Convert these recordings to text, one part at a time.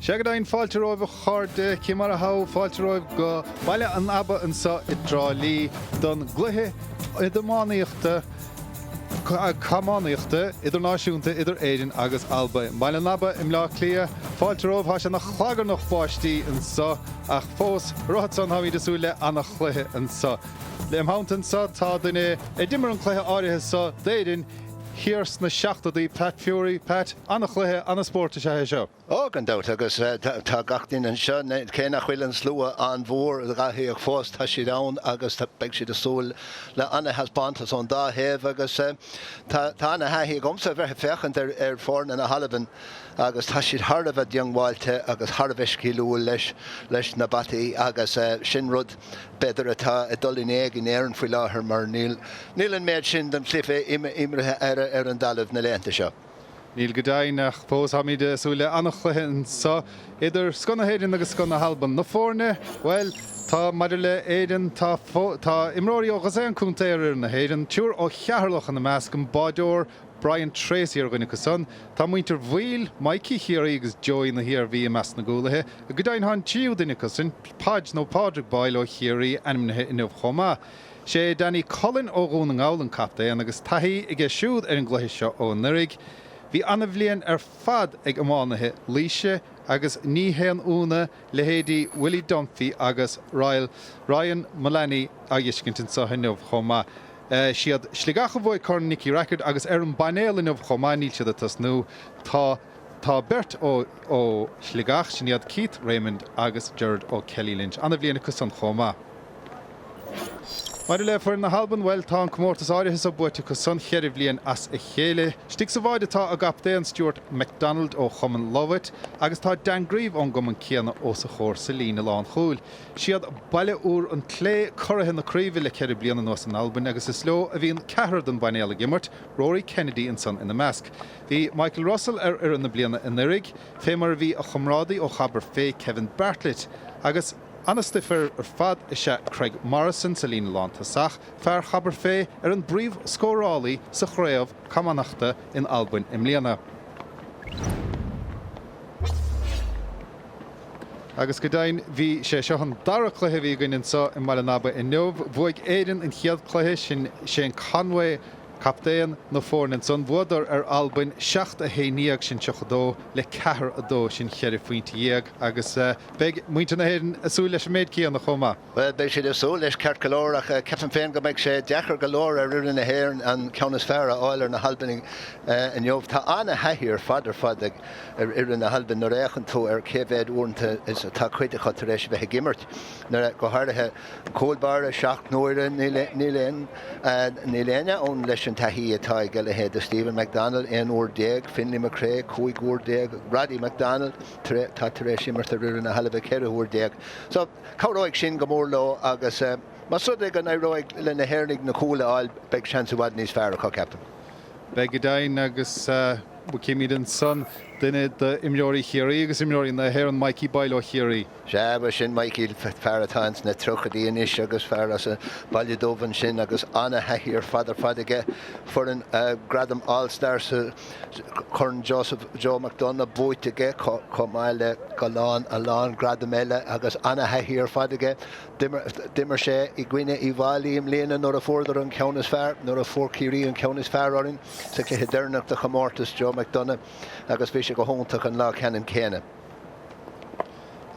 Seagadain fáilte roimh cháirde cimar a há fáilte roimh go baile an abba an sa I drálí don gluthe idirmánaíochta camánaíochta idirnáisiúnta idir éideann agus Alba. Baile an abba im lá clia fáilte roimh há sé nach chhlagar nach báistí an sa ach fós roihat san haí desúile anna chluthe an sa. Le am hauntan sa tá duine dimar an chluthe áirithe sa d'éideann Here's na seachtaí Pat Fury, Pat, anna chluthe anna spórta se seo. Gan dat agus tá gachtain an seo cé nach chuil an slua an bhór a gathíoh fós tá si dán agus tá beag si de súil le anna has bantas an dá héamh agus tá anna haithí gomsa bheitthe fechan ar fórna na Halaban agus tá siad tharbh deongháilte agus tharbheis cíúil leis na bataí agus sin rud beidir atá dulínéag in éan faoi láthair mar níl an méid sin den clifa imrethe ar an dalamh na léanta seo. Níl godáin nach pós ha míide súile anna chluthe an sa idir scona héideann agus scona Halban na fórne, well, tá maidir le éideann tá imróí ó ghasaí an cúntair na héideann túr ó cheatharlach an na measc an báideoir Brian Tracy ar gine son, tá muintir bhil Mikey Heary agus Joey na hir bhí meas na gúlathe, a godáin han tíú duine sin páid nó Padraig Boyle ó Heary animnathe inmh chomá. sé Danny Colin ó gún an gáil an captaíon agus taithí ag siúd ar an gluthe seo ó nurig. Bhí anna bhliain ar fad ag amánathe líise agus níhéan úna le héadí Willie Dunphy agus Ryan Mullaney a dhiiscint sa inmh chomá. Siad sligacha bhóid chun Nicky Rackard agus ar an banéal inmh chomá níl siad atas nó tá bert ó sligach sin iad Keith Raymond agus Gerard ó Kelly Lynch. Anna bhliain cos an chomá. Mar le for na Halban well tá an cummórtas áirithe a buite go son cheirh blion as a chéile. Stig sa bhaide tá a gaptéan Stuart MacDonald ó Chuman Lovett agus tá Dan Grieve an goman céanna ó sa chóir sa lína lán chúil. Siad baile úr an clé chorathe na críomh le ceirh blian an os an Alban agus is sló a bhíon cethir don banéala gimmart Rory Kennedy an son ina measc. Bhí Michael Russell ar an na bliana in Nurig, fé mar bhí a chumrádaí ó chabar fé Kevin Bartlett agus Anna stiffer ar fad is Craig Morrison sa lína lánta sach, fear chabar fé ar an bríomh scórálaí sa chréamh camanachta in Alban im líana. Agus godain bhí sé seo an dara cluthe bhí gine sa in Malanaba in Nov, bhuaig éideann in chiad cluthe sin Conway captaíon na fórnin son bhdar ar Alban 7 a héníag sin tuchadó le 4 a dó sin cheirh faointe dhéag agus beag muinte na héireann asúil leis méid cían na chomá. Well, beag siad asúil leis ceart golóireach ceapan féin go beag sé dechar golóir ar riúin na héireann an ceannas fearra áilir na Halban in Jobh. Tá anna haithí ar fad ag ar riúin na Halban nó réachan tú ar céhéad únta is tá chuidecha tar éis bheith gimmart. Nar go háirithe cóilbáir 7 nóire níléine ón leis an taithí atá go le héad a Stephen MacDonald, Ian O'Deag, Finlay McRae, Cúig O'Deag, Roddy MacDonald, tá tar éis immart ar riúin na Halba ceire O'Deag. So, cabhróig sin go mór leo agus mas sud ag an éróig le na héirnig na cúla áil beag seansa bhad níos fearra có captain. Beag godain agus bucimid an son duine de imleoirí Heary agus imleoirí na héir an Mikey Boyle ó Heary. Sé sin Mikey fearratáins na trochadaí inis agus fear as a bailidómhan sin agus anna haithí ar fad aige for an gradam All-Star sa chun Joe McDonough buaiteige comáile go lán a lán gradam eile agus anna haithí ar fad aige dimmer sé I gcuine I bháilí im léana nóair a fórdar an ceannas fear nóair a fórcírí an ceannas fear orin sa cé deireanach de chamórtas Joe McDonough agus bhí sé go hóntaach an lá ceann céine.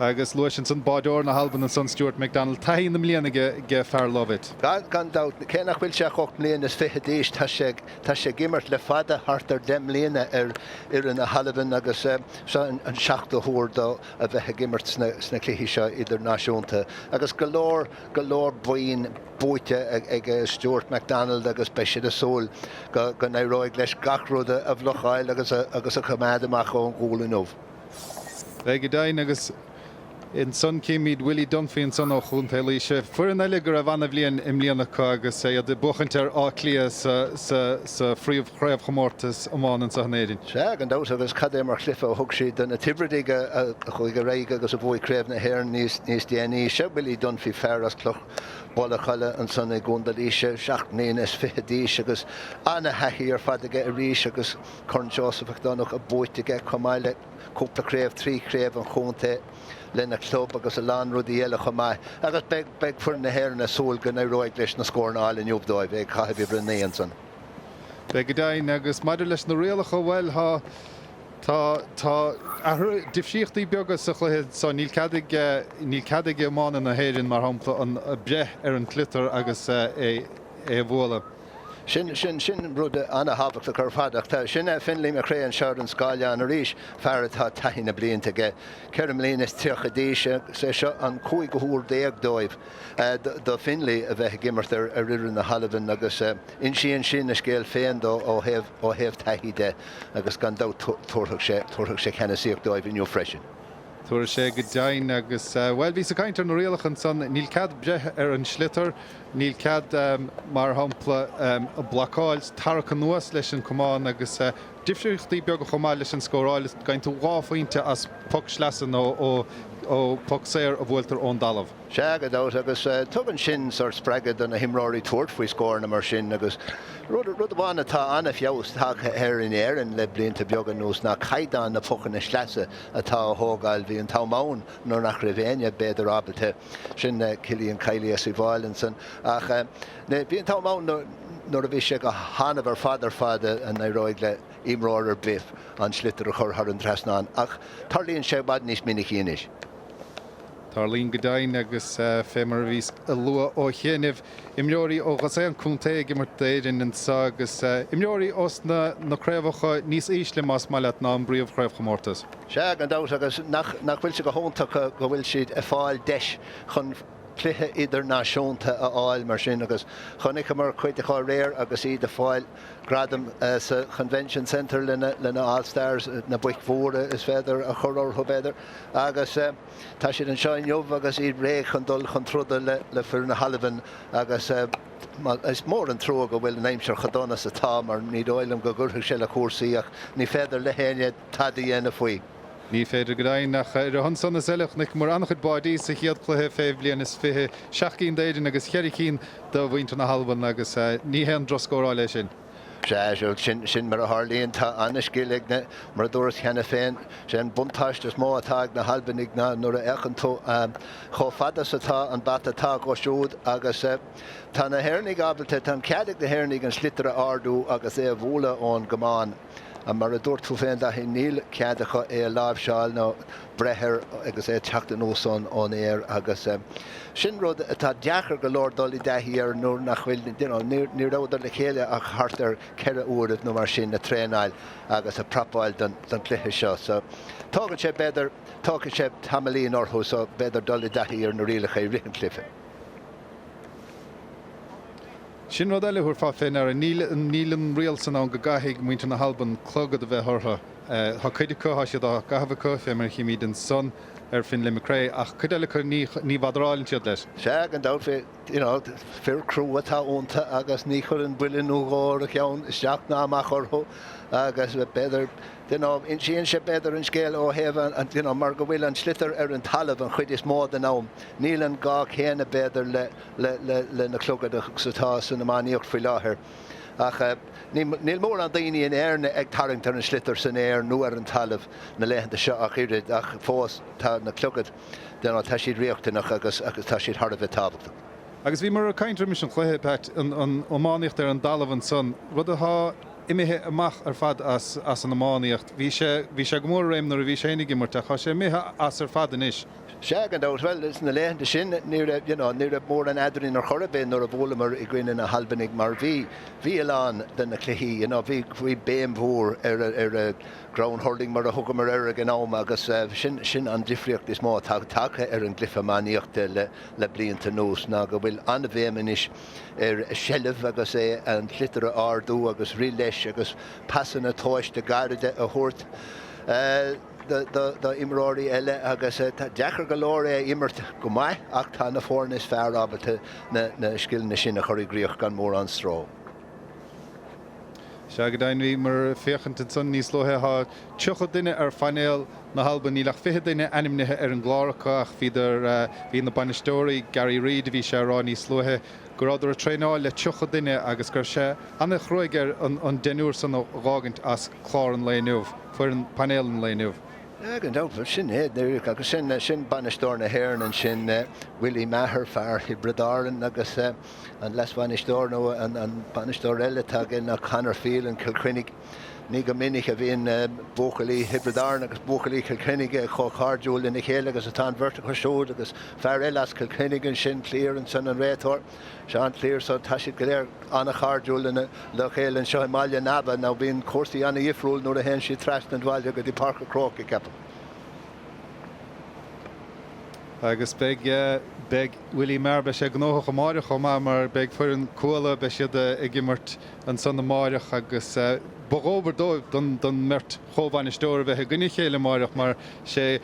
Agus luis an son báideoir na Halban an son Stuart MacDonald taithí na mbliana ge fear Lovett. Gan dat cé nach bhfuil sé 8 mbliana is fiche díos tá sé gimmart le fada hartar 10 mbliana ar na Halaban agus an 7 thuair a bheith gimmart sna cluichí seo idirnáisiúnta. Agus golóir buin buaite ag Stuart MacDonald agus beisiad a sóil go éróig leis gachrúda a bhlochail agus a chumáid amach ón gúla nómh. Beag godain agus in son céimiid Willie Dunphy in son ó chuúntailí se fuair an eile gur a bhana bblion im líanacha agus é de buchantar áclia sa phríomhchréibh chomórtas amháin sa hnéirin. Se an dá agus cadé mar chlifa a thug siad den na tibridig a chuig a réige agus a bhfuil créibh na hhéir níos déanaí se Willie Dunphy fear as cloch bolla chaile an sanna gúndalíise seaachnaí is fidíis agus anna heithí ar fad aige a rís agus Corn Joseph ag dánach a buitige chumáile cúpla créibh trí créibh an chunta lena club agus a lán rudí eile chumáid agus beag fuair na hhéir na súil go na roiig leis na scórnáil in Jobdóibh ag chaithbí brennéan san. Be go dain agus maidir leis na réalacha bhfuil tá difsíochttaí beaga sa chluhéad sa níl cadige mána na héireann mar hampla an breth ar an clitar agus é bhla. Sin rud anna habhacht a chu fadaach tá sinna finlí a cré an seir an scáile an ríis fearrtá taithna blianta ge ceirm líon is tíocha díise sé seo an chuig go húr déag dóibh do finlí a bheith gimmart ar ririn na Halban agus in sin na scéal féin ó héh taithí de agus gan dá tuairthach sé chena síoch dóibh inniu freisin. Tuair sé go dain agus bhfuil bhí sa caiintear na réalachan san níl cad breth ar an slitar, níl cad mar hampla a blacáil tarcha nuas leis an cumáin agus difriúchtaí beag a chomáil leis an scóráil gaint tú gháfaointe as puc sleasan ó puc séir a bhfuiltar ón dalamh. Se go agus tugann sin sort spregad an na himráí tuairt faoi scóirna mar sin agus rud bhána tá anna fios tá ar in éan le blianta beaggan nús na caiidán na puchan na sleasa atá thógáil bhí an támán nó nach raibhéine beidir ábalte sin Cilíonn Cailí sa bháilin san ach bhí an támán nuair a bhí sé go hanamh ar fada an na roiig le imráir ar bith an slitar a chur an trasnáin ach tarlíonn sé bad níos minic chéanais. Tarlín Godain agus fémar vís a lua ó chéanamh imleorí ó gasé an cúnta gimmar déirin an sa agus imleorí os na créibhacha níos ísle más maiile ná an bríomh chréibh chomórtas. Se an dá agus nach bhfuil se go hóntacha go bhfuil siad a fáil deis chun cluthe idirnáisiúnta a áil mar sin agus chunig mar chuide chá réir agus iad a fáil gradam sa Convention Centre lena All-Stars na buic mhóra is féidir a chorár thubéidir agus tá siad an seáin jobh agus iad ré chun dul chun truda le fir na Halban agus is mór an trú go bhfuil néimsear chadóna sa tá mar ní dóilm go gurtha sé le cuasaíach ní féidir le héine tadaí dhéana faoi. Ní féidir go dain nach ar an sanna seilech nic mar annach baidí sa chiad chluthe féh bliana is fithe 16 déidir agus cheiricín do bhainte na Halban agus ní héan droscóráil lei sin. sin mar a Harlíonn tá anascíigh mar dúras cheanna féin sé an buntáist is mó atáag na Halbanig ná nuair a echan tú cho fadas atá an batatá go siúd agus tá na hairnig abalte tá ceadaigh na hairnig an slitar a ardú agus é a bhúla ón gomáin. A mar a dúirt tú féin hí níl ceadacha é lábhseáil nó brethir agus é teachta nósán ón éir agus sin rud atá deachar go lórdal I deithí ar nó nach bhfuil ní ráidir le chéile ach hartar ceire uairad nó mar sin na trénáil agus a prapáil don cluiche seo. So tágann sé beidir tágann sé tamalaíon orthú so beidir dul I deithí ar na rialacha rian clifa. Sin rud eile chuir fá féin ar níl an réal san an go gaigh muinte na Halban clogad a bheith thortha. Tá chuide chu siad a gahabhacha fé mar chiimiid an son ar fin limacré ach chud eile chu ní bhadrailinn siad leis. Se an dá fé fir crú atá únta agus ní chur an builinú gáir a cheann isteach ná amach orthú agus beidir in sin sé beidir an scéal ó heh an mar go bhfuil an slitar ar an talamh an chuid is mód an nám. Níl an gá chéanana beidir le na clogad satá san na máíocht faoi láthair. Ach níl mór an daoine in airne ag tarringtar an slitar san éir nó ar an talamh na leithananta seo ach irid ach fós tá na clogad den tá siad riachtainach agus tá siad thar a bheith tábhachta. Agus bhí mar a caiintear mis an chluithe Pat an ómáíocht ar an dalamh an son rud ath imithe amach ar fad as an ómáíocht. Bhí sé go mór réim nar a bhí sénig immorta chu sé mithe as ar fad in is. Se an dáhfuil is na leithananta sin ní mór an aidirín ar chorabén nó a bhlamar I gcuine na Halbanig mar bhí eán den na cluichí bhí béim mhór ar a ground hurling mar a thugamar ar a gnám agus sin an difriocht is má tacha ar an glyfamáíochta le blianta nús ná go bhfuil an bhéimiis ar sellh agus é an chlitar ardú agus ri leis agus passan na táiste garide a thuirt. the imróí eile agus dechar go leir immert go maiith ach tá na fórne is fearr ábata na skillne sin a choirí gríoch gan mór an stró. Se go dainhí mar féchant an son níos lothe há tucha duine ar fanéal na halban ní lech fi duine animnithe ar an gláracha ach hí na banistóí Gary Reid bhí sé rá níos lothe goráidir a tréáil le tucha duine agus gur sé anna chroigear an denúr san rágant as chlár an léinúh fuair an panéal an léinúh. Gan dáfa sin héad agus sin banistóir na hhéann an sin Willie Maher fear hibridáran agus an les banistóir nó an banistóir eile tagin a Connorfield an Kilcrinnig ní go minic a bhíon bóchalí hibridáran agus bóchalí Kilcrinnig chocardúil in chéile agus atá vertical siúd agus fear eile as Kilcrinnig an sin clear an san an réitor se an clear so tá siad go léir anna chardúil in le chéile an seo maiile naba ná bhíon cuasaí anna ifriúil nuair a hen si treist an bhhaile go dtí Parker Croke i cepa. Agus beg Willie Maher be sé gnócha go máireach chomá mar beg fuair an cóla be siad i gimmart an san na máireach agus bogóbar dóibh don mert chomhainisteoir bheith gunne chéile máireach mar sé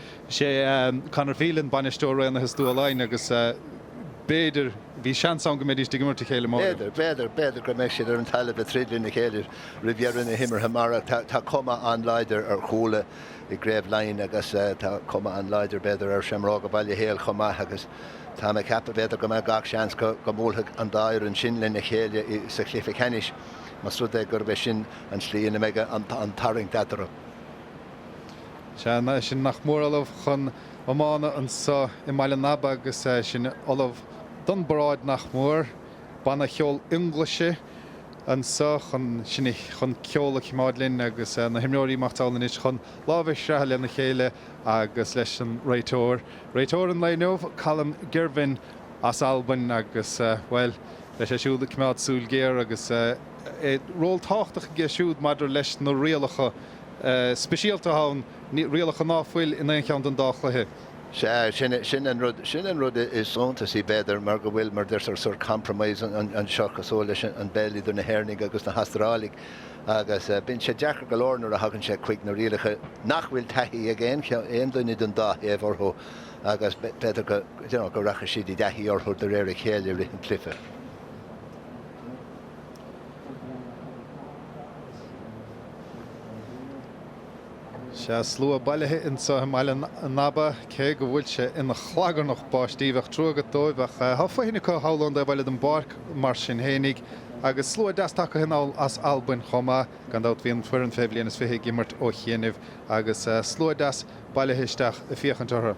Connorfield an bainisteoir an hisú aláin agus béidir bhí sean go méidís de gimmart chéile máireach. Béidir go méid siad ar an taile be trídlinn na chéidir ribhearan na himar hamara tá cuma an leidir ar chola I gréibh lein agus tá cuma an leidir beidir ar semrá go bailile héal chumá agus tá me cappa beidir go me gach seans go móltha an dair an sin lena chéile sa chlifa cenis mas rud é gur bheith sin an slíana méige an taring dadra. Se sin nach mór alah chun mána an sa I maiile naba agus sin olah don bráid nach mór banna cheol Inglaise an sa chun sinna chun ceola chimáidlinn agus na himróí machtálan is chun lábheith sreatha le na chéile agus leis an réitóir. Réitóir an léinmh Callum Girvin as Alban agus well leis siúd cumát súil géir agus ról táchtach ge siúd maidir leis nó rialacha speisialta hán rialacha náfuil in éon cheann an dáchlaithe. Sin an rud is ónta sí beidir mar go bhfuil mar deir sur compromise an seach asó leis an bélidir na hairnig agus na hastralig agus bin sé deachar go lárnar a hagann sé chuig na rialacha nach bhfuil taithí a ggéin éon duine don dá éhharthó agus beidir go racha siad I deithí orthú de réir chéile ri an clifa. Se slú a bailithe in sa maiile naba cé go bhfuil se ina chhlagar nach báistíomh trúgad dóibh hafahinna chu hálan de bhile an barc mar sin hénig agus slú deach hinál as Alban chomá gan dat bhíon fuair an féblion is fithe gimmart ó chéanamh agus slú das bailitheisteach I fiochantartha.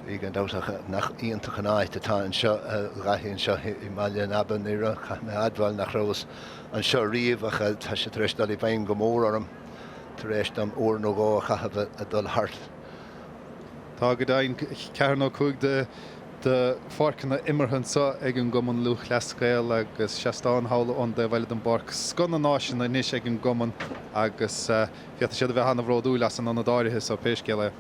Bhí gan dáach nach íontach an áit atá an seo raithíonn seo I maiile naba níra adbhail nach rós an seo riomh a tá sé treis dal I bhain go mór orm rééis am ór nó gá chahabh a dul hart. Tá go dain cear nó chuig de farcanna immerhan sa ag an goman luch lescail agus seán hála an de bhile an barc scona náisisin na níos ag an goman agus fiata siad a bheith hanna bhródú las an anna dáirithe sa péiscéile.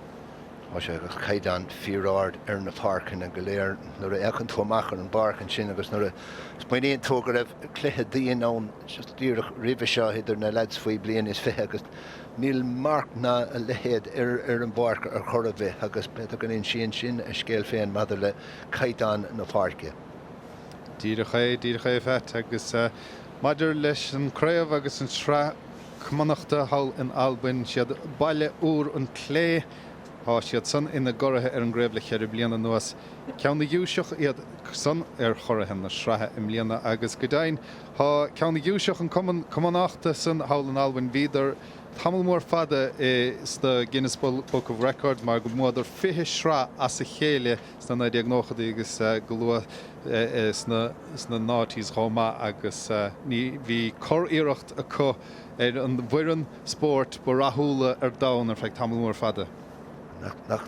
sé agus caidan firád ar na parcan a go léir nuair a echan tuamachar an barcan sin agus nuair a spainíon tógur raibh cluthe daon ón dtíach ribh seo idir na leds faoi blion is fithe agus níl marc ná a lehéad ar an barc ar chora bheith agus beidir gan on sin a scéal féin maidir le caidan na parce. Dírecha feit agus maidir leis an créamh agus an sra cumanachta hall in Alban siad baile úr an clé há siad san ina gorathe ar an gréibh le cheir bliana nuas. Ceanna dúiseach iad san ar chorathe na srathe im bliana agus go dain há ceanna dúiseach an cumanachta san hall in Alban bhíidir tamil mór fada is the Guinness Book of Record mar go móidir fiche sra as a chéile sna na diagnóchadaí agus go lua sna nátís chomá agus ní bhí cor iirecht a chu ar an bhuireann sport ba rathúla ar dán ar feich tamil mór fada.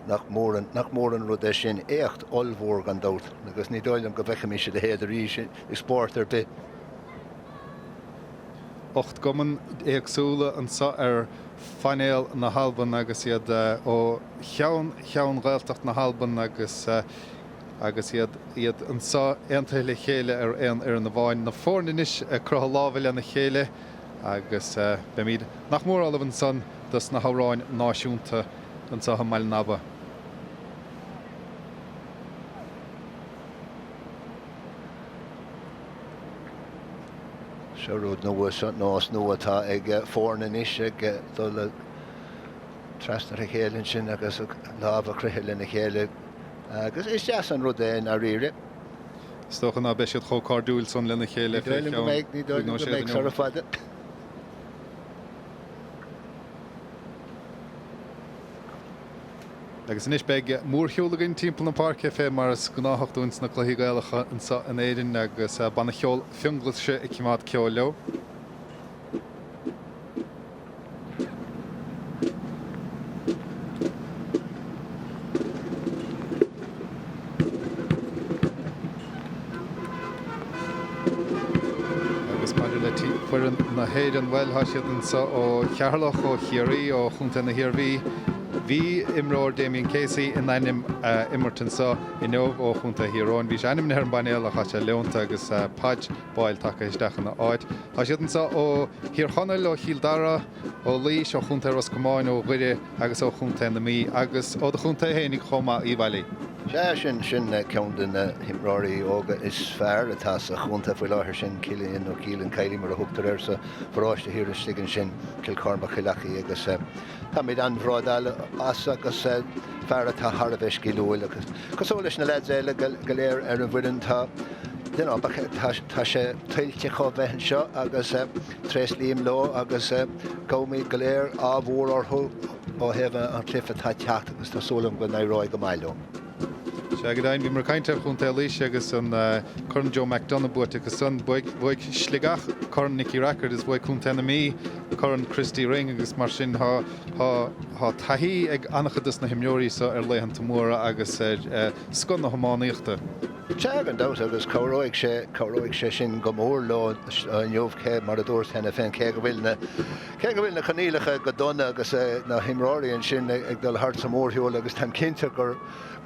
nach mór an rud é sin écht olmhór gan dát, agus ní dóilm go bhecha mí sé de héad a rí I sport ar bit. 8 goman éagsúla an sa ar fanéal na halban agus iad ó cheann ghailteach na halban agus iad an sa aontaithe le chéile ar an na bháin na fórnanis crutha lábhaile na chéile agus be míad nach mór alah an san dus na háráin náisiúnta an sa meile naba. Siarúd nós nua tá ag fórna níos ag dul trasna a chéann sin agus lábh cruthilin na chéile. Agus is deas an rud é a riire. Stocha ná beisiad cho cardúil son lena chéile Ní dóilm ar a fada. agus inis beag múrtheolalagan timppla na parce fé mar go náhachtúins na chluí gaiilecha an éidirn agus banna cheol fionglaise i cimád ceol leo. Agus mar le fuan na héidir bhfuil haisiad sa ó chearlach ó chiaí ó chunta na hirbhí. Bhí imróir Damien Casey in ainim immertan sa in nóg ó chunta hiráin. Bhí sé ainim ar an banéal a chatte leonta agus paid báil take isteach na áid. Tá siadan sa ó hirchonil ó Hildara ó lís ó chunta Roscomáin ó ghuiire agus ó chunta na mí agus ó de chunta hénig chomá íbhailí. sin ceann na himráí óga is fearr atá a chunta foioi láthir sin cilíonn ó cílann cailí mar a thugtar ar sa bhráiste hir stigan sin Kilcormac Chilachi agus tá míid an bhrádáil as agus fearr atá Har bheits gilúil agus. Cosolalas na leid éile go léir ar an bhuiin tá sé tuilte cho bheitn seo agus trés líam lo agus gomí go léir á bhór orthú ó hebh an clifa tá teach agus tá solam go naráid go maiile. Se go dain bhí mar caiinte chunta lís agus an chun Joe McDonough buirte agus san buig sligach chun Nicky Rackard is buig chunta na mí chun Christy Ring agus mar sin há taithí ag annachchadas na himneoirí sa ar leihan tamóra agus scon na hománaíochta. Tegan dá agus choróigh sé sin go mór lo an jobhcé mar a dúirt hena féin cé go bhfuil na chanílacha go donna agus na himráíonn sin ag dul hart sa mórtheúil agus tan cinnte gur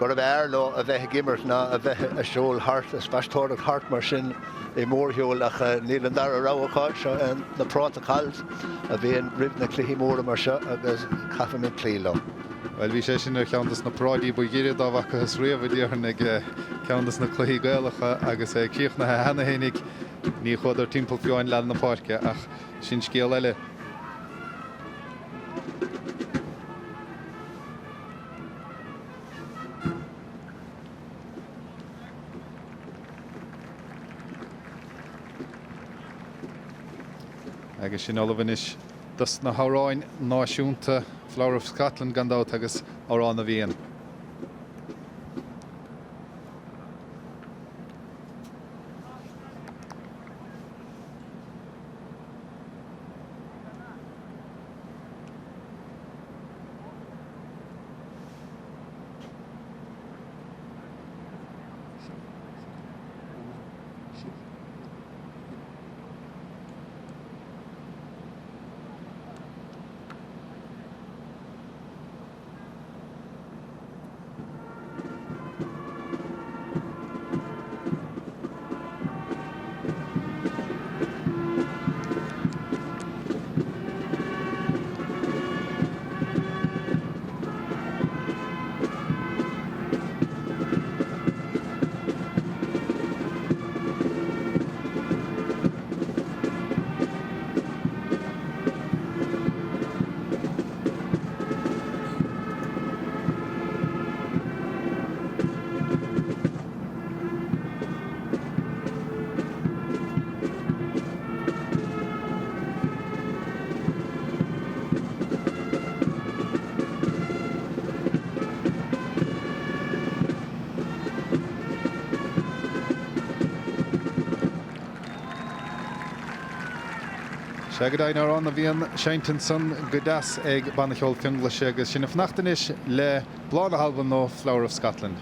a bheith airló a bheith gimmert ná a bheith a seol hart a spastóirach hart mar sin I mórtheúil ach níl an dar a ráháil seo na prátachails a bhíon rib na cluí móra mar seo agus cafa min clíló. Well, bhí sé sin ar ceantas na prádaí bu géad dáhachas riamh dtíorn ag ceantas na cluí gailecha agus cíoch na hena hénig ní chud ar timppla fiáin le na páirce ach sin scéal eile. Agus sin olbhanis dus na háráin náisiúnta Flower of Scotland gandát agus árán a bhíon. Se go dain árán a bhíon Sheinton san go deas ag banna cheol fionglaise agus sin fnachtanis le blána halban nó Flower of Scotland.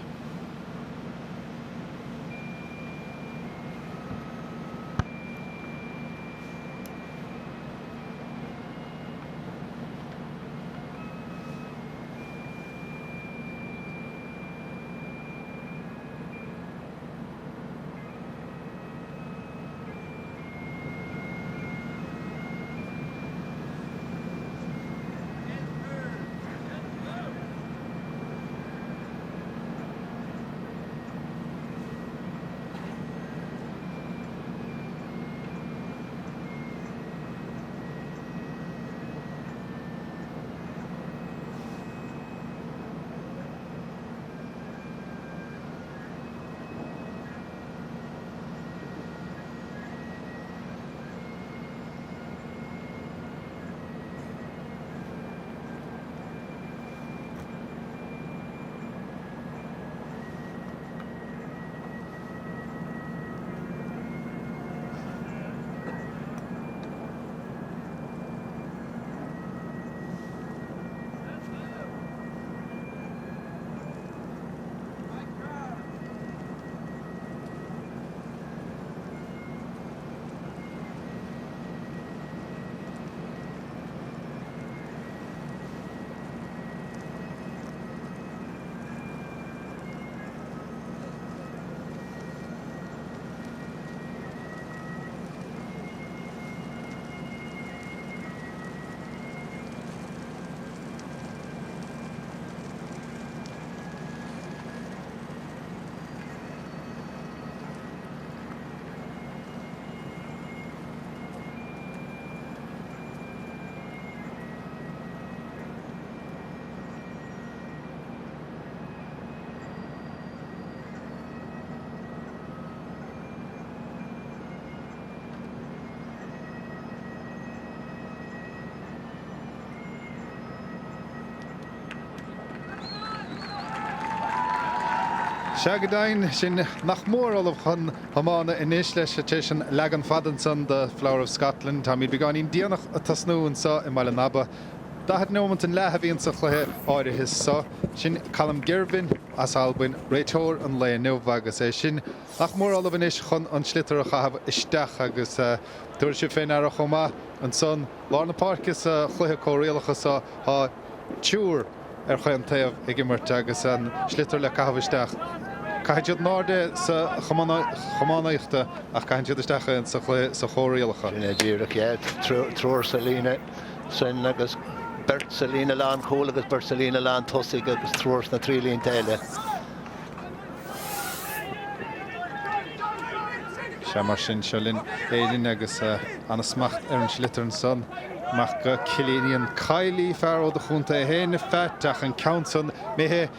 Shagadain sin nach mór olaf chun hamána inis leis sin legan fadanson the Flower of Scotland tá míid beganín díanach a tasnún sa I mala naba. Da had nómant an lehabhíon sa chluthe áirithe sa sin Callum Girvin as Albin réitóir an le nuamh agus é sin nach mór olaf inis chun an slitar a chahabh isteach agus dúir sé féin ar a chomá an son Lárna Parkis chluthe córéalacha sa há túr chuan taobh ag immert agus an slitar le chahabh isteach. Caiid náde sa chamánaíochta ach caiid isteach sa chóréalacha. Ina ddíireach trúr Salína sin agus Bert Salína lán cóla agus Bert Salína lán tosaigh agus trúrs na trílín téile. Se mar sin selinn éidirn agus anna smacht ar an slitar an son mach go Cilíonn Kylie fear ó de chunta héna feteach an countson méthe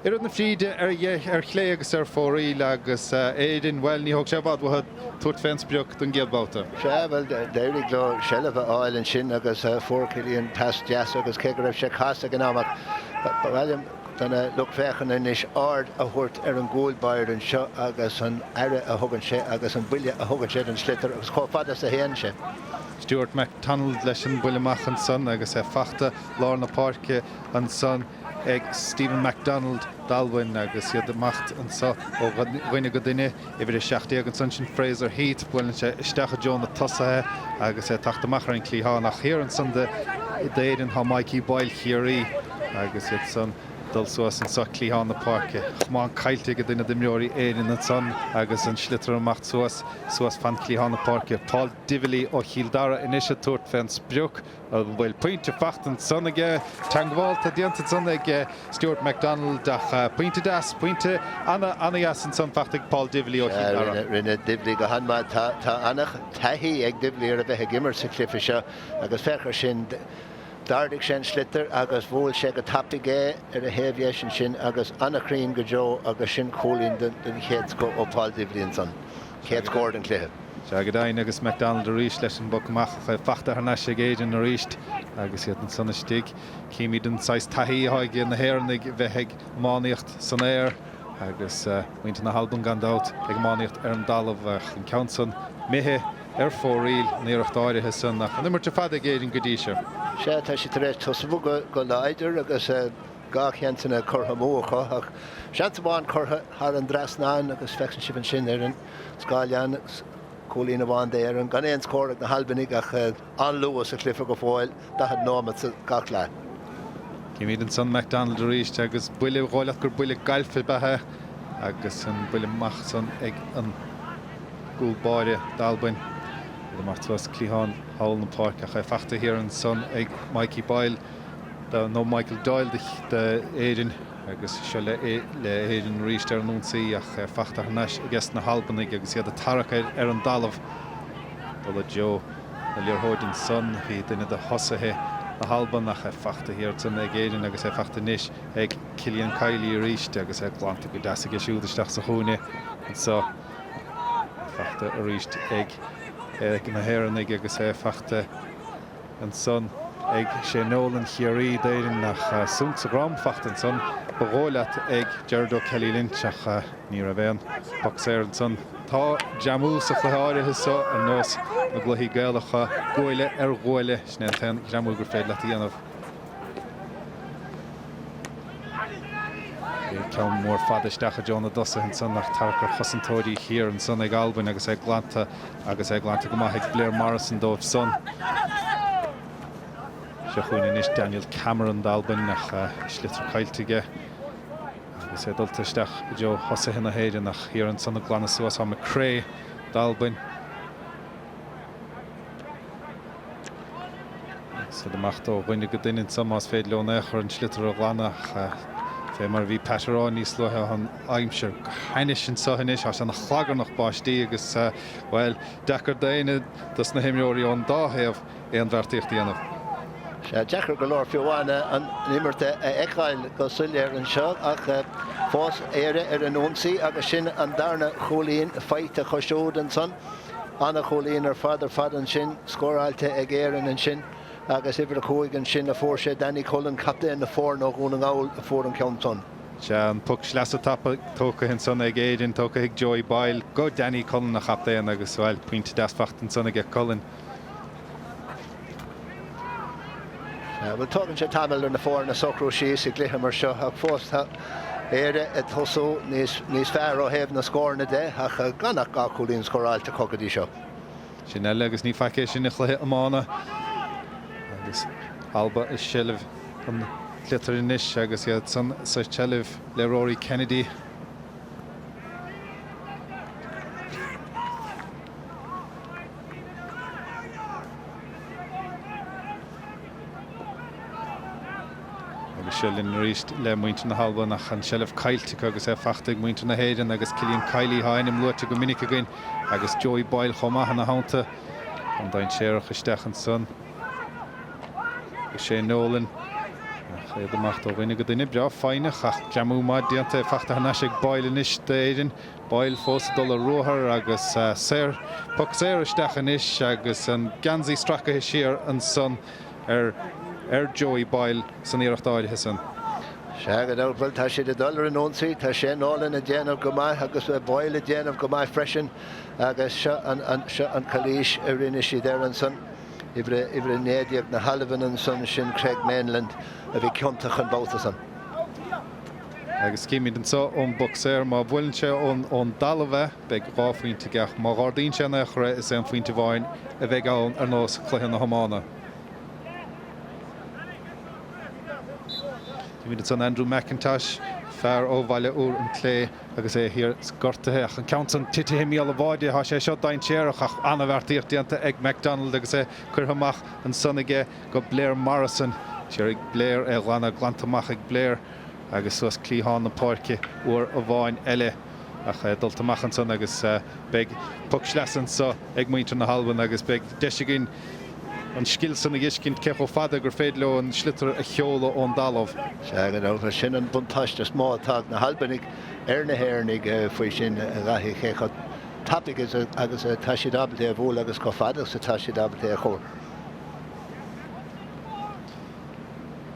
Irid na fríide ar chlé agus ar fóraí agus éidirn well ní thug sé bhd bhfuil tuairt fensbreocht don géadbáta. Se bhfuil d'éirigh le sellh áil an sin agus 4 Cilíonn pas deas agus cé go raibh sé casa gan amach. Bhfuilm donna look fechan inis ard a thuirt ar an gúlbair an seo agus an aire a thugann sé agus an buile a thugann sé an slitar agus có fadas a héan sé. Stuart MacDonald leis an buileach an son agus fachta Lárna Parke an son ag Stephen MacDonald dalhain agus iad macht an sa ó bhaine go duine I bhfuil 60 an son sin Fraser Heath bhfuil sé isteach John na tosathe agus taachtamach ar an clíá nach chéar an son de éidirn há Mikey Boyle chiaí agus iad son dul suas an sa clíá na parke. Chmán caiilte go duine dimreoirí éidirn an son agus an slitar macht suas fan clíá na parke. Paul Dively ó Childara inise tuairt fens breoch bhfuil pointe fachtan son aige teanghálta dianta son ag Stuart MacDonald ach pointe das pointe annaas an son fachtaigh Paul Dively ó Childara. Rinne Dively go hanma tá annach taithí ag Dively ar a bheith gimmer sa clifa seo agus fechar sin Dardig sin slitar agus bhfuil sé go taptaigé ar a héamh sin agus annachrín go Joe agus sin cholín den chéad go ó Paul Dively an son. Chéad scóir an cluiche. Shagadain agus MacDonald a ríist leis an bocamach fachta thna sé géidir na ríist agus iad an sonna stig cíimi den 6 taithí haig na héirnig bheith máíocht san éir agus muinte na halban gandát ag máíocht ar an dalamh an countson méthe ar fóríl níocht áirithe san nach an immerte fada géidir go dtí seo. sé tá si tar éis tosbú go láidir agus gachéantainna chutha mócha ach seantamháin chutha thar an drasnáin agus fecsin sib an sin ar an scáileán cholína bháin déir an gan éon scóra na halbanig ach an luas a clifa go fáil dahad nómad sa gach le. Cíimiad an son MacDonald a ríist agus buile gháileach gur buile gailfe bethe agus an buile mach son ag an gúlbáire dalbain. Mar tuas clíán hail na park a fachta hir an son ag Mikey Boyle nó Michael Doyle de éidirn agus seo le éidirn ríist ar an únsaí ach fachta hneis agus na halbanig agus iad a tarach ar an dalamh dul Joe na leorthóidin son hí duine de hosathe na halban nach fachta hir san ag éidirn agus fachta níis ag Cillian Kylie ríist agus glánta go deasa go siúdaisteach sa chúne an so fachta a ríist ag na hérannig agus fachta an son ag sé nólan chiarí d'éidirn nach súnt sa gram fachtan son bagóileat ag Gerardo Kelly Lynch ach ní a bhéan boxéir an son tá jamú sa chluáirithe so an nós na gluhí gaalacha gúile ar ghuaile sné ten jamú gur féad le dhéanamh. Ceann mór fadaisteach a John dosa an son nach tarcar chosantóirí hir an son ag Albin agus glanta go maith Blair Morrison dóibh son. Se chuoine inis Daniel Cameron d'Albin nach slitar cailtige agus dultaisteach Joe hosa hinna héidir nach hir an son glana suas ha McCrae d'Albin. So de machtó bhaine go duine samás féad leonach ar an slitar a glánach fé mar bhí Paterán níos luthe an aimseir haine sin sohanis as an chhlagar nach báistí agus well dechar daine dus na himreoirí an dáhéamh an bhartíocht dhéanamh. sé dechar go leor fiúháine an nimmerte eáil go suiléir an seo ach fós éire ar an únsaí agus sin an darna cholín feite chosúd an son anna cholín ar fad an sin scóráilte ag éireann an sin agus ibre chuig an sin a fór sé Danny Cullen capta in na fór nó gún an gáil a fór an countson. An puck slasa tapa tóca hin son ag éidirn tóca ag Joey Boyle go Danny Cullen nach chaptéan agus bhil puinte dasfachtan son ag Cullen. Well, talking to Tamil in the four in the Socro Shees, Glihammer Shaw, first Ere at Hosso, Nis Faro having a score in the day, Ganak Gakulin score to Cockady Show. Sin agus ní faice sin chluhé ammána agus Alba is Shilliv an glitar inis agus iad san sa Shilliv le Rory Kennedy. Shellin ríist le muinte na halba nach an Shilliv Cailtic agus fachtaigh muinte na héireann agus Cillian Kiley háinim luite go minic againn agus Joey Boyle chomach na hánta an dain séireach isteach an son. Sé Nolan chéad amach ó bhaine go duine bra fáinach ach ceamú maid dianta fachta hanas ag Boyle inis d'éireann Boyle fós dul a ruthar agus puck séir isteach inis agus an gansaí stracha siar an son Joey Boyle san íirecht áirithe san. Shagad out well tashi the dollar in onsi tashi Nolan a gen of Gomai agus Boyle a gen of Gomai freshen agus and Kalish erinishi there and son Ivre Nediak na Halivan and son Shin Craig Mainland a vi contach and both of them. Agus cíimi den so ón boxéir má bhfuiln sé ón dalmheh beag ráfuointe gach má gádaín sé na chre is an fuointe bháin a bheith ann ar nós chluiche na Homána. Cíimi den son Andrew McIntosh fear ó bhaile úr an clé agus é hir scortathe ach an countan tití himí a bháide há sé seo dain séireach ach anhhartíocht dianta ag McDonald agus é curthamach an sonnaige go Blair Morrison séir ag Blair é lana glantamach ag Blair agus sos clíháin na páirce uair a bháin eile ach dultamach an son agus beag puck sleasan so ag muintear na halban agus beag deisiginn an skill san giscint cecho fada gur féadló an slitar a cheola ón dalmh. Shagad out sin an buntáiste smá tag na halbanig na hairnig faoi sin rathi chéchad tapig agus taisidabalté a bhóla agus có fada sa taisidabalté a chóir.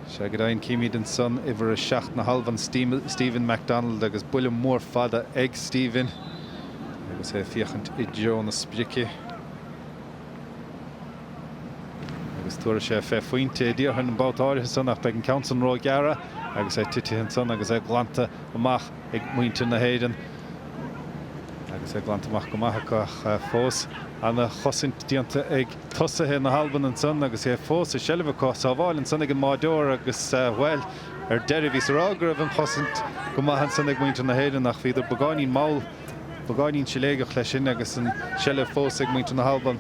Shagad ein cíimi den son iver a seacht na halban Stephen McDonald agus buile mór fada ag Stephen agus é fiochant I Jonas Spricky. Agus tuair sé fé faointe díorthain an bát áirithe son ach beag an counsan ró geara agus é tití an son agus é glanta amach ag muinte na héireann agus é glanta amach go maithach fós anna chosint dianta ag tosathe na halban an son agus é fós a Shilliv á bháil an son ag an máideoir agus bhfuil ar deireadh vís rágrah an chosint go maithan son ag muinte na héireann nach bhíidir bagáinín máil bagáinín siléigech leis sin agus an Shilliv fós ag muinte na halban.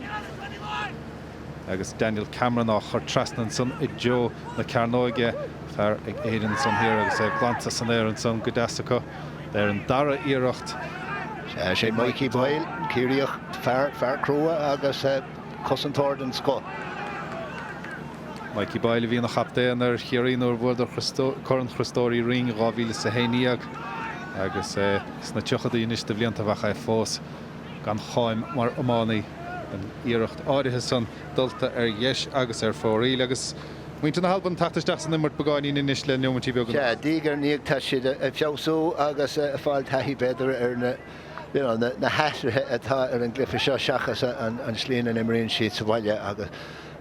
Agus Daniel Cameron á chur trasnan son I Joe na Carnoige fear ag éireann son hir agus é glanta san éir an son go deasacha ar an dara íireacht. Sé Mikey Boyle círíoch fear crua agus cosantóir den sco. Mikey Boyle bhí nach chaptéan ar chiaríonúir bhd churann christóirí ring ráhíle sa héníag agus sna tuchadaí inis de bhlianta bhacha fós gan cháim mar amánaí an íireacht áirithe son dulta ar dheis agus ar fóraí agus muinte na halban tatasteach san immart bagáinín inis le neomantí beag. Ja, dígar níag tá siad a fiosú agus fáil taithí beidir ar na heisrithe atá ar an glyfa seo seachas an slíon an imríonn siad sa bhaile agus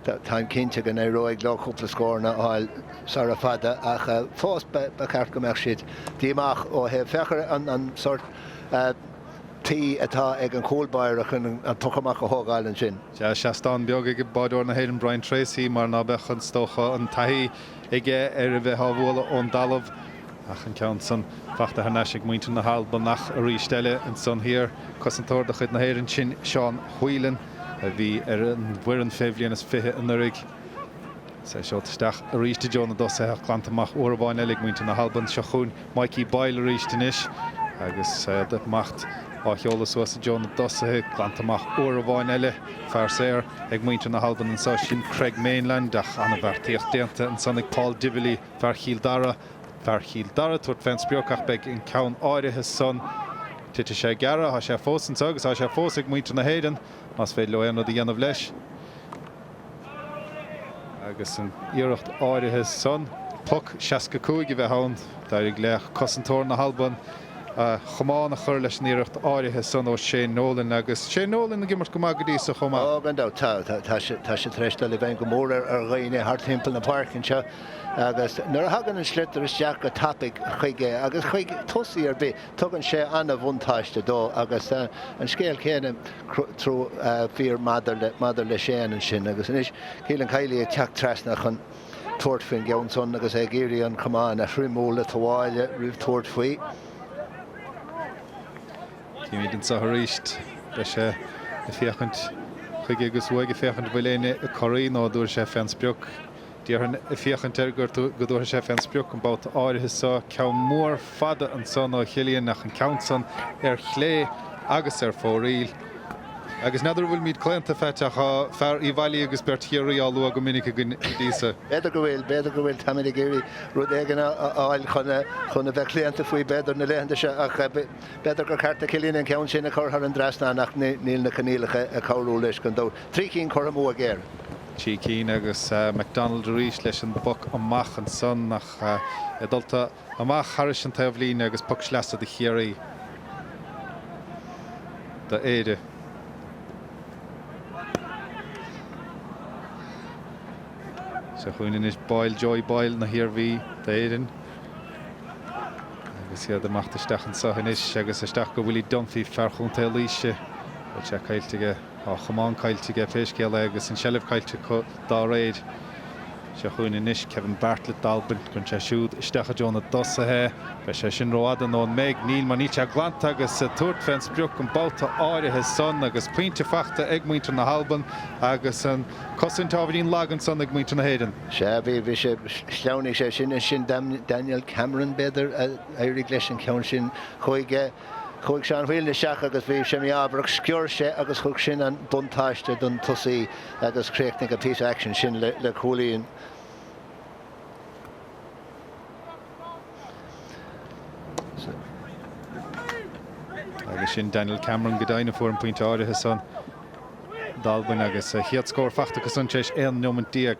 tá cinnte gan é roiig leúpla scóirna áil sara fada ach fós ba ceart go meach siad díach ó he fechar an sort tí atá ag an cóilbáireach an tuchamach a thógáil an sin. Ja, seastán beag ag báidúir na héireann Brian Tracy mar ná bechan stocha an taithí ige ar a bheith hábhla ón dalmh ach an ceann son fachta hanas ag muinte na halban nach a rístelle an son hir cosantóir de chud na héireann sin Sean Whelan a bhí ar an bhuireann féimhlíonas fithe an urig. Sé seo isteach a ríiste John na dosa glantamach uair a bháin eile ag muinte na halban seo chuún Mikey Boyle ríiste inis agus de macht á cheolas was John na dosathe glantamach uair a bháin eile fear séir ag muinte na halban an sá sin Craig Mainland ach anna bhartíocht déanta an son ag Paul Divilly fear Chiel Dara tuairt fens beochach beag an ceann áirithe son tite sé gara há sé fós an agus há sé fós ag muinte na héireann mas féad le anna dhéanamh leis agus an íireacht áirithe son puck seaca cúig bheith hán dar ag leach cosantóir na Halban chomá na chur leis níirecht áirithe san ó Shane Nolan agus Shane Nolan na gimmar go magadí sa chomá. Ó gan dá tá sé tréistal i bhain go mór ar ghaoine hart timppla na parkin seo agus nuair hagan an slitar is deach go tapig chuige agus chuig tosaí ar bit tugann sé anna bhuntáiste dó agus an scéal chéanam trú bhír madar le séan an sin agus inis cílann cailí teach trasna chun tuairt fin geanson agus é géirí an cumán a thrimúla toháile rih tuairt faoi. Cíimiid an sa ríist leis sé i féchant chuige agus bhuaige féchant bhfuiléine i choí nó dúir sé fensbreoch. Díar i féchant gur go dúir sé fensbreoch an bát áirithe sa ceann mór fada an son ó chiallaíonn nach an countson ar chlé agus ar fóríl. Agus nadidir bhfuil míad cléanta feiteach fear í bhailí agus bertíorí áú a go minic a dísa. Beidir go bhfuil tamid géirí rud éigen áil chuna bheith cléanta faoi beidir na lehananta se ach beidir gur carta cilíonn an ceann sin a chur an drasna nach níl na canílacha a cabhrú leis gan dó. Trí cín chur mó a géir. Tí cín agus McDonald rís leis an buc amach an son nach dulta amach Harris an taobhlín agus puc sleasa de chéirí de éide. So chuoine is Joy Boyle na hirbhí de éidean. Agus iad amachtasteach an sahanis agus isteach go bhfuil Dunphy ferchúnta líise bhil sé cailtige chomán cailtige féiscéal agus an sellh caiilte dá réid. Se chuoine inis Kevin Bartlett Dalbin chun sé siúd isteach a Jonah Dosathe be sé sin roiádan ón méid níl man níte glanta agus tuairt fensbreoch an báta áirithe son agus puinte fachta ag muintear na Halban agus an cosint tábhaín lagan son ag muintear na héidean. Se bhí sé sleannig sé sin Daniel Cameron beidir éirí leis an ceann sin chuige chuig sean bhfuil na seach agus bhí sé ábhrach scior sé agus chug sin an buntáiste don tosaí agus créicnig a piece action sin le choilíonn. Agus sin Daniel Cameron godaine fuór an puinte áirithe son Dalbin agus chiad scór fachtacha son tééis éan nómantíag.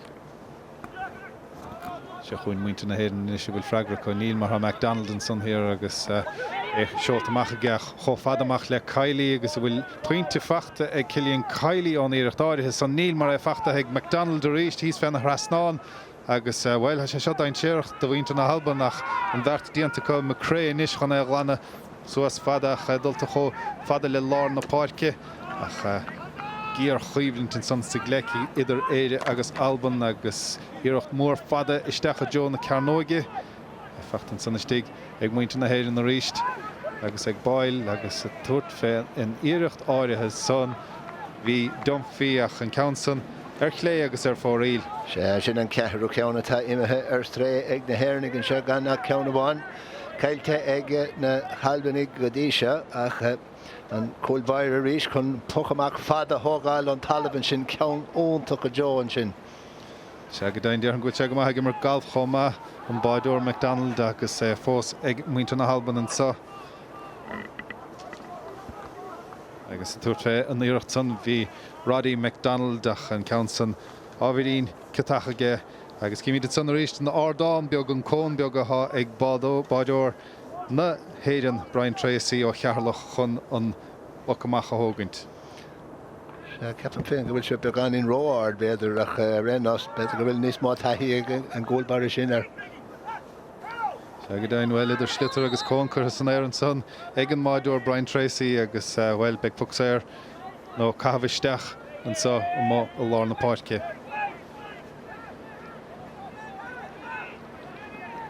Se chuin muinte na héireann is bhfuil freigra chu níl mar ha McDonald an son hir agus seolta amach gach chofadamach le Kylie agus bhfuil puinte fachta ag Cillian Kylie ón iirecht áirithe son níl mar fachta ag McDonald a ríist hís fenna thrasnáin agus bhfuil sé seo dain séirecht do bhainte na Halban nach an bheirt díanta go McCrea inis chun é glanna suas fada dulta cho fada le lár na páirce ach gíar chuomhlint in san sigleici idir éire agus Alban agus iirecht mór fada isteach a Jo na Carnóige fachtan san istíg ag muinte na héireann na ríist agus ag Boyle agus tuairt fé in iirecht áirithe son hí Dunphy ach an countson ar chlé agus ar fóríl. Se sin an ceithú ceanna tá imethe ar stré ag na héirnig an se gan nach ceanna bháin. Cailte ag na Halbanig go dtí seo ach an cóilbhair a ríis chun puchamach fada thógáil an talban sin ceann ónta go Jo an sin. Se go dain dear an go te go maithe mar galh chomá an báidúir McDonald agus fós ag muinte na Halban an sa. Agus tuairt fé an iirecht son bhí Roddy McDonald ach an countson ábhírín cetachaige agus cíimiid san ríist na Ardáin beag an cón beag atá ag báidúir na héireann Brian Tracy ó chearlach chun an Ocamacha hógaint. Ceapan féin go bhfuil se beag an in róáard beidir ach rénos beidir go bhfuil níos má taithí an ggóilbar sin ar. Se go dain bhfuil idir slitar agus cóncur san éir an son ag an máidúir Brian Tracy agus bhfuil beag pucsair nó cahabhisteach an sa má a lár na páirce.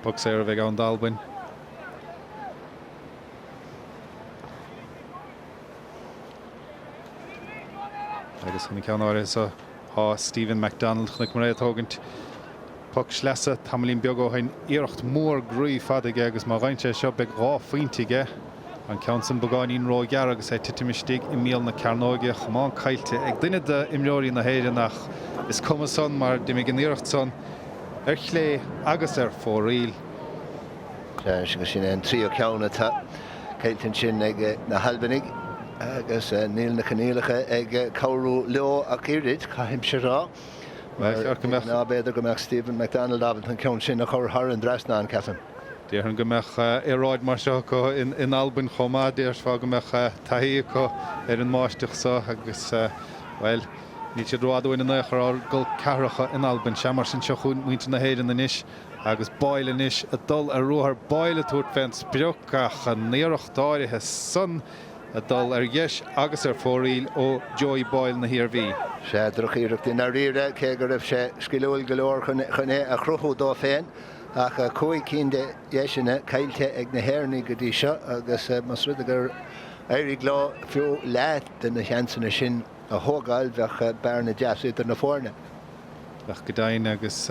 Pucsair a bheith an Dalbin. Agus chun ceann áirithe sa Stephen McDonald chun mar réadthógant puc sleasa tamlín beag ó hain iirecht mór grúí fadaige agus má bhainte seo beag rá faointige an countson beáinín ró gear agus é titimistíigh i míl na Carnóige chomán caiilte ag duine de imreoirí na héireann nach is cuma son mar de mé an iirecht son ar chlé agus ar fóríl. Sin sin an trío ceanna tá caiilteann sin ag na Halbanig agus níl na canílacha ag cabhrú leo ach irid caiim se rá ná beidir go meach Stephen McDonald abant an ceann sin a chur thar an drasna an Catherine. Déir an gombeach iráid mar seo go in Albin chomá déir fá gombeach taí go ar an máisteach sa agus well ní sé ráadúin in nachar go cearacha in Albin se mar sin seo chuún muinte na héidir na níis agus baile níis a dul a ruthar baile túirt fens beochach an néireach dáirithe san a dul ar gheis agus ar fóríl ó Joey Boyle na hirbhí. sé drochíirecht in a riire cé go raibh sé sciúil goleor chuné a chruthú dó féin ach chuig cínde dhéisina caiilte ag na hairnaí go dtí seo agus mas rud gur éirí glá fiú leat den na cheansanna sin a thógáil bheith bearna jazz idir na fórne. Bheith go dain agus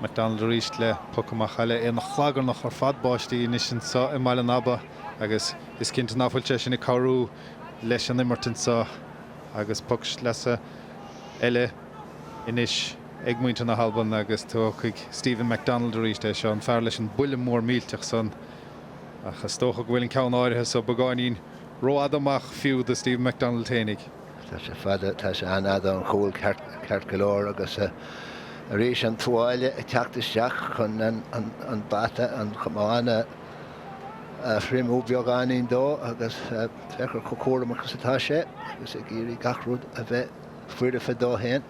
McDonald ríist le pucamach eile é nach chhlagar nach ar fadbáistí ní sin sa i maiile naba agus is cinnta náfuilte sin i carú leis an immartin sa agus pucs leasa eile inis ag muinte na halban agus tú chuig Stephen McDonald ríist é seo an fear leis an buile mór mílteach san achas tócha bhfuil an ceann áirithe so bagáinín róad amach fiú de Stephen McDonald ténig. Tá sé fada tá sé anad an chúil ceart golóir agus a rís an tuáile i teachtasteach chun an bata an chamána frimú beagáín dó agus fechar chocóra agus atá sé agus ag géirí gachrúd a bheith fuidir fe dó héin.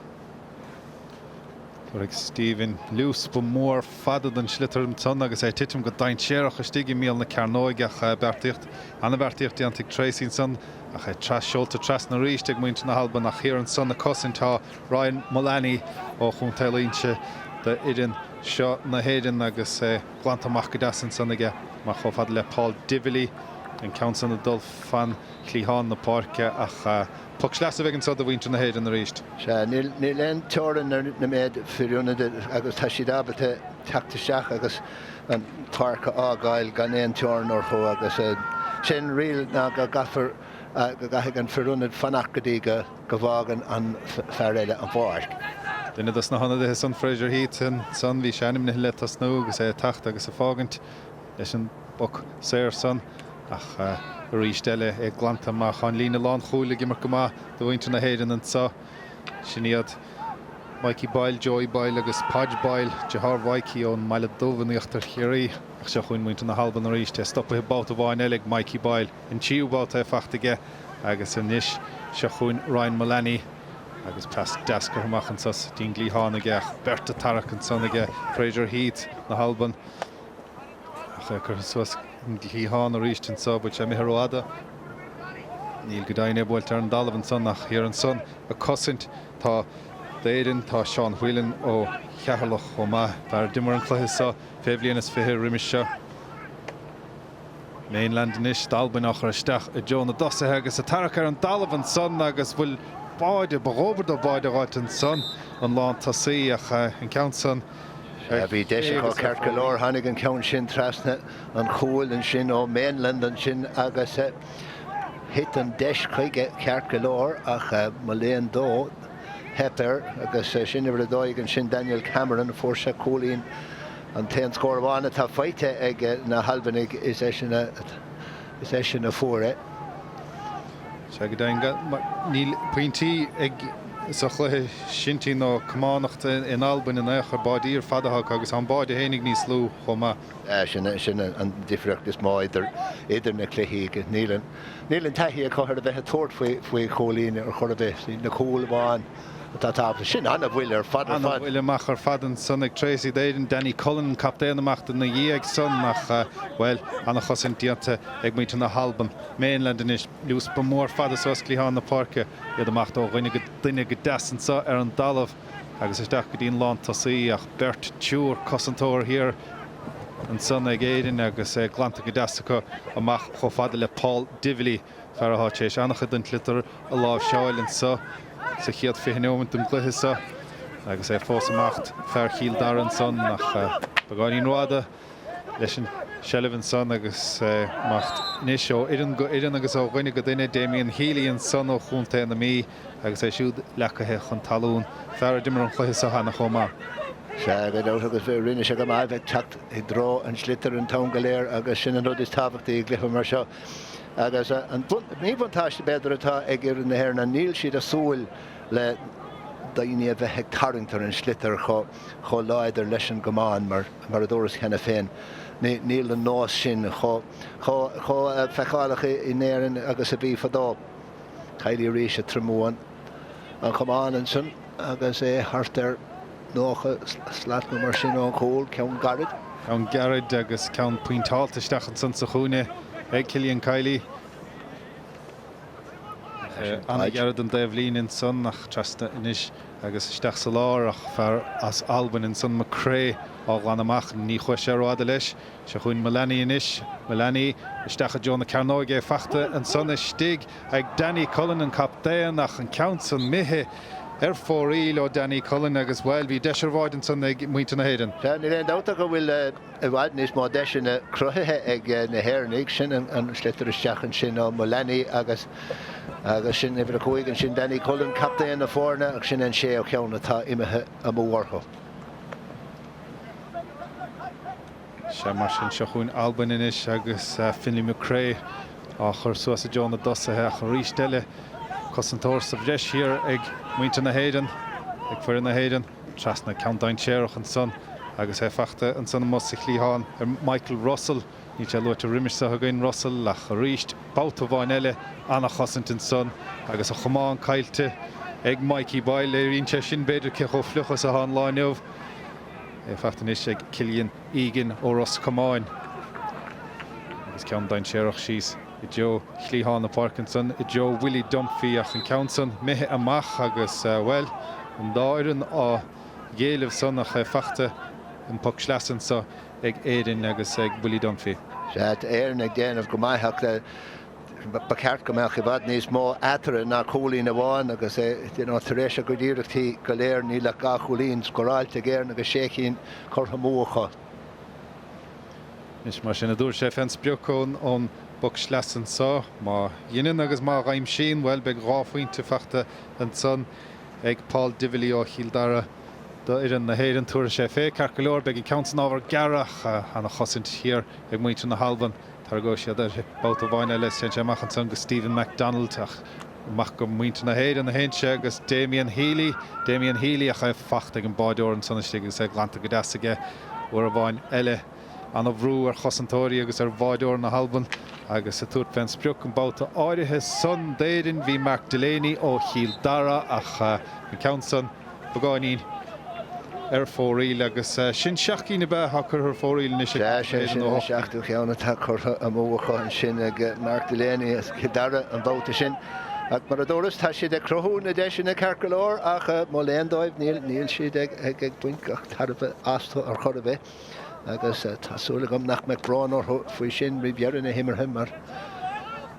Ag Stephen Lús bu mór fada den slitterm son agus é titim go dain séach a stigi míal na cearnóigeach bertíocht anna bertíocht antic Tracy son ach é tras seolta tras na ríist ag muinte na halban nach chéar an son na cosintá Ryan Mullaney ó chun tailínse de idir seo na héidir agus glantamach go dasan son aige mar cho fad le Paul Dively an count san na dul fan Clíháin na Páirce ach puc leas a bheith an sod a bhainte na héidir na ríist. Níl leon teoran na méid fiúna agus tá siad abalta teachtasteach agus an Páirce ágáil gan éon teoran or cho agus sin riil ná go gafar go gaithe an fiúnad fanachgadí go bhágan an fearéile an bháir. Duna das na hana de son Fraser Heath son bhí seanim na le tas nó agus é tacht agus a fágant leis an buc séir son ach rístelle ag glantamach an lína lán chúla gimar go má do bhainte na héidir an sa sin iad Mikey Boyle, Joey Boyle agus Podge Boyle Jahar Waiki ón meile dómhaníochttar chéirí ach se chuin muinte na halban a ríiste stoppa bát a bháin eile Mikey Boyle in tíúbáta fachtaige agus in níis se chuin Ryan Mullaney agus plas dascar amachchan sas dín Clíháin aige Berta Tarach an son aige Fraser Heath na halban ach chur suas Clíháin a ríist an sa buid sé miharráda níl go dain bhfuil ar an dalamh an son nach hir an son a cosint tá Éireann tá Sean Whelan ó chearlach ó má bhar dimar an chluithe sa féhlíonas fithe riimiis seo. Mainland inis dalban nach ar isteach i Jonah Dossathe agus a tarach ar an dalamh an son agus bhfuil báide baróbard ó báide ráit an son an lán tasaí ach an count son. Bhí deise chu ceart golóir tháinig an ceann sin trasna an chúil an sin ó Mainland an sin agus hit an deis chuige ceart golóir ach má léon dó Hepper agus sin bhar dóigh an sin Daniel Cameron fór se cólín an ten scórána tá feite ag na halbannig is é sin na fóre. Se go dain níl pointí ag sa chluithe sintí nó cumánacht in Albin in éach ar báidír fadathach agus an báid a hénig níos lú chomá. Sin an difriach is má idir na cluichí go nílan taithí a chuir a bheith tuairt faoi cholín ar chur a bheith na cúlháin tá sin anna bhfuil ar fad bhfuil amach ar fadan sonnig Tracy Déireann Danny Cullen captéan amachta na dhéag son nach well anna chosin dianta ag muinte na halban Mainland inis lús ba mór fada sos Clíháin na Páirce iad amachta ó rinne go duine go deasan sa ar an dalamh agus isteach go dtíon lán tasaí ach Bert Túr cosantóir hir an son ag éireann agus glanta go deasa amach cho fada le Paul Dively fear a hátéis annacha den glitar a láh seáilinn sa chiad fihinóment an cluiche sa agus é fós amacht fear chiil dar an son nach bagáinín ráda leis an Shellivan son agus macht níos seo idirn agus ó ghuiine go duine Damien Healy an son ó chúnta na mí agus é siúd lecathe chun talún fear dimar an cluiche sa hana chomá. Se go agus bheith rinne se go má bheith techt i dró an slittar an tán goléir agus sin an rud is tábhachtaí ag glufa mar seo. Agus an míbhantáiste beidir atá ag ar na hhéir na níl siad a súil le daoine a bheith tarringtar an slitar cho láidir leis an gomáin mar a dóras chena féin. Níl an nás sin cho feicálacha I néireann agus a bhí fadá. Cailí rís a trimúan an gomáin an sin agus hartar nócha slat mar sin an cóil ceann garad. Ceann garad agus ceann puintáiltaisteach an san sa chúine ag Cillian Kiley. Anna garad an Devlin in son nach trasta inis agus isteach sa lár ach fear as Alban in son McCrae á ghanamach ní chuis sé ráda leis se chuin Melanie inis. Melanie isteach a Jonah Carnoige fachta an son is stig ag Danny Cullen an captéan ach an count san mithe fóríl ó Danny Cullen agus bhfuil bhí deisirháid an son ag muinte na héireann. Ní réon dáta go bhfuil a bhhaid níos má deisina cruthaithe ag na héirnig sin an slitar isteach an sin ó Melanie agus sin ifir a chuig an sin Danny Cullen captéan na fórna ag sin an sé ó ceann atá imethe a mórtha. Se mar sin seo chuin Alban inis agus Finlay McCrae á chur suas a Jonah dosathe a chu rístelle cosantóir sa bhreis hir ag muinte na héireann ag fuir na héireann trasna countdown séireach an son agus fachta an son mos sa chlíháin Michael Russell ní te luirte rimirsa a gin Russell a chu ríist báta bháin eile anna chosint an son agus a chomáin caiilte ag Mikey Boyle rínte sin beidir ce cho fluchas a há láineh fachtan is ag Cillian Egan ó Ross Comáin agus countdown séireach síos I Joe Chlíháin na Parkinson, I Joe Willie Dunphy ach an Countson, mithe amach agus well, an dáireann á géalamh son ach fachta an puck sleasan so ag éireann agus ag Willie Dunphy. Sead éireann ag déanamh go maithach ba ceart go meach I bhd níos mó atara ná cholín a bháin agus taréis a go ddíireachtaí go léir ní le gá cholín scoráilte géarn agus sécín chutha mócha. Is mar sin a dúr sé fens beocón ón buck sleasan so má dhéanann agus má raim sin well beag ráfuointe fachta an son ag Paul Dively ó Childara do iran na héireann túra sé fé ceart go leor beag I Countson ábhar garach anna chosint hir ag muinte na halban tar go siad báta bhaine le sé amach an son go Stephen MacDonald ach mach go muinte na héireann na héintse agus Damien Healy ach facht ag an báideoir an soniste agus ag glanta go deasaige uair a bhain eile an bhrú ar chosantóirí agus ar bháideoir na halban agus a tuairt fens beoc an báta áirithe son déireann bhí Mark Delaney ó Childara ach an Countson bagáinín fóríl agus sin seachcí na bheith chur fóríl na sin seachtú cheanna tá chutha a mócha an sin ag Mark Delaney as Childara an báta sin ach mar a dóras tá siad ag crothú na de sin na Carcolóir ach má léondóibh níl siad ag buint ach tarbh astú ar chur a bheith agus tásúla gom nach McBrán faoi sin ribhearra na himmarthe mar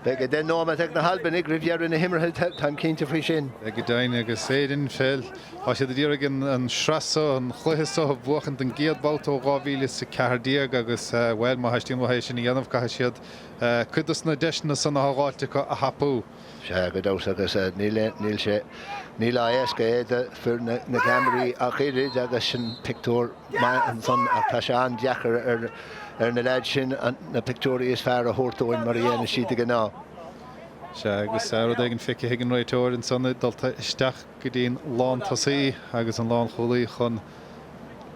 beag den nóma ag na halban ag ribhearra na himmarthe tá cinnte faoi sin. Ag daine agus éidirn fel á siad a ddíra an srasa an chluthasa a bhuachant an géadbáta ó gáhíle sa cehardíag agus bhfuil má heistíon bhhééis sin dhéanamh caiith siad chudas na deisna san áráilte a hapú. Se go dós agus níl éasca éide fir na Camry a chéad agus sin pictúr an son a tá se an deachar ar na leid sin na pictúí is fear a thuirtóin mar dhéana siad go ná. Se agus ag an fice higann réiteir an sanna dalta isteach go dtíon lán tosaí agus an lán cholaí chun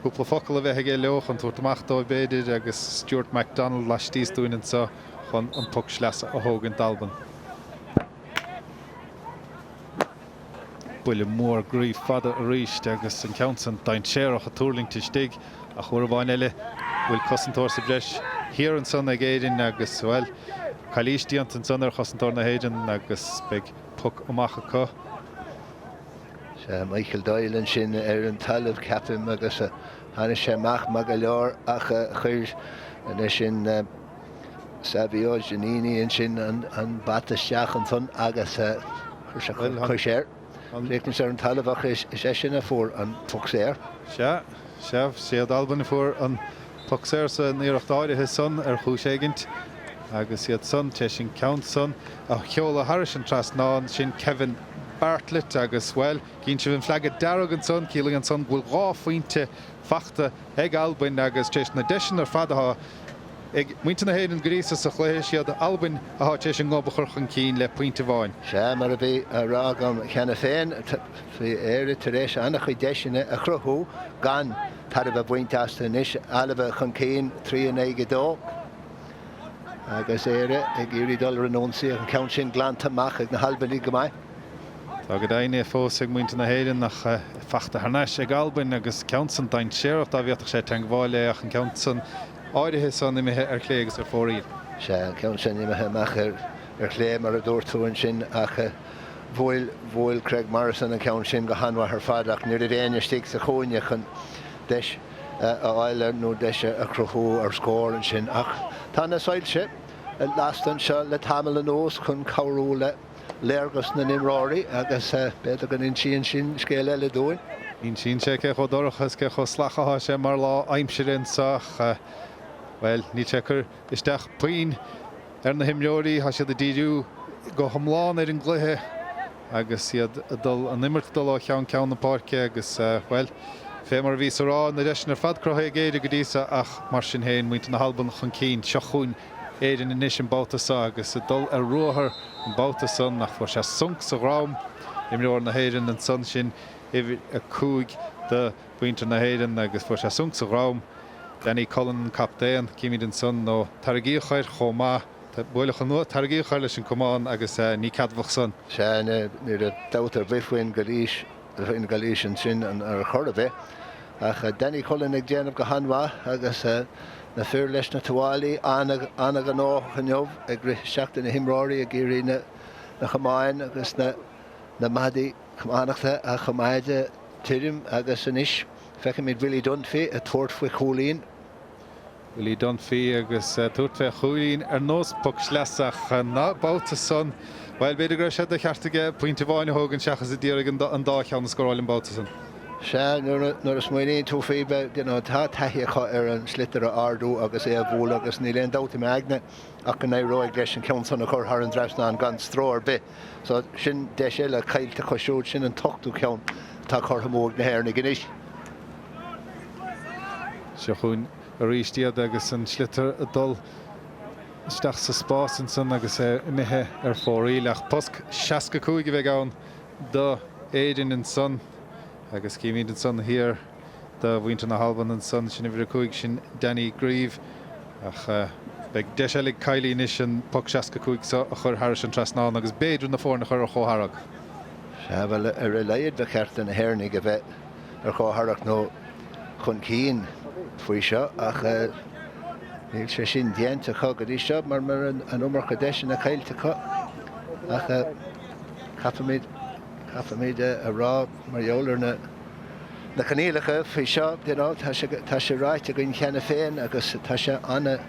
cúpla focail a bheith ag leoch an tuairtamachta béidir agus Stuart MacDonald leistíos dúinn sa chun an puck sleasa a thógan dalban. Buile mór gríomh fada a ríist agus an Countson daint séireach a túirlingte stig a chuair bháin eile bhfuil cosantóir sa bhreis hir an son ag éireann agus bhfuil chailíostíont an son ar cosantóir na héireann agus beag puck amach acu. Se Michael Doyle sin ar an talamh capim agus tháinig sé amach mag go leor ach chuir sin Savio Giannini an sin an batasteach an son agus chuir séir. Réicnn sé an talamhach is é sin a fór an pucséir. Siad Alban fór an pucséir sa níochtáirithe son ar chúiségint agus siad son te sin Countson a cheola Harris an tras ná sin Kevin Bartlett agus well cinn si bhín flaggad dearg an son cíla an son bhfuil rá faointe fachta ag Alban agus teis na deisian ar fadatha ag muinte na héidir grísa sa chléir siad Albin a háte sin ngobachar cín le puinte bháin. Se mar a bhí a rágam cheanna féin fi éire taréis anna chu deisina a chruthú gan tar a bh buinteasta níos alabh chun cín 3-2 agus éire ag irí dul renúnsaí an count sin glantamach ag na Halbaní go maiid. Tá go daine fós ag muinte na héidir nach fachta harneis ag Albin agus Countson dain séirecht a bhíoach sé ten gháile ach an Countson áirithe san imithe ar chléagus ar fóríl. Se count sin imithe meach ar chlé mar a dúirtúin sin ach bhfuil Craig Morrison an count sin go hanha ar fadach nuair a réine stig sa chóine chun deis a áile nó deise a chruthú ar scór an sin ach tá na sáilse lastan seo le tamil anós chun cabhrú le léargus na nimráí agus beidir gan in sin scéile le dúin. Ín sin sé ce chu dorachas ce chu slachatá sé mar lá aimsirinn sach well ní checkur isteach puin ar na himreoirí ha siad a díú go thomláin ar an gluthe agus siad dul an nimmert dul á cheann na páirce agus well fé mar ví rá na deis ar fadcrothe géidir go dísa ach mar sin héin muinte na Halban chun cín seachún éidir in isis an bátasá agus dul ar ruthar an bátasan nach fuair sé sunk sa rám imreoir na héidir an san sin ifir a cúig de buinte na héidir agus fuair sé sunk sa rám Danny Cullen captain Kimi den son no targíochair chomá builech an targíochair leis an comán agus ní cadfach son. Se nu a dautar bhfuin galís in galís an sin an ar chorabeh ach Danny Cullen ag déanamh go hanha agus na fear leis na tuálaí anna gan nó chunneomh ag seachtain na himráí a géirí na chamáin agus na madaí chumánachta a chamáide tirim agus san isis feice míid Willie Dunphy a tuairt faoi cholín. Willie Dunphy agus tuairt faoi cholín ar nós puc sleasach ná báta son weil beidir gur sé a cheartaige puinte bháinna hógann seachas a ddíar an dá cheann na scóráil an báta son. Se nuair a smuoíonn tú fébe tá taithíocha ar an slitar a ardú agus é a bhúil agus ní léon dáta meagna ach go éróid leis an ceann san a chur an dreisna an gan stróir be. So sin de sé le caiilte chuisiúd sin an tochtú ceann tá chur móg na hhéirna gníis. Seachún a rístiad agus an slitar a dul isteach sa spásan san agus imithe ar fóraí leach posc 65 bheith ann do éidirn an son agus cíimí den son hir de bhainte na Halban an son sin bhir chuig sin Danny Grieve ach beag deisilig cailí níos an puc 65 sa a chur Harris an trasná agus béidir na fórna chur a chóharach. Se bhfuil ar a leiad le cheart an na hhéirnig a bheith ar chóharach nó chun cín faoi seo ach níl sé sin déanta chugad í seo mar an umar go deis na caiilte chu ach capamid a rá mar jólar na canílacha faoi seo tá sé ráite gon cheanna féin agus tá sé anna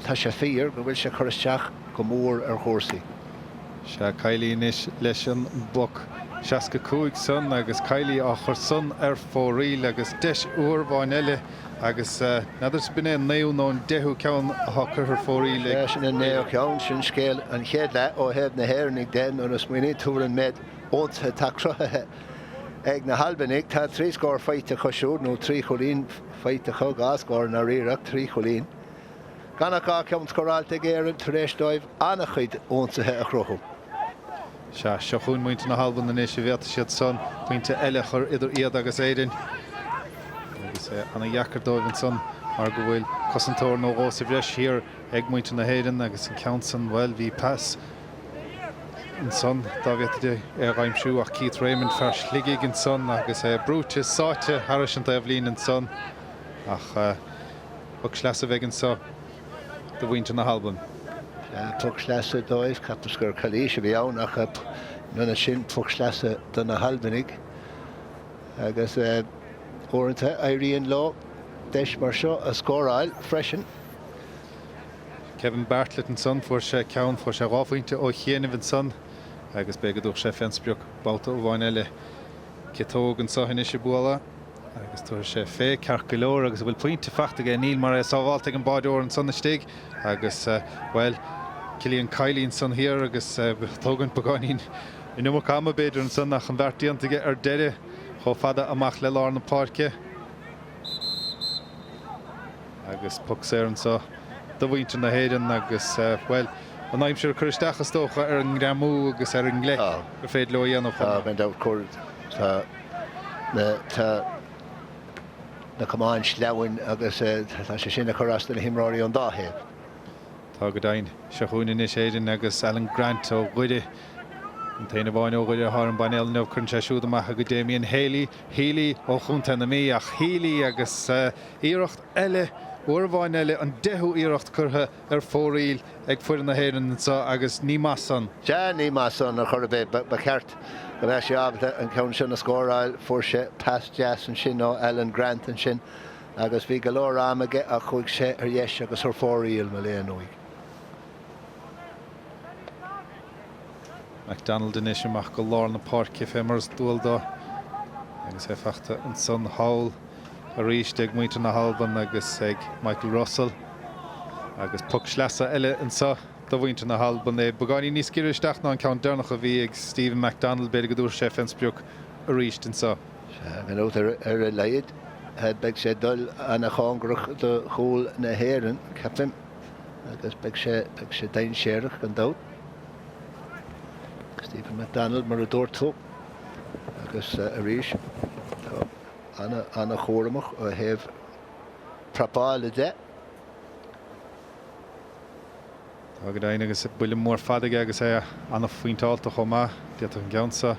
tá sé fíor go bhfuil sé choristeach go mór ar chósaí. Se cailí níos leis an buc 65 son agus cailí á chur son ar fóraí agus 10 uair bháin eile agus nadidir bin é néú nó an 10 ceann a chur fóraí le sin an néo ceann sin scéal an chéad le ó hebh na hhéirnig den nó smuoine túair an méid ónthe tacrothe ag na Halbanig tá 3 scór feite chosisiúd nó 3 cholín feite chu gascóir na riireach 3 cholín. Ganachá ceann scoráilte géireann tar éis dóibh anna chuid óntathe a chruthú. Se seachún muinte na Halban na éis bhéta siad son puinte eile chur idir iad agus éidirn agus anna dhechar dóibh an son mar go bhfuil cosantóir nó gá sa bhreis hir ag muinte na héireann agus an Countson well bhí pass an son dá bhéta ar aimimsú ach Keith Raymond fears ligigh an son agus brúte sáte Harris an Evelyn an son ach buc sleasa bheith an so do bhainte na Halban. Tug sleasa dóibh capas gur chalíise bhí ann ach nuna sin tug sleasa don na Halbanig agus óireanta éiríonn lá deis mar seo a scóráil freisin. Kevin Bartlett an son fuair sé ceann fuair sé ráfuinte ó chéanamh an son agus begadúch sé fensbreach báta ó bháin eile cetóg an sohin is sé buala agus tuair sé fé ceart go leor agus bhfuil pointe fachtaige níl mar sábháilte an báideoir an son istigh agus well Cillian Cailín son hir agus tógann pagáín i numar cama beidir an son nach an bhartíontaige ar deire cho fada amach le lár na páirce. agus pucséan sa do bhainte na héan agus well an aimimseir chuisteachchas tócha ar an gramú agus ar an glé gur féad le dhéanamh ben dá cuad na cumáin sleabhain agus tá sé sinna chorasta na himráí an dáthe. Tá go dain seachúna is éidir agus Alan Grant ó gcuide an taine bháin ó gcuide th an banéil nó chun sé siúd amach go Damien Healy ó chunta na mí ach Healy agus íireacht eile uair eile an 10 íireacht curtha ar fóríl ag fuair na héan agus ní masan. Ja ní masan a chur be ceart go bheith sé ábhta an ceann sin na scóráil fuair sé Pat Jazz an sin ó Alan Grant an sin agus bhí go leor aige a chuig sé ar dheis agus ar fóríl me léon uig. McDonald in amach go lár na páirce fémars dúil dó agus éfachta an son Hall a ríiste ag muointe na halban agus ag Michael Russell agus puc sleasa eile an sa do bhainte na halban é bugáí níos cíiristeach ná an ceann dearnach a bhí ag Stephen McDonald beidir go dúr sé Fensbrook a ríist an sa. Gan út ar a leiad beag sé dul anna chángruch do chúil na héan captain agus beag sé dain séireach an dát. Stephen McDonald mar a dúirtó agus a ríis anna chóramach a heh prapáile de. Tá go daine agus buile mór fadaige agus é anna faointáilta chomá deat an gceansa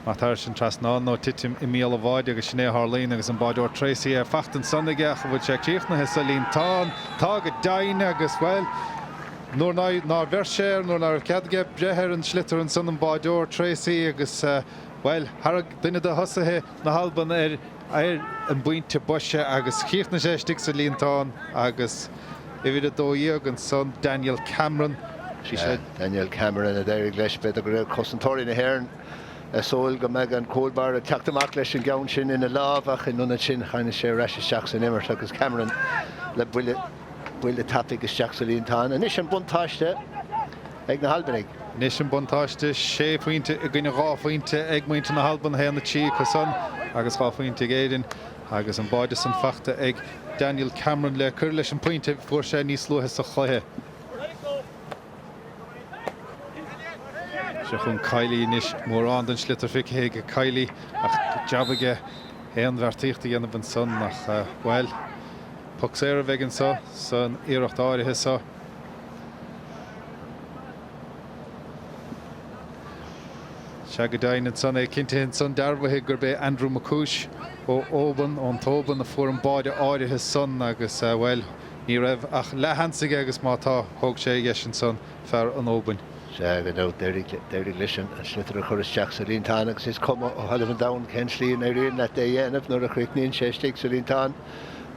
má tar sin trasná nó titim i míle bháide agus sinné Harlín agus an báidir Tracy a fachtan sannaige a bhfuil sé tíochna he sa lín tá go daine agus bhfuil Nor ná bhir séir nó nar ceadge brethir an slitar an san an báidir Tracy agus well Har duine de hosathe na halban ar an buinte buise agus chiachna sé stig sa líontáin agus I bhí a dóíag an son Daniel Cameron. Daniel Cameron a déir leisbe a go raibh cosantóirí na hhéan sóil go meid an códbar a teachtamach leis an gceann sin ina lábhach in nuna sin chaine sé reis seach san immert agus Cameron le buile tapig is seach sa líontáin a níos an buntáiste ag na halbanig. Níos an buntáiste sé faointe a gine rá faointe ag muointe na halban héan na tí chusan agus rá faointe géidir agus an báide san fachta ag Daniel Cameron le cur leis an pointe fuair sé níos luithe sa chluithe. Se chun Kylie níos mór an den slitar ficithe go Kylie ach jabbaige éon bhartíochta dhéanamh an son nach well pucséir a bheitgann san iireacht áirithe sa. Se go dainn an son é cinnte an son darbathe gur bé Andrew McCúis ó Oban ón tóban a fuair an báide áirithe son agus well ní raibh ach lehansaige agus mátá thug sé dheis an son fear an Oban. Se go nó déir leisin a slitar a chuiristeach sa líontáin agus is cum ó halh an dam cén slíon é rion le é dhéanamh nuair a chríicníonn sé stig sa líontáin.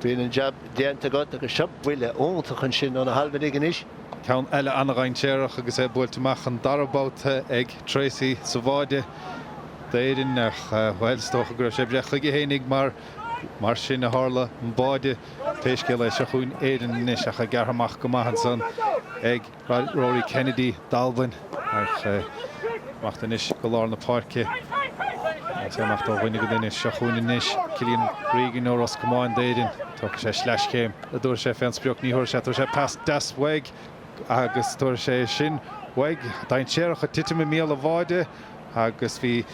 Bhíonn an jab déanta go agus sib bhuiile óntachan sin ó na halbanig inis. Ceann eile anna reintéireach agus é builteach an darabáta ag Tracy sa bháide d'éidirn nach bhilstocha gur sé brecha go hénig mar sin na hála an báide féisce lei se chuún éidirn inis a garthamach go maithan san ag Rory Kennedy Dalvin macht inis go lár na páirce sé macht á bhaine go duine se chuún inis Cilíonn Regan ó Ross Comáin d'éidirn tá sé sleis céim a dúir sé Fensbrook ní thuir sé tú sé pass das weig agus tuair sé sin weig dain séireach a titim míle bháide agus bhí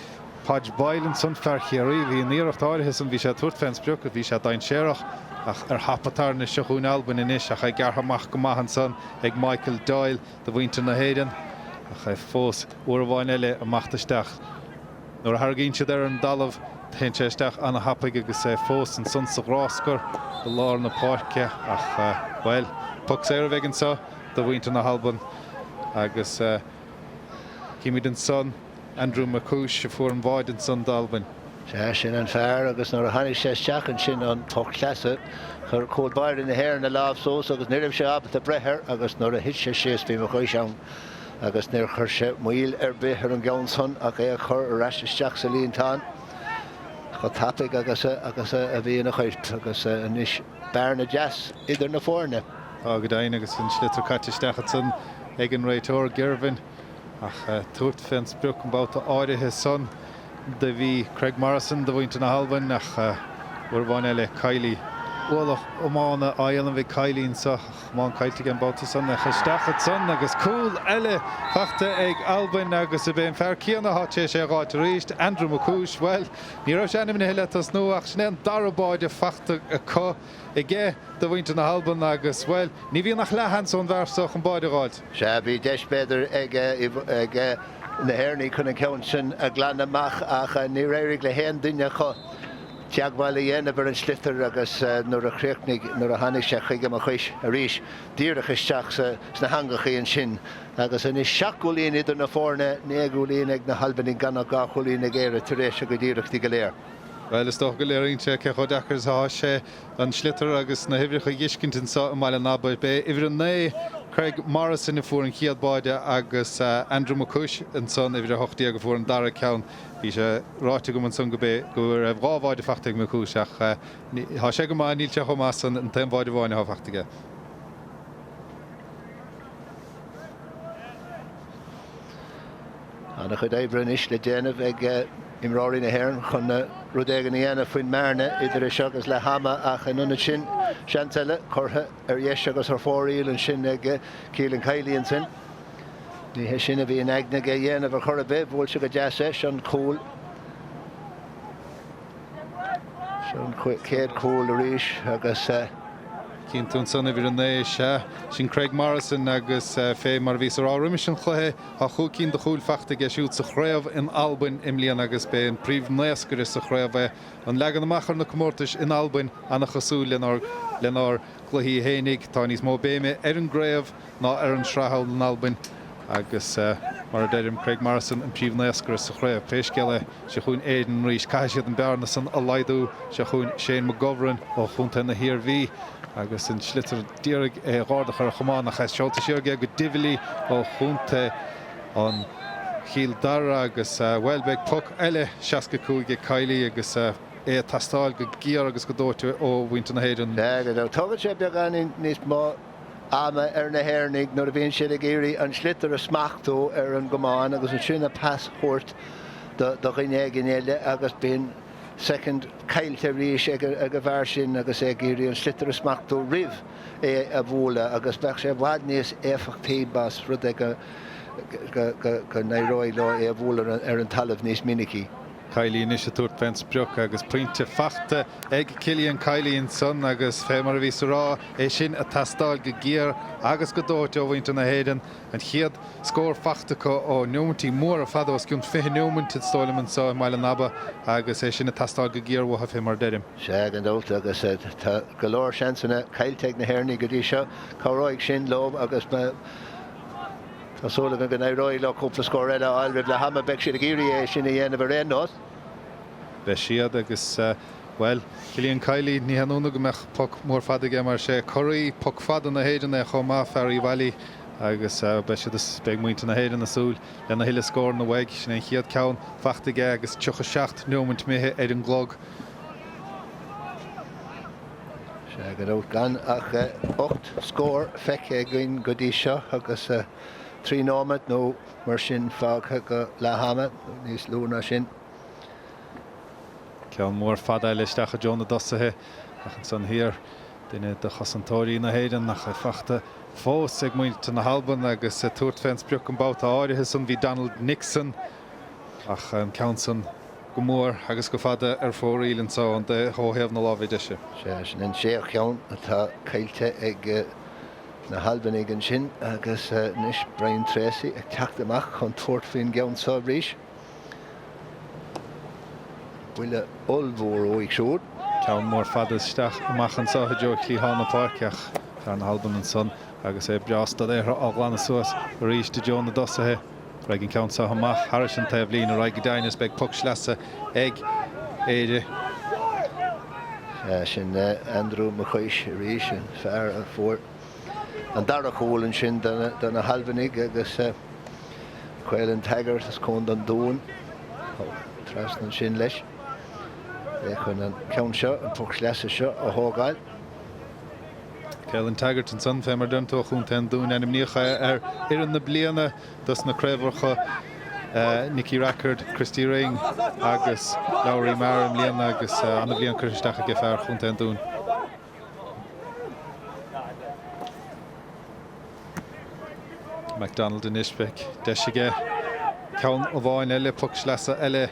Podge Boylan son ferchéirí hí an íireacht áirithe san bhí sé tuairt Fensbrook a bhí sé dain séireach ach ar hapatar na seachún Alban inis ach garthamach go maithan san ag Michael Doyle do bhainte na héireann ach fós uair bháin eile amachtasteach. Nuair a thginn siad ar an dalamh hen sé isteach anna hapaig agus fós an son sa ráscar go lár na páirce ach well pucséir a bheitgann sa do bhainte na halban agus cíimiid an son Andrew McCúis a fuair an bháid an son Dalvin. Se sin an fearr agus nuair a tháinig sé isteach an sin an pucléasa chur códbáir in na hhéir na lábh sós agus níorbh sé ábhalt a brethir agus nuair a hit sé séos bhí mo chuis an agus níor chur sé muil ar bith ar an gceann son ach é a chur ar reis isteach sa líontáin chu tapig agus a bhí na chuirt agus níos bearna jazz idir na fórne. Tá go dainn agus an slitar caitisteach san ag an réitóir Girvin ach tuairt Fensbrook an báta áirithe son de bhí Craig Morrison do bhainte na halban ach uair bháin eile Kylie bhfuil ómána áanam bhí cailín sa má caiite an báta san na chaisteachad san agus cúil eile fachta ag Albain agus a bhéon fear cíanna háte sé gáit ríist Andrew McCúis well ní raibh sé anam na heile tas nó ach snéan darabáide fachta a có i ggé do bhainte na Albain agus well ní bhíon nach lehan son bharsoch an báide gáid. Se bhí deis beidir ag na hairnaí chun an ceann sin a glan amach ach ní réirigh le héan duine chu teagháil dhéanamh ar an sliotar agus nuair a chréicnig nuair a tháinig sé chuige a chuis a ríis díreach isteach sna hangachaí an sin agus in is 7 gúlíon idir na fórne 9 gúlíon ag na Halbain gan 2 gúlíon ag éire tar éis a go díreachtaí go léir. Well is toch go léirínte ce chodachar há sé an sliotar agus na hibhreacha dhiiscintin sa máile nábaid be ihir an né Craig Morrison fuair an chiadbáide agus Andrew McCúis an son ihir a hochtaí go fuair an dara ceann bhí sé ráite go an son go bé go raibh ghábháide fachtaigh McCúis ach há sé go má nílte chomás an téimbáide bháine há fachtaige. Anna chud éibreann is le déanamh ag imráí na hhéann chun rudégan na dhéanamh faoin merne idir is agus le hama ach an unna sin seanteile chutha ar dhéis agus ar fóríil an sin ag cílann cailíonn sin. Ní he sinna bhí an agna go dhéanamh ar chur a bheith bhfuil se go deas é sean cúil. Sean céad cúil a ríis agus Cínún sanna bhí an né se sin Craig Morrison agus fé mar bhí rá riimiis an chluthe a chucín de chúil fachta ge siút sa chréamh in Albain imlíon agus be an príomhnéascar is sa chréamh an legan amachar na cummórtais in Albain anna chasú lenar chluhíí hénig tá níos mó béime ar an gréamh ná ar an srathil in Albain agus mar a deidim Craig Morrison an príomhnéascar sa chréamh féisceile se chuún éan ríis caiisiad an bearna san a laidú se chuún Shane McGovern ó chunta na hirbhí agus in sliotar díreach gádacha ar chomáin a chais seolta siarge go difilí ó chunta an chial dara agus bhfuil puck eile 65 cailí agus tastáil go gíar agus go dóite ó bhainte na héidir. Tugad sé beag an níos má ama ar na hairnig nuair a bhíonn siad a géirí an sliotar a smachtó ar an gomáin agus an sinna passport do ghuiine gnéile agus bíon second caiilte ríis ag a bhar sin agus é géirí an sliotar a smachtó rih é a bhóla agus beag sé bhhad níos éfachtaí bas rud go néróid le é a bhóla ar an talamh níos minicí. Cailín is a túirt fens breoch agus printe fachta ag Cillian Cailín son agus fé mar a bhí rá é sin a tastáil go géar agus go dóite ó bhainte na héidir an chiad scór fachta ó nuamtí mór a fadó gon fé nuamint stoileman sa meile naba agus é sin a tastáil go géar bhtha fé mar deirim. Se an dóta agus tá go leor seansanna cailteag na hairnig go dtí seo choráig sin lob agus Tásúla go néróí le cúpla scór eile áilribh le hama beic siad a géirí é sin a dhéanamh ar réanás. Bheith siad agus well Cillian Cailí ní hanúna go meach puck mór fadaige mar sé choirí puck fada na héidir na chomá Ferry Valley agus bheith siad is beag muointe na héidir na súl le na hiile scór na bhaig sin é chiad ceann fachtaige agus 27 nuamint mithe ar an glog. Se go dót gan ach 8 scór feice gin go dtí seo agus 3 nómad nó mar sin fágtha go le hama níos lúna sin. Ceann mór fada eileisteach a John na dosathe ach an san hir duine de chasantóirí na héidir nach fachta fós ag muointe na Halban agus túirt fens breoch an báta áirithe san bhí Donald Nixon ach an ceann go mór agus go fada ar fórílann sa an de thóthaamh na lámhaideise. Sin an sé cheann atá caiilte ag na Halban ag an sin agus níos Brian Tracy ag teacht amach chun tuairt faoin gceann sa bhríos. Bhuiile olmhór ó ag siúd. Ceann mór fada isteach amach an sa Joe Clehána Parceach fear na Halban an son agus é breasta é á glanna suas a ríis de John na dosathe raig an ceann sa amach Harris an taobh líon a raig dainas beag puck sleasa ag éide. Sin Andrew McCúis ríis an fear a fór an dara chólann sin don na Halbanig agus Caelan Taggart is cón don dún trasnan sin leis. Chun an ceann seo an puck sleasa seo a thógáil. Caelan Taggart an son fé mar dúnta chunta an dún ennim níocha ar ian na bliana dus na creibharcha Nicky Rackard, Christy Ring agus Lowry Marin líana agus anna bhíon chuisteach go fearr chunta an dún. Donald in Ishbek. Deshige. Count of Owen Elle Puxlasa Elle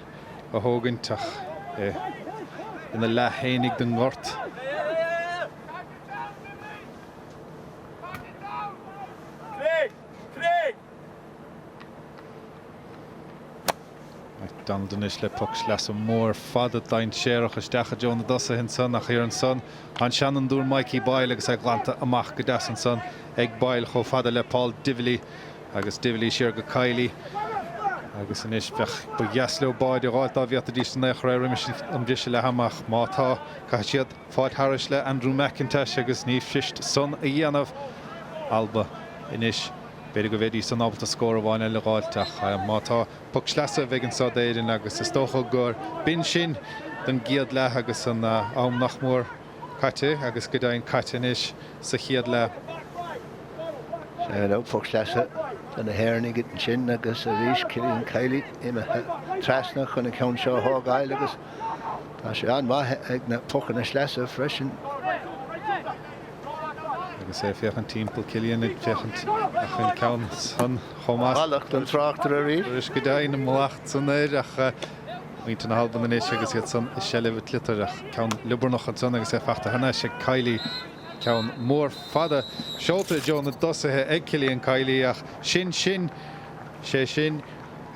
a Hogantach in the La Heinig den Gort. Donald in Isle Puxlasa more father Dain Sherach as Dacha John the Dossa hin son nach here son. Han Shannon Dur Mikey Boyle agus Aglanta Amach Gadas and son. Egg Boyle Ho father Le Paul Dively agus Dively Sherga Kylie. Agus in Ishbech bu Yaslo Boyd Ralta Viata Disney Remish Dishle Hamach Mata Kashiad Fort Harrisle Andrew McIntosh agus Neve Shisht son a Yanov Alba in Ish. Beide go bhéidir san ábhalt a scór bháin le gáilteach mátá pucslasa bheith an sádaéireann agus is tócha gur bin sin den giad le agus an am nach mór caite agus go daon caiitenis sa chiad le. Sé pucslasa den na hairnig an sin agus a rís Cillian Kiley ime trasna chun na ceann seo thógáil agus tá sé an maithe ag na puchan na slasa freisin. Agus é féchan timppel Cillian ag féchant a chun ceann san chomás. Ballach den tráachtar a rís. Is go daon na mlacht san éir ach muinte na halban na éis agus iad san is se leh litar ach ceann libar noch an san agus é fachta hana sé Kylie ceann mór fada seolta John na dosathe ag Cillian Kylie ach sin sé sin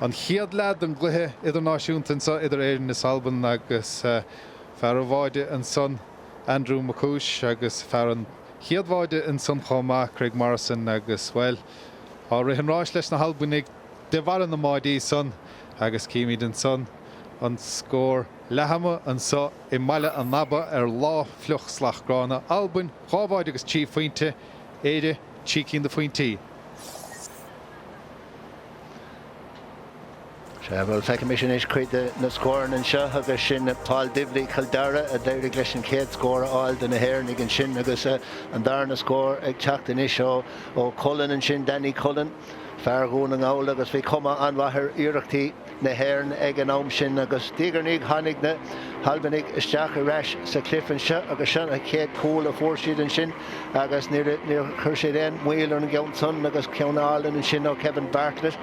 an chiad lead an gluthe idirnáisiúnta sa idir éireann na Alban agus fear bháide an son Andrew McCúis agus fear an chiadháide in son chomá Craig Morrison agus well á rihan ráis leis na halbunnig de bhar na máidí son agus cíimiid an son an scór lehama an sa I maile an naba lá fluch slachrána Albun chábháid agus tí faointe éide tí cín de faointí. Well, feice mis sin is chuid na scóran an seo agus sin Paul Dively Caldara a d'éirigh leis an céad scór áil den na hairnig an sin agus an dar na scór ag teachtain is seo ó Cullen an sin Danny Cullen feargún an áil agus bhí cuma anmhathir iireachtaí na hairn ag an am sin agus dígarníg tháinig na halbannig isteach a reis sa cliffan seo agus sin a céad cúil a fórsiad an sin agus níor chur sé réon muil an gceann son agus ceannáil an sin ó Kevin Bartlett.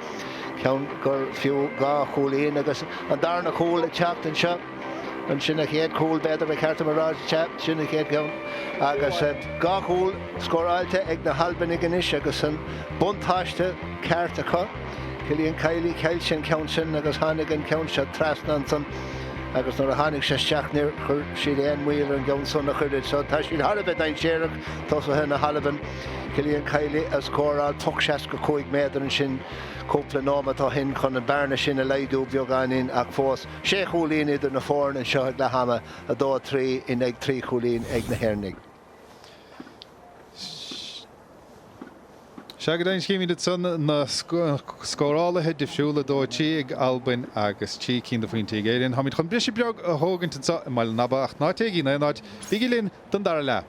Ceann gur fiú gá chúlaíon agus an darna cúil a teacht an seo an sinna chéad cúil beidir a ceartta marráid teap sinna chéad ceann agus gá cúil scóráilte ag na halbannig inis agus an buntáiste cearta chu Cillian Kiley ceil sin ceann sin agus tháinig an ceann se trasna an san agus nuair a tháinig sé steachníir chur siad éon muil an gceann son na chuirid so tá siad Halibh dain séireach tosa na Halibhan Cillian Kiley a scóráil tucht go 5 méadar an sin cúpla nóma tá hin chun an bearna sin a leidú beagáin ach fós sé chúlín idir na fórn an seo le hama a dó trí in ag trí chúlín ag na hairnig. Se go daon cíimiid san na scórálathe difriúla dótí ag Albin agus tí cín do faointí géironn Táid chun brisi beag a thógant sa I maiile naba ach nátéí na náid bhí líonn don dar le.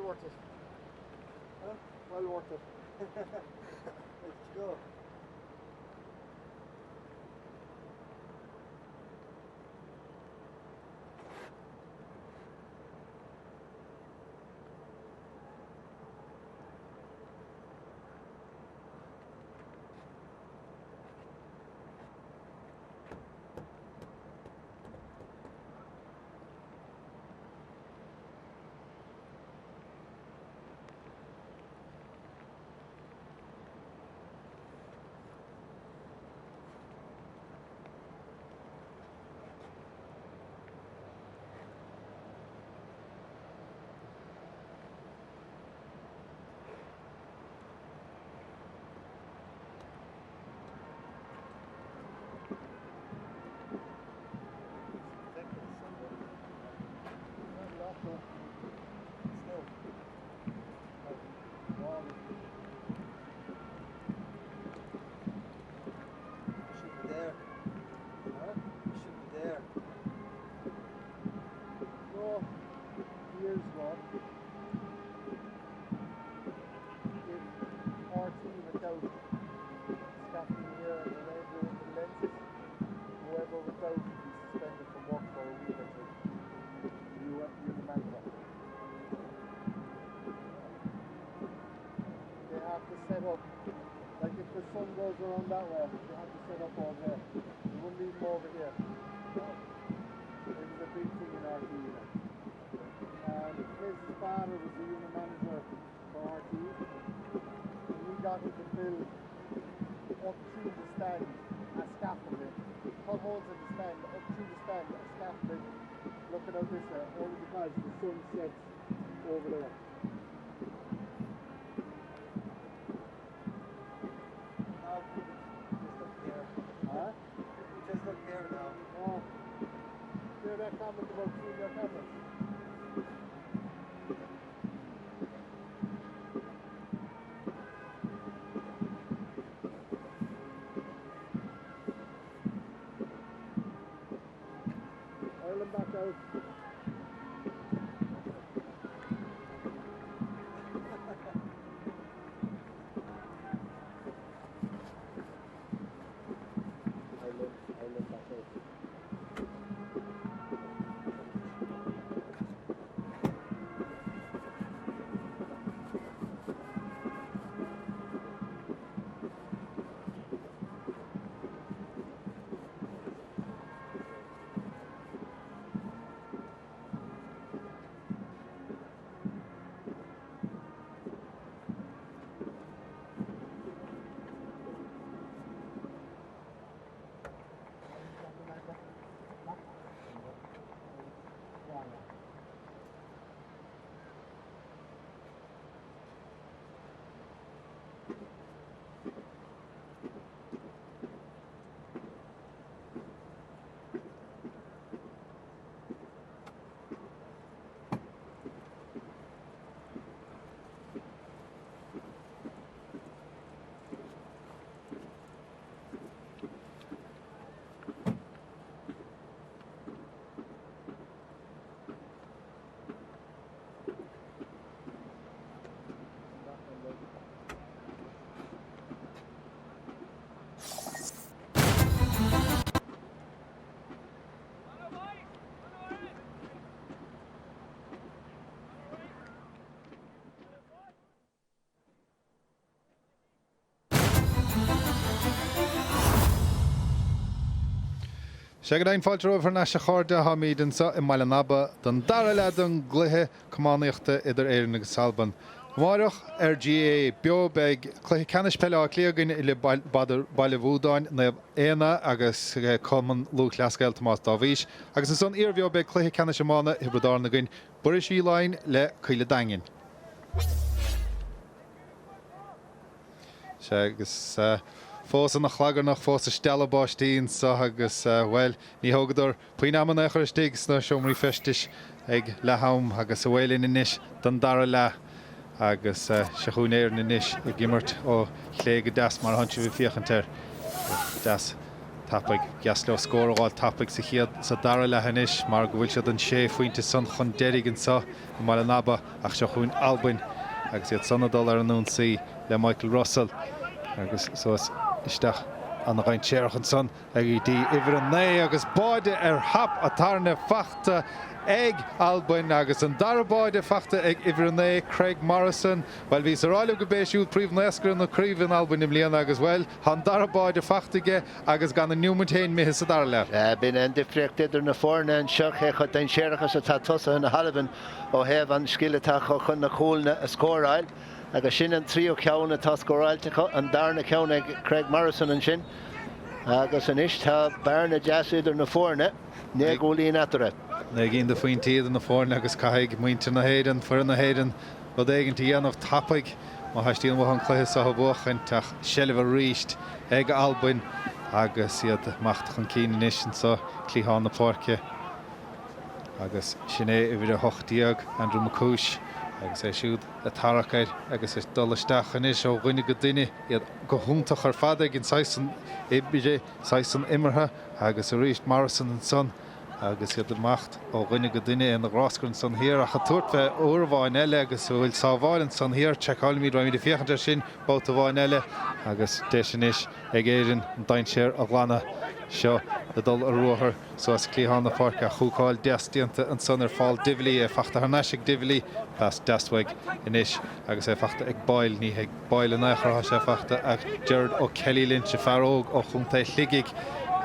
worth it. Huh? Well worth it. Let's go. Set up, like if the sun goes around that way, you have to set up over there. You wouldn't leave them over here. It was a big thing in RTE. His father was the unit manager for RTE, and we got him to build up through the stand a scaffolding. Put holes in the stand, up through the stand, a scaffolding, looking out this way, only because the sun sets over there. Comment about seeing your cameras. Oil them back out. Oil them back out. Segadáin fáilte over na se cháde ha mídan sa I maiile naba don dara le don gluthe cumánaíochta idir éireann agus Salban. Maireach GA beobeg cluiche canis pelle a cléagain I le baile bhúdáin na éana agus common lú leascail Tomás Dávíis agus an son iarbeobeg cluiche canis mána hibredáir na gin buris íláin le chuile daingin. Agus fós an nach chhlagar nach fós a stella bástíín sa agus well ní hógador puoin am na chuirtígus na siomraí festis ag leham agus a bhfuilin inis don dara le agus seúnéir na inis I gimmert ó chlé go das mar hanse bhí fiochantar das tapig Gaslo scóráil tapig sa chiad sa dara lehanis mar go bhfuil siad an sé faointe san chun derig an sa mar an naba ach seo chuin Albin agus iad sanadal ar an nún sí le Michael Russell agus soas isteach an ghain séarchan san ag í dí ihar an né agus báide ar hap a tarna fachta ag Albin agus an darabáide fachta ag ihar an né Craig Morrison well vís aráile go béisiú príomh nescran na críomh Albin im líana agus well han darabáide fachtaige agus gan an Newmantain mé sa dar le. Bín an difriocht idir na fórna an seach chut den séarachas atá tusa na Halban ó heh an sciiletá chun na chóilna a scóráil agus sin an trío ceanna tá scóráilte an darna ceanna Craig Morrison an sin agus an isis tá bearna jazz idir na fórna né gólíon atara. Na gin de faoin tíad na fórna agus caiig muinte na héan for na héan bud éigen anmh tapig má haistíon bh an chluis a bhuachan teach sellh ríist ag Albin agus iad machtach an cíine isin sa clíán na pórce agus sinné i bhí a hochtíag Andrew McCúis agus é siúd a tarachir agus is dulaisteach an is ó ghuine go duine iad go húntaach ar fada gin 6 ibide 6 imirthe agus a ríist Morrison an son agus iad macht ó ghuine go duine an ráscann san hir a chatúirt bheith uormháin eile agus bhfuil sábháilinn san hir teáilmí roiimid fiochantar sin bóta bháin eile agus déisinis ag éireann an dain séir a glána seo a dul a ruáthair so as clíán na parca chúáil deastíanta an son ar fáil diflí é fachta ar neisig diflí pas deasfuig inis agus é fachta ag bail ní ag bail a nachrá sé fachta ag Gerard ó Kelly Lynch a fearóg ó chunta ligiig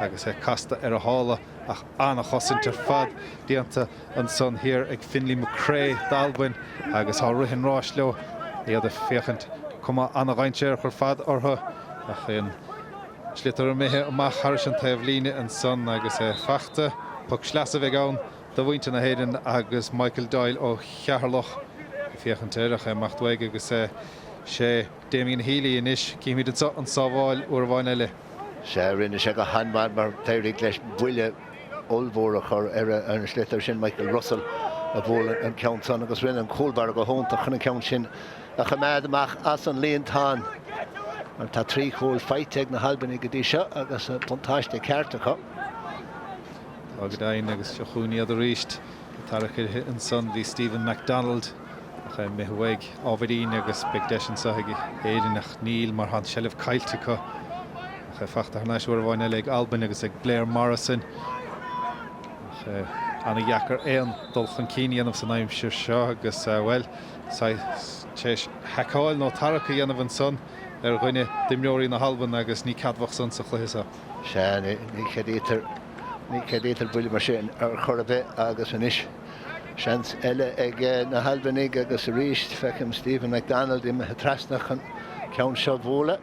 agus é casta ar a hála ach anna chosintar fad díanta an son hir ag Finlay McRae d'Albin agus há ruhin ráis leo iad a féchant cuma anna ghaintéir chur fad ortha ach éon slitar méthe amach Harrison taobh líne an son agus é fachta pug sleasa bheith ann do bhainte na héireann agus Michael Doyle ó Chearloch féchantéireach é machthaig agus é sé Damien Healy inis cíimiid an sábháil uormháin eile. sé rinne sé go hanmad mar téirí leis buile olmhóra chur ar an slitar sin Michael Russell a bhór an ceann san agus rinne an cóilbar go hónta chuna ceann sin a chaméad amach as an líontáin mar tá trí chóil feiteag na Halban go dtí seo agus pontáiste ceartacha. Agus dain agus seochúní a ríist tarachir an son bhí Stephen MacDonald a mé bhaig ábharín agus beag deisian sa éidir nach níl mar han sellh caiiltecha fachta harnáisiúir bháin eile ag Albin agus ag Blair Morrison anna dhechar éon dulchan cíine san aimsir seo agus well téis heicáil nó taracha dhéanamh an son ar ghuine dimreoirí na Halban agus ní cadmhach san sa chluisa. sé ní chédítar buile mar sin ar chur a bheith agus an isis. Seans eile ag na Halbanig agus a ríist fecham Stephen MacDonald i methe trasnach an ceann seo bhóla.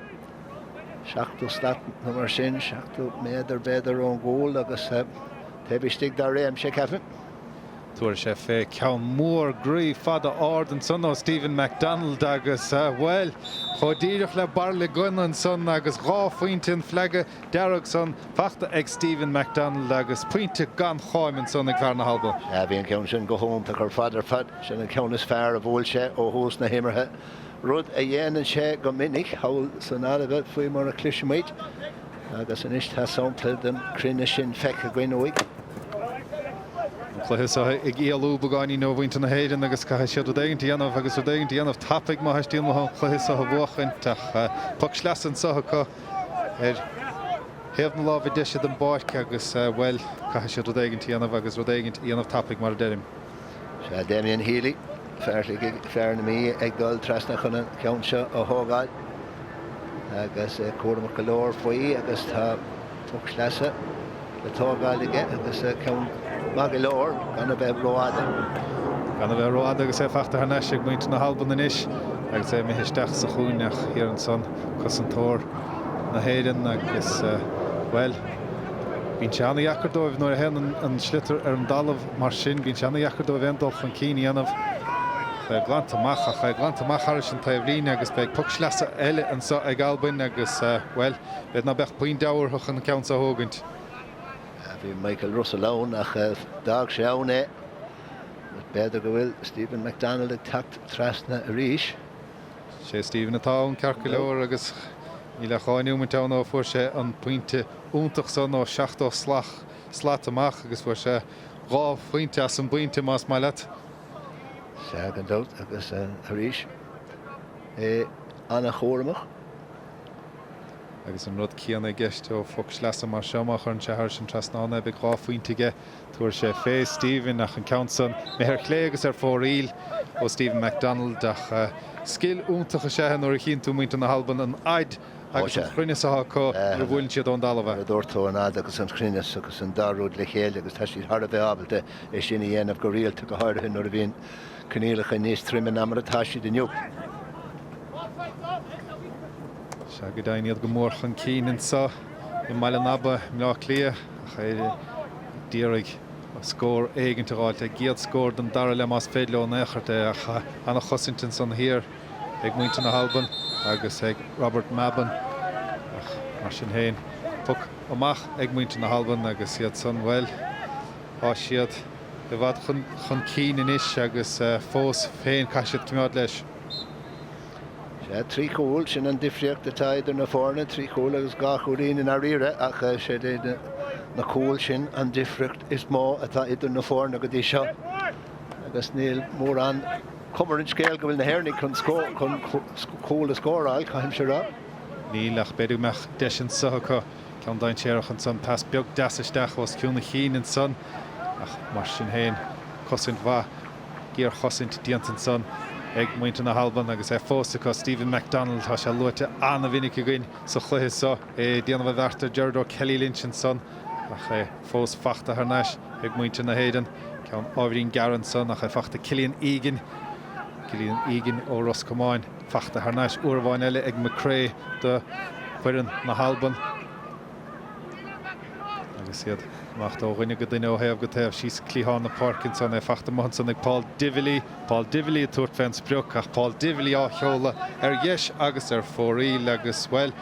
Seachtú stat na mar sin, seachtú méidir beidir ón ggóil agus tebistig dar réim sé cefin. Tuair sé fé ceann mór grí fada ard an son ó Stephen MacDonald agus well chodíirech le barla gun an son agus gá faointe an phleige dearg son fachta ag Stephen MacDonald agus puinte gan cháim an son ag fear na Halban. Bhí an ceann sin go hónta chur fadar fad sin an ceann is fearr a bhil sé ó hús na himmarthe. Rud a dhéanaan sé go minic hail san ábheith faoi mar a cluisiméid agus an isis tá sampla den crinne sin feice gcuinúig. Chluis ag íalú bagáinní nó bhainte na héireann agus cai siad déanamh agus déanamh tapig má heistíon mo chluis a bhuachaintach pug sleasan socha ar héamh na lábh deisiad an báice agus well cai siad déanamh agus déanamh tapig mar deirim. sé Damien Healy fear na mí ag dul trasna chuna ceann seo ó thógáil agus cuaramach go leor faoí agus tá pug sleasa le tógáil aige agus ceann mag go leor gan a bheith roiáda. Gan a bheith roiáda agus é fachta harnéise muinte na Halban inis agus é méisteach sa chúineach hir an son cos an tóir na héireann agus well bín se anna dhechar dóibh nuair a hen an slitar ar an dalamh mar sin bín se anna dhechar dóibh endal chun cíine anamh glantamach Harrison taobh líne agus beag pug sleasa eile an so ag Albin agus well bheith na bheith puin deabharthach an ceann sa thógaint. Bhí Michael Russell ann ach dag sé ann é beidir go bhfuil Stephen MacDonald ag tacht trasna a ríis. sé Stephen atá an cearca leor agus Níle cháinú man teann á fuair sé an pointe úntaach san ó 16 slát amach agus fuair sé rá pointe as an buinte más mai leat. Se an dot agus a ríis. Anna chóramach. Agus an rud cíanna gceist ó fogus leasa mar seomach an sethir sin trasnána be rá faointige tuair sé fé Stephen nach an countson mé clé agus fóríl ó Stephen McDonald ach skill úntacha sé nó chin tú muinte na halban an aid agus an chruine sa có ar bhfuiln siad an dalbh. Dúirtó an ad agus an chruine agus an darúd le chéile agus tá sí har a bheabalte é sinna dhéanamh go rialta go háirthe nuair a bhíon cnílacha níos trimime amara tá siad inniu. Se go daoinead go mór chun cíann sa I maiile nabba mná clia dírig a scór éigentáilte giad scór den dar le más féile an écharte a anna Chosinton san hir ag muinte na halban agus ag Robert Mabban mar sin héin puc amach ag muinte na halban agus iad san bhfuil á siad be bhd chun cíann is agus fós féin caiisiad tuimeád leis. Trí cúil sin an difriocht atá idir na fórna, trí cúil agus gachuín in a rire ach sé na cúil sin an difriocht is mó atá idir na fórna go dtí seo. Agus níl mór an cumar an scéal go bhfuil na hairnig chun cúil a scóráil caiim se rá. Nílach beidú meach deisian sacha ceann dain séireach an san pas beag deasisteach os ciúna chin an san ach mar sin héin cosint bha gíar chosint diantan san ag muinte na halban agus fósta Stephen McDonald tá se luite anna vinnig goin sa chluithe sa déanamh bharta Gerardó Kelly Lynch an san ach fós fachta ar neis ag muinte na héidan ceann ábhíonn Garan san ach fachta Cillian Egan ó Roscomáin fachta ar neis uairháin eile ag McCrae de chuireann na halban agus iad macht ó rinne go duine ó heamh go taobh síos clíán na Parkinson fachta man san ag Paul Dively tuairt féin spreoch ach Paul Dively á cheola dheis agus fóríl agus bhfuil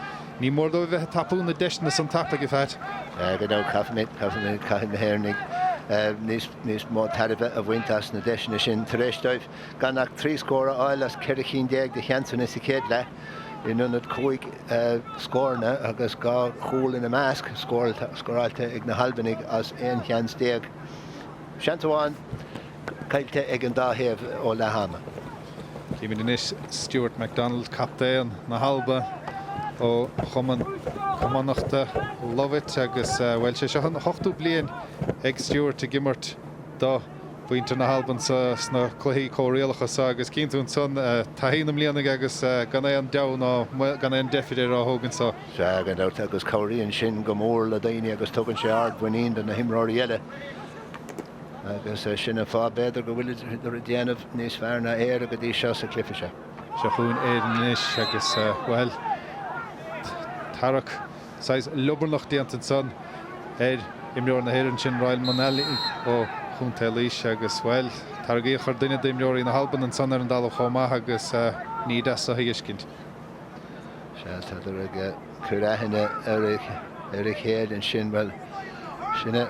ní mór dó bheith tapúna deisna san tappa go feit. Go dá caithmid caiim na hairnig níos mó tarbheith a bhaintas na deisna sin taréisdóibh ganach trí scóra áil as ceir chin déag de cheantain is i céad le inúnad cúig scórna agus gá chúil in a measc scóráilte ag na halbanig as éon cheans déag. Seantáin caiilte ag an dáhéamh ó le hama. Cíimiid inis Stuart McDonald captéan na halba ó chumannachta Lovett agus bhfuil sé an 8 bliain ag Stuart a gimmart dá buinte na halban sna chluí choréalachas agus cínún san taíanam líananig agus gan é an dana gan é an defidir á thugann sa. Se an dát agus choiríonn sin go mór le daine agus tugann sé ard buíon den na himráí eile. Agus sinna fá beidir go bhfuil idir a déanamh níos fearna éar a go dtí seo sa clifiise. Se chuún éan is agus bhfuil tarach sais lubarnach déantan san imreoir na héirann sin Royal Manelli ó chunta líis agus bhfuil targaí chuir duine imreoirí na halban an san ar an dal chomá agus ní de a hiiscint. Se idir ag churathanna ar a chéad an sin bhfuil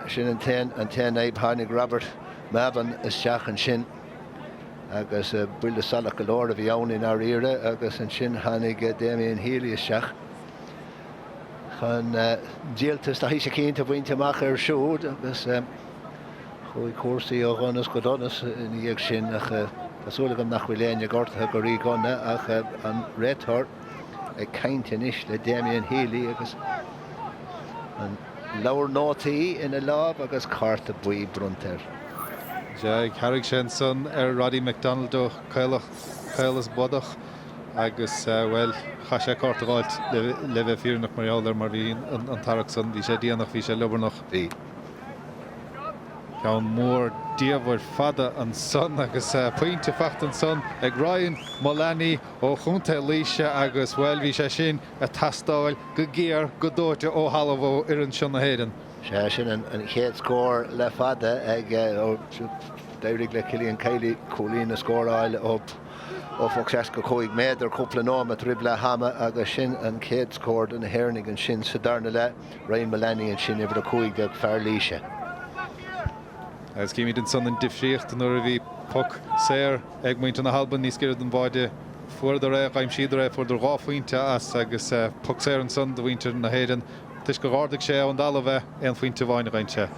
sin an ten éib tháinig Robert Mabban is seach an sin agus buile salach go leir a bhí ann in ar ire agus an sin tháinig Damien Healy is seach. Chun díaltas tá hí sé cinnta bhainte amach ar siúd agus chuig cuasaí ó gconas go donas in dhéag sin ach tásúlagam nach bhfuil léine gortathe go rí gona ach an réithir ag cainte inis le Damien Healy agus an leabhar nótaí ina láb agus carta buí bruntar. Ag Harrig sin san ar Roddy McDonald ó Cailas Bodach agus bhfuil cha sé cartaáilt le bheith fíornach marálar mar bhíon an tarach san bhí sé díananach bhí sé lebarnach. Bhí. Ceann mór díomhar fada an son agus pointe fachtan son ag Ryan Mullaney ó chunta líise agus bhfuil bhí sé sin a tastáil go géar go dóite ó Hallamh ar an sin na héireann. Se sin an chéad scór le fada ag David le Cillian Kelly cúlín na scóráil ó fog 6 chuig méidir cúpla nóam a dribble hama agus sin an céad scór an hairnig an sin sa darna le Ryan Mullaney an sin ibre chuig de fear líise. Agus cíimiid an son an difríocht an nuair a bhí puc séir ag muinte na halban níos gcéad an báide fuair ré gaim siad ré fuair do gáfuointe as agus pucséir an son do bhaintear na héireann. Tuis go gádaigh sé an dal bheith an faointe bhaine gainte.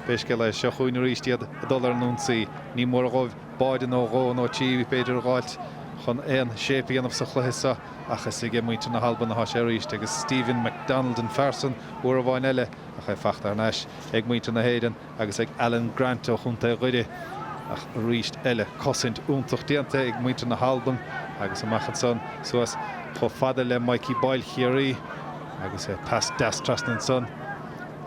Béisce le seo chuoine rístiad $1 núnsaí. Ní mór gáibh báide nó gó nó tíí beidir gáilt chun éon sépa anmh sa chluthisa achas i muinte na halban na sé ríist agus Stephen McDonald an fersan uair a bhain eile a chu feachtar ar neis ag muinte na héireann agus ag Alan Grant ó chunta gcuide ach ríist eile cosint úntaach dianta ag muinte na halban agus amachchan son suas cho fada le Mikey Boyle chiarí agus pas destrasnan son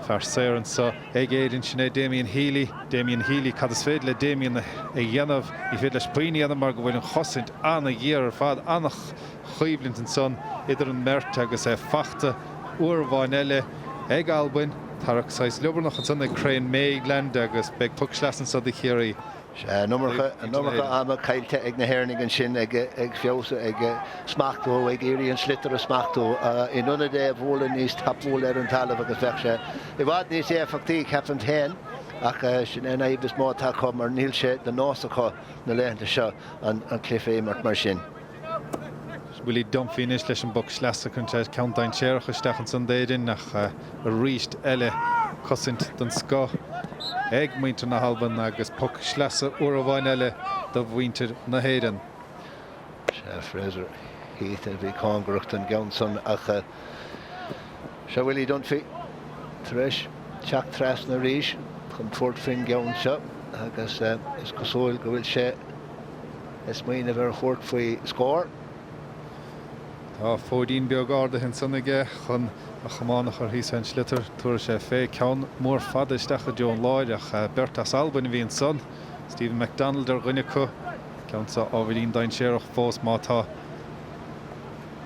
fer séireann sa ag éidirn sinné Damien Healy cad is féad le Damien a dhéanamh I féad le spríní anam mar go bhfuil an chosint anna dhéar ar fad annach chuiblint an son idir an mert agus fachta uair bhain eile ag Albain tarach sais leobernach an son ag Crane Maigland agus beag pucslasan sa de chiarí. Nummercha ama caiilte ag na hairnig an sin ag fiosa ag smachtó ag éirí an slittar a smachtó in una dé bhóla níos tapúil ar an talamh agus bheith sé. I bhd níos éfachtaí ceapan tain ach sin éna ibis mátá chu mar níl sé den násacha na léanta seo an clifé mar sin. Bhfuil domfínis leis an bucslasa chun sé countain séireach isteach an san déidir nach a ríist eile cosint den sco. Ag muinte na halban agus pucslasa uair a bhain eile do bhaintear na héireann. Fraser Heath a bhí cángrucht an gceann son ach se bhfuil don fi treis teach tras na ríis chun tuairt fin gceann seo agus is go sóil go bhfuil sé is maoine bhar chuirt faoi scór. Tá fódín beagáda hin sannaige chun a chamánach ar híos an slittar tuair sé fé ceann mór fada isteach a John Lloyd ach Bertas Alban a bhí an son Stephen McDonald ar gcuine chu ceann sa ábhílín dain séireach fós mátá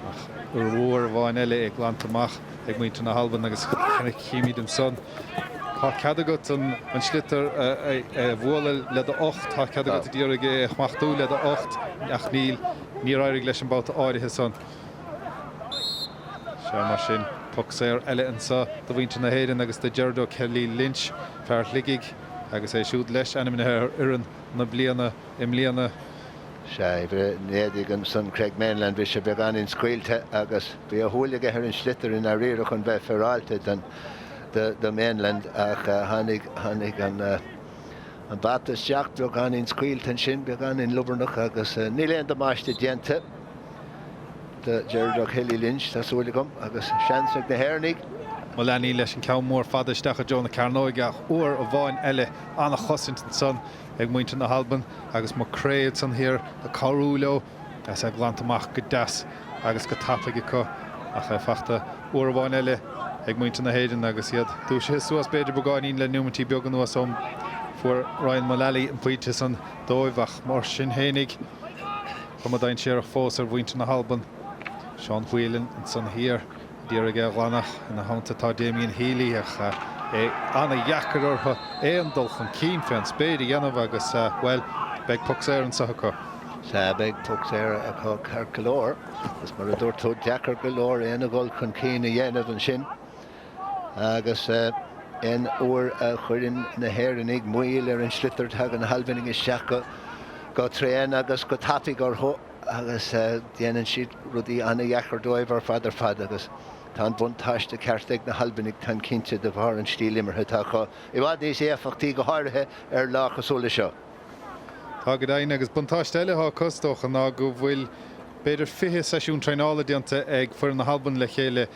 ach ar mhór bháin eile ag glantamach ag muinte na halban agus chunig chéimiid an son. Tá ceadagat an slittar bhla le a 8 tá ceadagat a díorige chmachtú le a 8 ach níl ní rairigh leis an báta áirithe son. Mar sin pucséir eile an sa do bhainte na héireann agus de Gerardo Kelly Lynch fear ligigh agus siúd leis anam na iran na bliana imlíana. sé nédig an son Craig Mainland bhí sé beag an in scuilte agus bhí a thuúlaige ar an slittar in a riireach an bheith feráilte de Mainland ach tháinig an Baptist Jack beag an in scuilte an sin beag an in Lubernach agus ní léon do máiste dianta de Gerardo Kelly Lynch tásúla gom agus seansaigh na hairnig. Má leanaí leis an ceann mór fada isteach a John na Carnoigach uair a bháin eile anna chosint an son ag muinte na halban agus má créad san hir a carúló as ag glantamach go deas agus go tapaige chu ach fachta uair a bháin eile ag muinte na héireann agus iad dú sé suas beidir bugáinín le nuaimtí beag an nuasom fuair Ryan Mullally an puite san dóibhach mar sin hénig chum a dain séireach fós ar bhainte na halban. Sean Whelan an son hir díorige glanach na hánta tá Damien Healy ach anna dhechar ortha éon dulchan cín féin spéidir dhéanamh agus well beag pucséir an sacha chu. Sa beag pucséir a chu car golóir gus mar a dúirtó dhechar golóir éana ghil chun cín a dhéanamh an sin agus éon uair a chuireann na héireannig muil ar an slittar tag an halbinning is seacha go tréan agus go tapaigh ortha agus déanann siad rudí anna dhechar dóibh ar fad agus tá an buntáiste ceartaigh na halbinnig tan cinnte de bhar an stíl imirthe tá chu. I bhd níos éfachtaí go háirithe ar láchasúla seo. Tá go daine agus buntáiste eile há costócha ná go bhfuil beidir 20 seisiún treinála dianta ag fuair na halban le chéile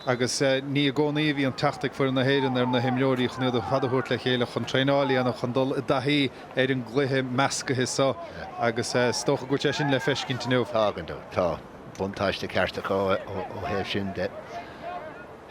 agus ní a gcónaíomhí an teachtaigh fuair na héireann ar na himleoirí chun a fadaúirt le chéile chun treinálaí anna chun dul i dtaithí ar an gluthe meascathe sa agus stocha go te sin le feiscinnte nuamh. Tá buntáiste ceartacha ó héamh sin de.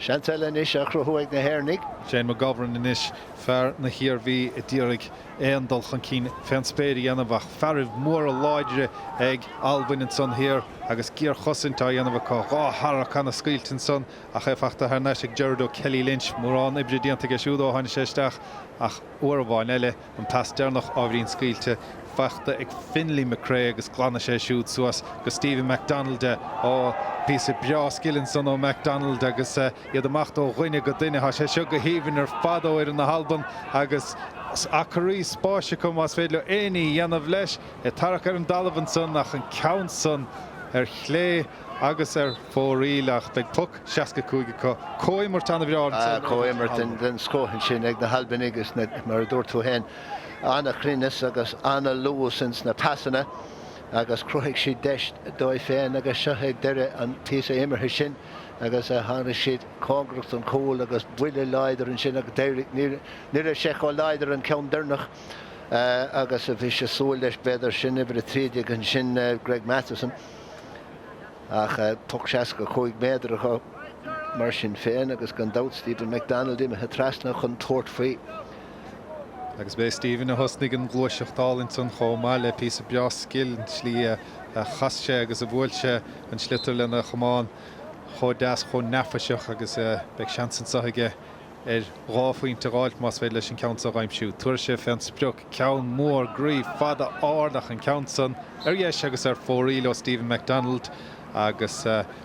Seantal inis a chruthúigh na hairnig. Jane McGovern inis fear na hiarbhí i ddíorigh éon dulchan cín féin spéirí dhéanamhach fearimh mór a láidre ag Albain an son hir agus gíor chosintá dhéanamh có háthach anna scailtin son a chefachta ar neis ag Gerardo Kelly Lynch mórrán ibre díanta go siúdó haine séisteach ach uair a bháin eile an tas dearnach ábhríonn scaílte fachta ag Finlay McRae agus glanna sé siúd suas go Stephen McDonald ó písa bra skillan son ó McDonald agus iad amach ó ghuiine go duine há sé seo go híhann ar fadó ar an na halban agus acarí spáise chum as féidir aonaí dhéanamh leis tarach ar an dalamhan son nach an ceann son chlé agus fórílach beag puc seaca cúige cóimar tan bhreáil. Cóimar den scóhann sin ag na Halban mar dúir tú hen. Anna Chrinas agus Anna Lewis na passanna agus cruigh si deist dói féin agus seoigh deire an písa imirthe sin agus hána siad cógracht an cóil agus bhuiile leidir an sin agus ní a seá leidir an ceann dernach agus a bhí sé súil leis beidir sin ibre a tríide an sin Greg Matheson ach tuch seaca chuig méidir chu mar sin féin agus gan dat Stephen McDonald imethe trasna chun tuairt faoi. Agus bé Stephen a hosnig an glúiseachtáil san chomá le pí a beas skill slí a chasse agus a bhfuilse an slitar lena chomáin cho deas cho nefaseach agus beag seansan saige ráfuointe ráilt más féile leis an count a raimsú. Tuair sé fan spruch ceann mór gríomh fada ardach an countsan dhéis agus fóríle Stephen McDonald agus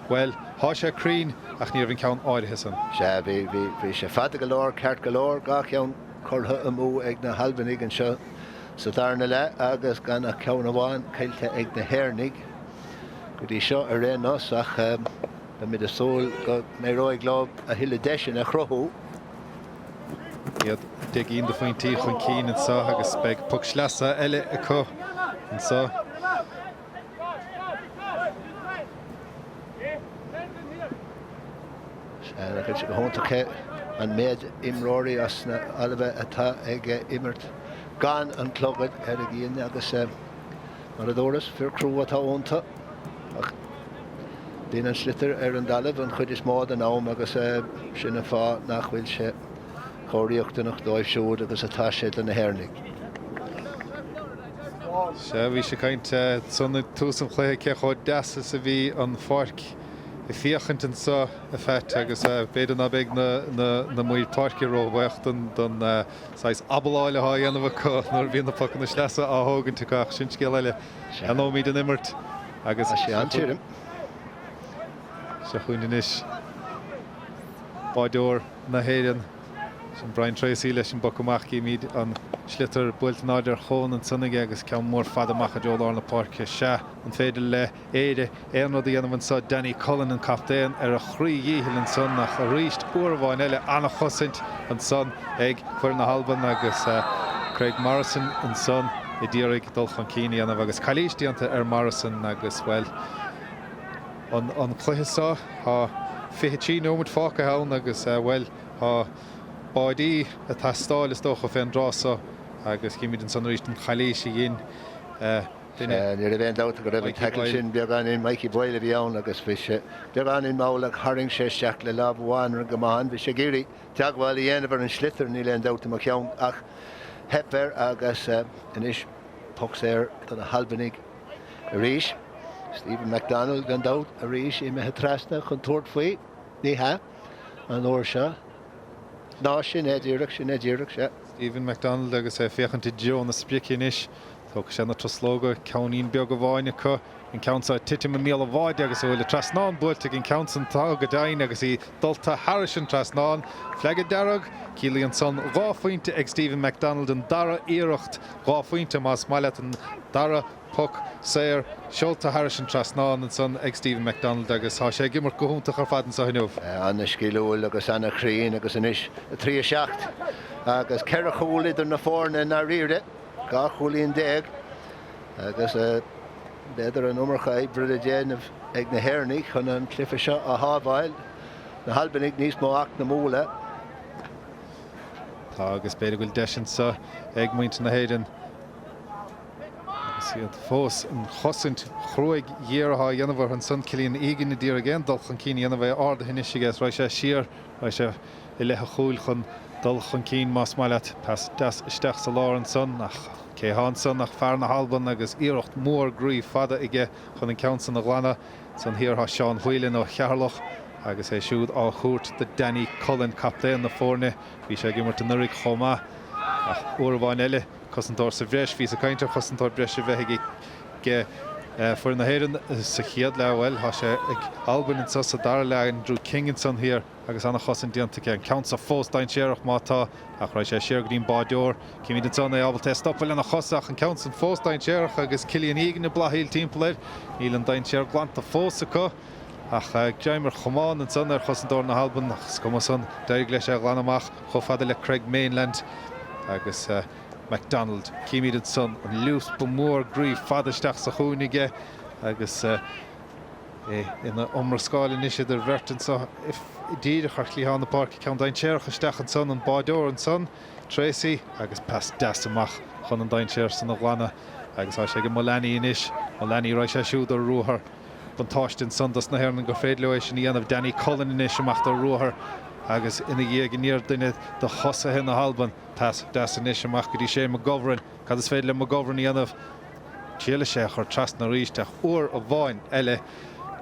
well há sé crín ach níor bhín ceann áirithe san. Sé bhí sé fada go leir, ceart go leir, ga ceann chutha mú ag na Halbanig an seo sa dtarna le agus gan a ceann amháin caiilte ag na Hairnig go dtí seo a ré nos ach ba mid a sóil go mé roiig glob a hiile deisin a chrothú. Iad dig íon de faoin tí chun cín an sa agus beag puc sleasa eile a có an sa. Chuid sé go hóntacha an méid imróirí as na alabheith atá ag imirt gan an clogad ar a gcíine agus mar a dóras fir crú atá ónta ach bhíonn an slitar ar an dalamh an chuid is mád an am agus sinna fá nach bhfuil sé choiríochtanach dóibh siúd agus atá sé den na Hairnig. Se bhí sé cainte sunna túsan chléthe ce chó deasa sa bhí an forc I fíochant an sa a feit agus beidir na beag na muid parci róhhacht don sais abaláile há dhéanamh có nuair bhíon na pocan na sleasa á hágann tú gach sin scéal eile an ómíad an imirt agus sé antírim. Se chuin inis báideoir na héireann sin Brian Tracy leis an bocamachí míad an slitar built náidir chón an sunnaige agus ceann mór fad amach a deoláir na parce se an féidir le éide éanrad dhéanamh an sa Danny Cullen an captéin ar a chrí dhíhil an son nach a ríist uarmháin eile anna chosaint an son ag chuir na Halban agus Craig Morrison an son I ddíraigh dul chun cíine anamh agus cailíochtaíonta ar Morrison agus well an chluitheá há fiche nómad fáca hán agus well há báidí atá stáil is dócha féin drása agus cíimiid an san ríist an chailíise dhéon Ní a bhéon dáta go raibh teil sin beag an in Mikey Boyle bhí ann agus bhí sé beag an in mála haring sé seach le lábháin ar an gomáin bhí sé géirí teagháil I dhéanamh ar an slitar ní leon dáta mar ceann ach hepper agus inis pox éir don na Halbanig a ríis Stephen McDonald gan dát a ríis I methe trasna chun tuairt faoi ní ha an óir seo ná sin éidirach se. Stephen McDonald agus féchanta Joe na spricínis Thug sé na troslóga ceannín beag go bháine chu an countsa titim a míle bháide agus bhfuil trasnáin builte an countsan tá go dain agus I dulta Harrison trasnáin fleigad darag cílaí an son ráfuointe ag Stephen McDonald an dara íirecht ráfuointe más maiile an dara puc séir seolta Harrison trasnáin an son ag Stephen McDonald agus há sé gimmar gohúnta chu fadan sa hinúh. Anna Scílúil agus Anna Chrín agus inis trí seacht agus ceir a chúla idir na fórna na riire ga chúlaíon déag agus beidir an umarcha ibre a déanamh ag na Hairnig chun an clifa seo a hábhail na Halbanig níos mó ach na múla. Tá agus beidir goil deisian sa ag muinte na héireann agus iad fós an chosaint chruaig dhéartha dhéanamh an son cilíonn igen na dtír agén dul chun cín dhéanamh arda hinisisigus ra sé siar ra sé I lethe chúil chun dul chun cín más maiile pas das isteach sa lá an son nach cé háson nach fear na Halban agus íirecht mór gríomh fada ige chun an countsan na glána san hiartha Seán Whelan ó chearlach agus siúd á chuairt de Danny Cullen captéin na fórne bhí sé gimmar an nurig chomá ach uarmháin eile cosantár sa bhreis hí a caiinte cosantár breis a bheith ge for na héireann sa chiad le bhfuil tá sé ag Alban in sa dar le Andrew King in son here agus anna chosan dianta an count sa fós dain séireach mátá ach raibh sé siar grín báideor cíimí den son é ábal te stoppil an chosach an count san fós dain séireach agus Cillian Egan na blahíil timpplair níl an dain séir glanta fós acu ach Jaimar Chomáin an son ar chosandór na Alban ach scum son deir leis ag glanamach cho fada le Craig Mainland agus MacDonald cíimí den son an lús bumór gríomh fadaisteach sa chúnige agus ina omra scáilin is idir bhirtain sa if díad a chuirlíán na park ceann dain séir chuisteach an son an báideor an son Tracy agus pas deas amach chun an dain séir san na ghlana agus á sé go Mullaney inis Mullaney roiith sé siúd ar ruúthar bantáistin sondas na hhéirn go féadleéis sin íanamh Danny Cullen inis amach ar ruúthar agus ina dhéag níor duine do chosathe na Alban pas deas inis amach go dtí sé McGovern cad is féad le McGovern íanamh chéile sé chur tras na ríisteach uair a bháin eile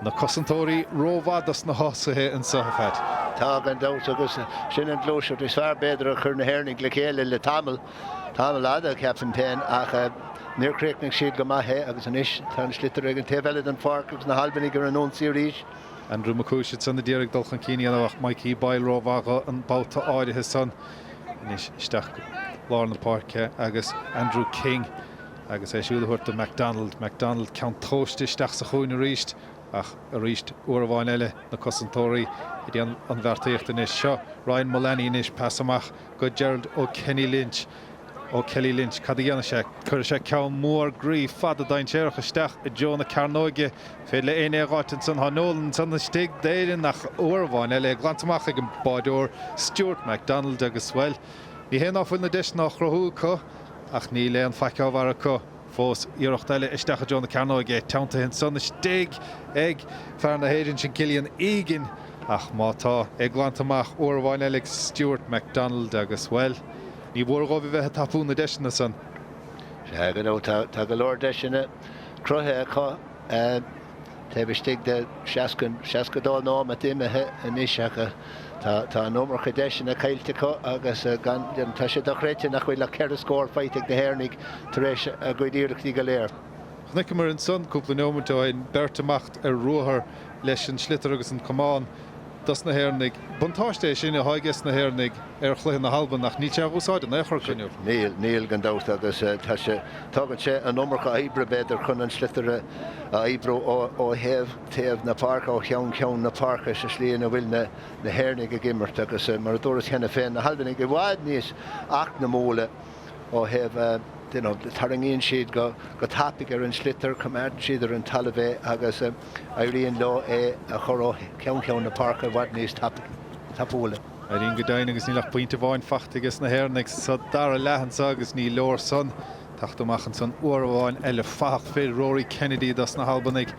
na cosantóirí rómhadas na hosathe an sothafed. Tá an dát agus sin an glóisiú is fear beidir a chur na hairnig le chéile le tamil ada Captain Penn ach níorcréicnig siad go maithe agus an is tá slitar ag an taobhheile an park agus na Halbannig gur an ón siríis. Andrew McCuish san na díreach dulchan cíine anamach Mikey Bail rómhaga an báta áirithe son inis isteach lár na parke agus Andrew King agus é siúlahuirt a MacDonald ceann tóiste isteach sa chuún a ríist ach a ríist uair a bháin eile na cosantóirí i dtí an bheartaíocht inis seo Ryan Mullaney inis pas amach go Gerald ó Kelly Lynch cad a dhéanana sé chur sé ceann mór gríomh fada dain séireach isteach i Jonah Carnoige féad le aine gáitin san Hanolan san na stig déireann nach uair a bháin eile glantamach ag an báideor Stuart MacDonald agus bhfuil ní hé áfuil na deis nach rothú có ach ní le an feiceáhhar có fós íireacht eile isteach a Jonah Carnoige teanta hin san na stig ag fear na héireann sin Cillian Egan ach mátá ag glantamach uair a bháin eile Stuart MacDonald agus bhfuil ní bhór go bheith tapún na deisina san. Sé go tá go leir deisina cruthe acu tá stig de 60 dá ná a tiimethe inis acha tá nómarcha deisina caiilte agus tá sé do réite nach bhfuil le ceir a scór feiteigh de hairnig tar éis a gcuidíireachtaí go léir. Chnic mar an son cúpla nómantá in bertamacht ar ruúthar leis an slitar agus an Comáin das na hairnig bantáiste sin a haiges na hairnig ar chluithe na Alban nach ní teag úsáide na chur cynniú. Níl gan dát agus tágann sé an nómarcha ibre beidir chun an slitar a ibro ó heh taobh na park ó cheann na parka sa slíon a bhfuil na hairnig a gimmert agus mar a dúras cheanna féin na Halbannig i bháid níos ach na móla ó heh tarangíonn siad go tapig ar an slitar cumad siad ar an talabé agus éiríonn lá é a choró ceann na parka bhaid níos tapúla. Éiríonn go dainn agus ní lech pointe bháin fachtagus na hairnig sa dar a lehan agus ní leor son taachtamachchan son uair a bháin eile fach fé Rory Kennedy das na Halbannig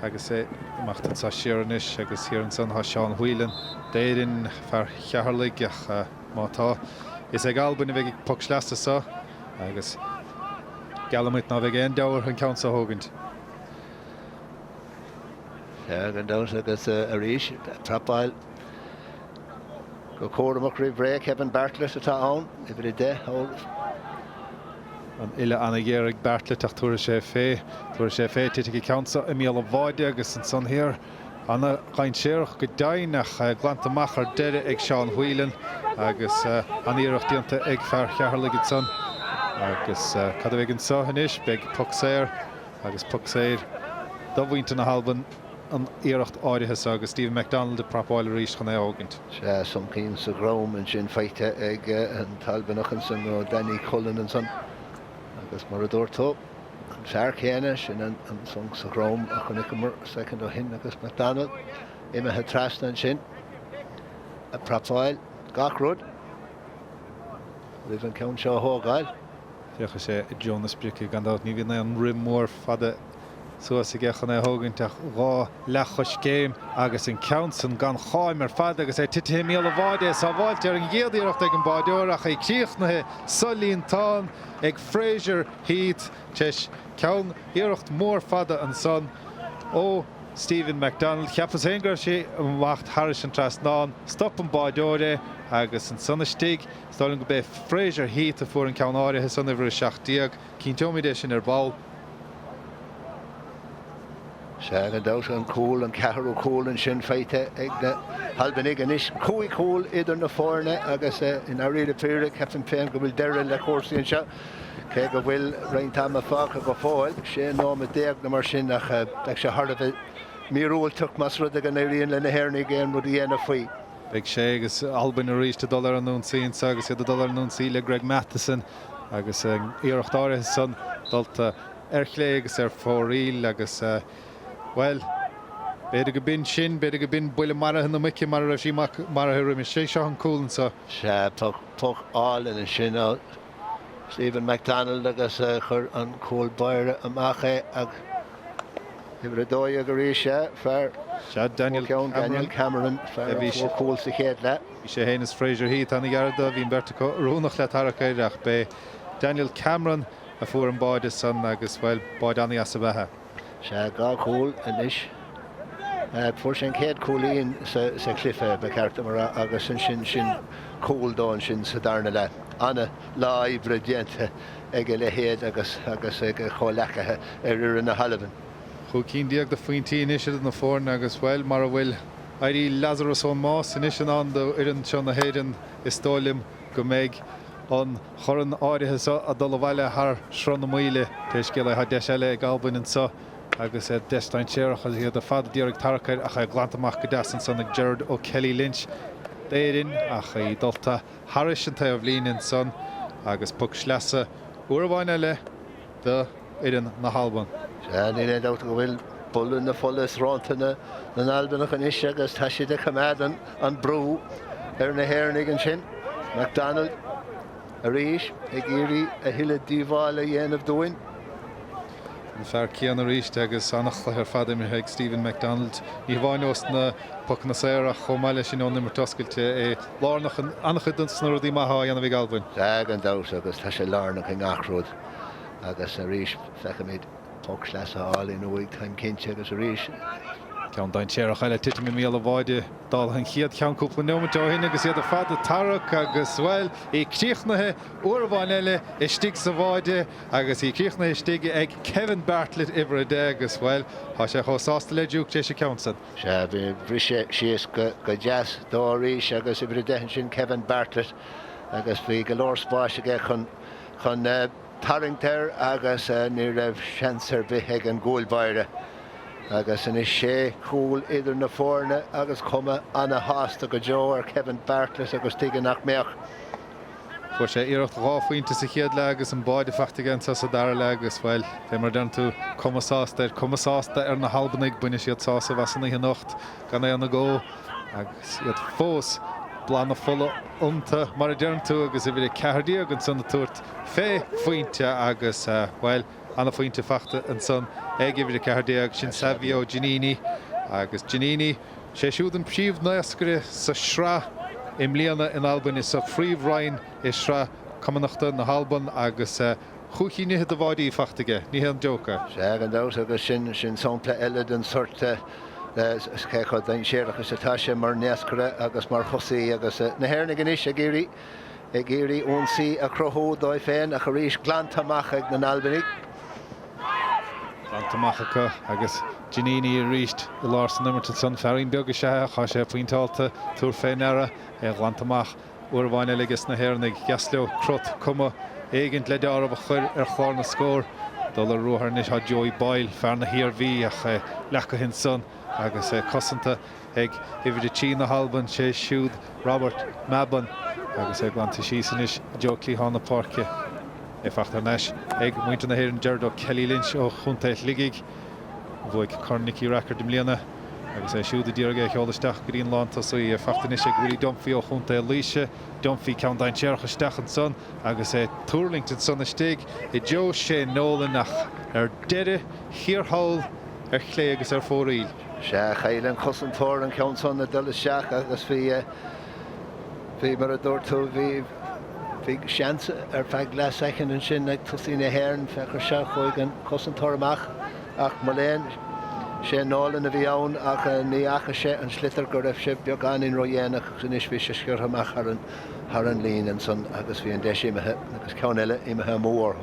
agus é amachtan sa siaranis agus hir an son ha Sean Whelan déirin fear chearlig ach mátá is ag Alban a bheith puc sleasta sa agus galamit na bheith an deabhar an count sa hógant. Gan dát agus a ríis trapáil go córamach rí bréic Kevin Bartlett atá ann i bhí de an ile anna ggéirigh Bartlett ach tuair sé fé tiite go countsa i míle bháide agus an son hir anna chain séireach go dainach glantamach ar deire ag Sean Whelan agus an íireach dionta ag fear chearligid son agus cad bheith an sohanis beag pucséir agus pucséir do bhainte na Alban an íirecht áirithe agus Stephen MacDonald de propáil ríis chun é ágant. sé somcín sa gróm an sin feite ag an talbanachchan san ó Danny Cullen an son agus mar a dúirtó an fear chéine sin an son sa gróm a chun icimar second ó hin agus MacDonald imethe trasna an sin a propáil gach rud rih an ceann seo thógáil. Deacha sé Jonas Brice gandát ní bhíonna an rim mór fada suas i gchan é thógaintach rá lechos céim agus an countsan gan cháim ar fada agus é tithe míle bháide sa bháilte ar an ggéadíireacht ag an báideoireach ag críochnathe Solín Táin ag Fraser Heath teis ceann íireacht mór fada an son ó Stephen MacDonald cheapas éongar sé an bhacht Harris an tras ná stop an báideoire agus an sonna stig stálann go beh Fraser Heath a fuair an ceann áirithe san bhar seachtaíag cín teomide sin ar ball Sean Dowse and Cool and Cahru Cool and Shin Feite Halbenig and Ish Cooey Cool either na Forne agus in a real period Captain Payne go will Daryl la course in shot Ke go will Rain Tama Fak go foil Shane no me deag na mar sin nach she hard of it Mirul took Masrud gan Arian and Herny game with the end of free. Big sé agus Albin a reached $1 an sin agus $1 an sí le Greg Matheson agus iireachtáire son dalta erchlé agus fóríl agus well beidir go bin sin beidir go bin buile mar na mici mar a sí mar rim sé seo an cooln so Se tuch all in sin out Stephen McDonald agus chur an cool beire amach ag Ibre dói ag ríise fair Daniel Cameron fair cool sa chéad le. Bhí sé héananas Fraser Heath anna garda bhín berta rúnach le taracéireach be Daniel Cameron a fuair an báide san agus bhfuil báid anna as a bheitthe. Se gá cool in is. Fuair sin céad coolíon sa cliffe be ceartta mar agus sin cool dóin sin sa darna le. Anna lá ibre diente ag le héad agus ag cholechathe ar na Halavan. Chu cín diaag de faointí inisiad na fórne agus bhfuil mar a bhfuil airí Lazarus ó más inis an do ian seo na héidir is tólim go méid an choran áirithe a dul bhile th srán na míle teis go le ha de eile ag Albin an so agus deistain séireach iad a fad díag tarcaid a cha glantamach go deasan san ag Gerard ó Kelly Lynch déirin a cha í dulta Harris an taobh líonn son agus puc sleasa uair bhain eile de ian na Halban. Ní é dát go bhfuil bulla na follas rántana na Albannach an is agus tá siad a chamadan an brú ar na Héirnig an sin. McDonald a ríis ag irí a hiile díomháil a dhéanamh dúin. An fear cían a ríist agus annach ar fadim ag Stephen McDonald. Ní bhhain os na puc na séire chomáile sin ó nimar toscailte é lánach an annach don snúirí maitha anna bhí Albin. Dag an dás agus tá sé lánach in achród agus a ríis fechamid puc leasa áil in uig time cinse agus a ríis. Ceann dain séireach eile titim mí a bháide dal an chiad ceanúpla nómateo hin agus iad a fad a tarach agus bhfuil í críochnathe uairháin eile is stig sa bháide agus í críochnathe stige ag Kevin Bartlett ibre de agus bhfuil há sé chosásta le dúch sé ceansan. Se bhí bhríse síos go jazz dó ríis agus ibre de sin Kevin Bartlett agus bhí go leir spáis aige chun Tarrington agus ní raibh seansar bithigh an gúilbáire agus in is sé cool idir na fórne agus cuma anna hásta go Joe ar Kevin Bartlett agus tuige nach meach. Fuair sé iirecht ráfuointe sa chéad le agus an báide feachtaigh sa dar le agus bhfuil fé mar den tú cumasásta ar na Halbannig buine siad sása bhesanna hi nocht gan é anna ggó agus iad fós blána fola umta mar a dearn tú agus i bhí cehardíag an sanna túirt fé faointe agus bhfuil anna faointe feachta an son ag bhí cehardíag sin Savio Giannini agus Giannini sé siúd an príomh nascre sa sra im líana in Albin is sa phríomhráin is sra cumanachta na Halban agus chuchí nithe do bháidí feachtaige, ní an joca. Se an dás agus sin sampla eile den sorta chécho dain séireachas atá sé mar neascre agus mar thosaí agus na Héirnig an is a géirí ónsaí a crothó dóid féin a choríis glantamach ag na Albannigh. Glantamach agus Giannini a ríist i Larson Nimmerton son fearín beag sé chá sé faointáilta túr féin ara glantamach uair bhaine legus na Héirnig Geasleo crut cuma éigent le dearmh a chuir ar chlár na scór dul a ruthar níos ha Joey Boyle fear na hiarmhí ach lecha hin son agus cosanta ag ifir tí na Halban sé siúd Robert Mabon agus glanta sísanis Joe Clehan na Parke fachtar neis ag muinte na Héireann Gerard ó Kelly Lynch ó chuntaith ligig bhuaig Carnicky record im líana agus siúd a díorga cheolaisteach go dtíon lánta so i fachtar neis ag bhfuí domfií ó chunta líise domfií ceann dain tearchaisteach an son agus Tourlington son istig I Joe Shane Nolan nach ar deire hiorthol ar chlé agus ar fóraíl. Se chaile an chosantóir an ceann son na dul seach agus bhí mar a dúirtú bhí seansa ar feadh glas echan an sin ag tosí na Héireann fechar se chuig an chosantóir amach ach maléin sé nálan a bhí ann ach ní acha sé an slitar go raibh sé beag anin roihéanach san is bhí sé scior amach ar an líon an son agus bhí an deisiimethe agus ceann eile imethe mór.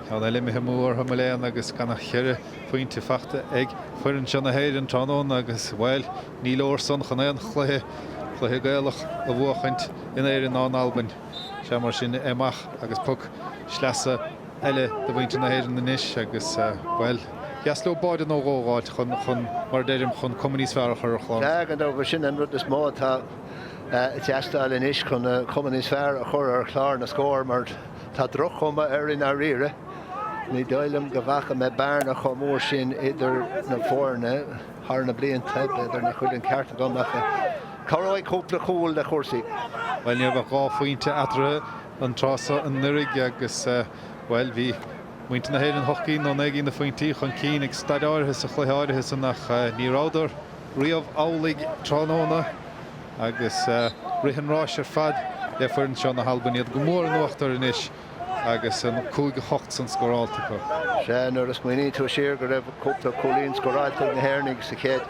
Ceann eile mithe mór Thomaléan agus ganna cheire faointe feachta ag fuireann se na héireann tránón agus bhfuil ní leor son chun éon chluthe gaalach a bhuachaint in éireann ná Alban. Se mar sin amach agus puc sleasa eile do bhainte na héireann na níis agus bhfuil Geasló báid an ógáil chun mar déirim chun cumaníos fearach ar chláán. Ja, gan over sin an rud is mó tá teastáil in is chun cumaníos fear a chur ar chlár na scór mar tá drochoma ar in a rire. Ní dóilm go bhacha me bearna chum mór sin idir na fórne thar na blianta idir na chuilinn cearta gomacha. Caróid cúpla chúil le chósaí. Bhil níor gá faointe atra an trása an nurig agus bhfuil bhí muinte na héireann hocaí nó ag na faointí chun cín ag staidáirthe a chluitheáirithe san nach níráidir riamh álaigh tránóna agus rihanrás ar fad le fuireann seo na Halbainiad go mór an uachtar inis agus an 2-8 san scóráilteach. Sé nuair is muoine tú siar go raibh cúpla cólín scóráilteach na Héirnig sa chéad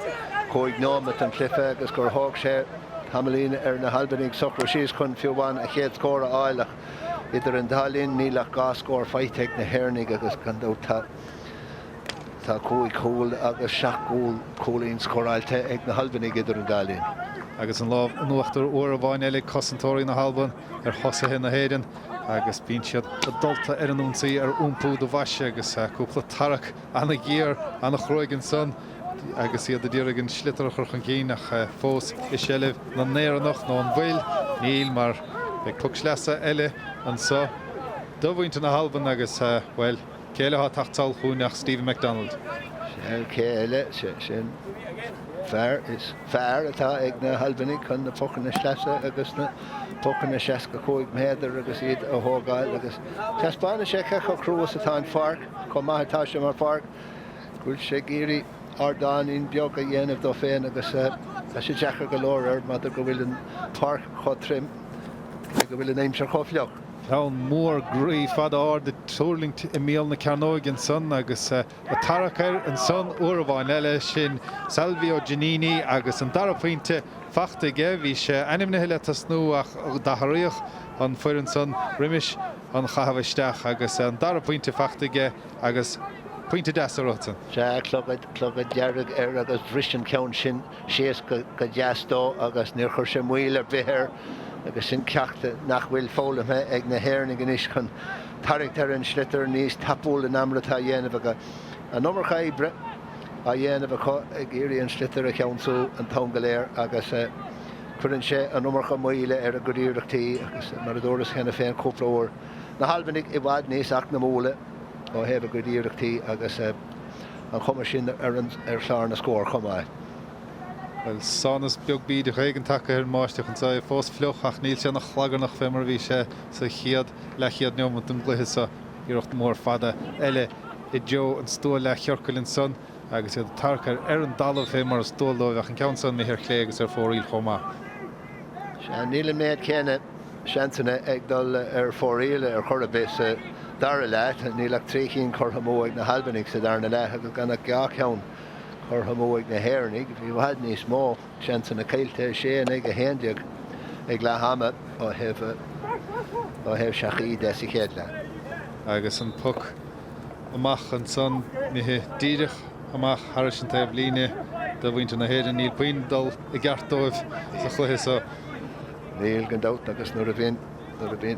2-9 an cliffe agus gur thóg sé Hamelín ar na Halbainiag sochra síos chun fiúháin a chéad scóra áileach idir an dálín nílach gá scór feiteag na Héirnig agus gandó tá cúig cúil agus 7 cólín scóráilte ag na Halbainiag idir an dálín. Agus an láh nuachtar uair a bháin eile cosantóirí na Halban ar chosathe na héireann agus bíonn siad a dulta ar an únsaí ar úmpú do bhaise agus cúpla tarach anna géar anna chróigeann son agus iad a ddíragann slitar chur chun cín nach fós is seileh na néarannach nó an bhfuil níl mar ag puc sleasa eile an so do bhainte na Halban agus bhfuil céile tachtsáil chuúneach Stephen McDonald. Céile sin fear is fear atá ag na Halbainiag chun na focan na sleasa agus na focan na 65 méadar agus iad a thógáil agus teaspána sé cecha cruas atá an farc chun maithetá sé mar farc gúil sé géirí ardáín beag a dhéanamh do féin agus sé deachar go leir mar go bhfuil an parc cho trim go bhfuil an éimsear cho fleoch. Tá mór grí fad áir de túirling i míl na Carnóig an son agus a tarachar an son uair a bháin eile sin Salvio Giannini agus an darapaointe fachta ge bhí sé anim na hiile tasnú ach dathraíoch an fuireann son riimiis an chahabhaisteach agus an darapaointe fachta ge agus pointe deasarota. Se clogad dearag ar agus bhrisin ceann sin sios go deastó agus níor chuir sé muil ar bithir agus sin ceachta nach bhfuil fólamthe ag na Héirnig an is chun tarigtar an slitar níos tapúil an amratá dhéanamh aga an nómarcha ibre a dhéanamh ag éirí an slitar a cheannsú an tangaléir agus chuann sé an nómarcha muile ar a goíireachtaí agus mar a dúras chéna féin cúpla óir. Na Halbainiag i bhd níos ach na móla ó hebh a goíireachtaí agus an chumar sin ar chláir na scór chumáid. Well, Sánas beag bíd a réigen take ar máisteach an sa fós fleoch ach níl sé nach chhlagar nach fémar bhí sé sa chiad le chiad neomant an gluthe sa iirecht mór fada eile I Joe an stól le cheorcailinn son agus iad tarcar ar an dalamh fémar a stóldóibh ach an ceann son mé hir clé agus ar fóríl chomá. Níl méad chéine seansanna ag dul ar fóríle ar chur a bit dar leit níl tríchéín chutha mó ag na Halbainiag sa darna leit agus ganna ceann chutha mó ag na Héirnig, bhí bhad níos mó seansanna céilte sé ag a héandeag ag le hama ó hebh seachaí de sa chéad le. Agus an puc amach an son nithe díirich amach Harris an taobh líne do bhainte na héireann níl puin dul I gceartdóibh sa chluithe so. Níl gan dát agus nuair a bhíon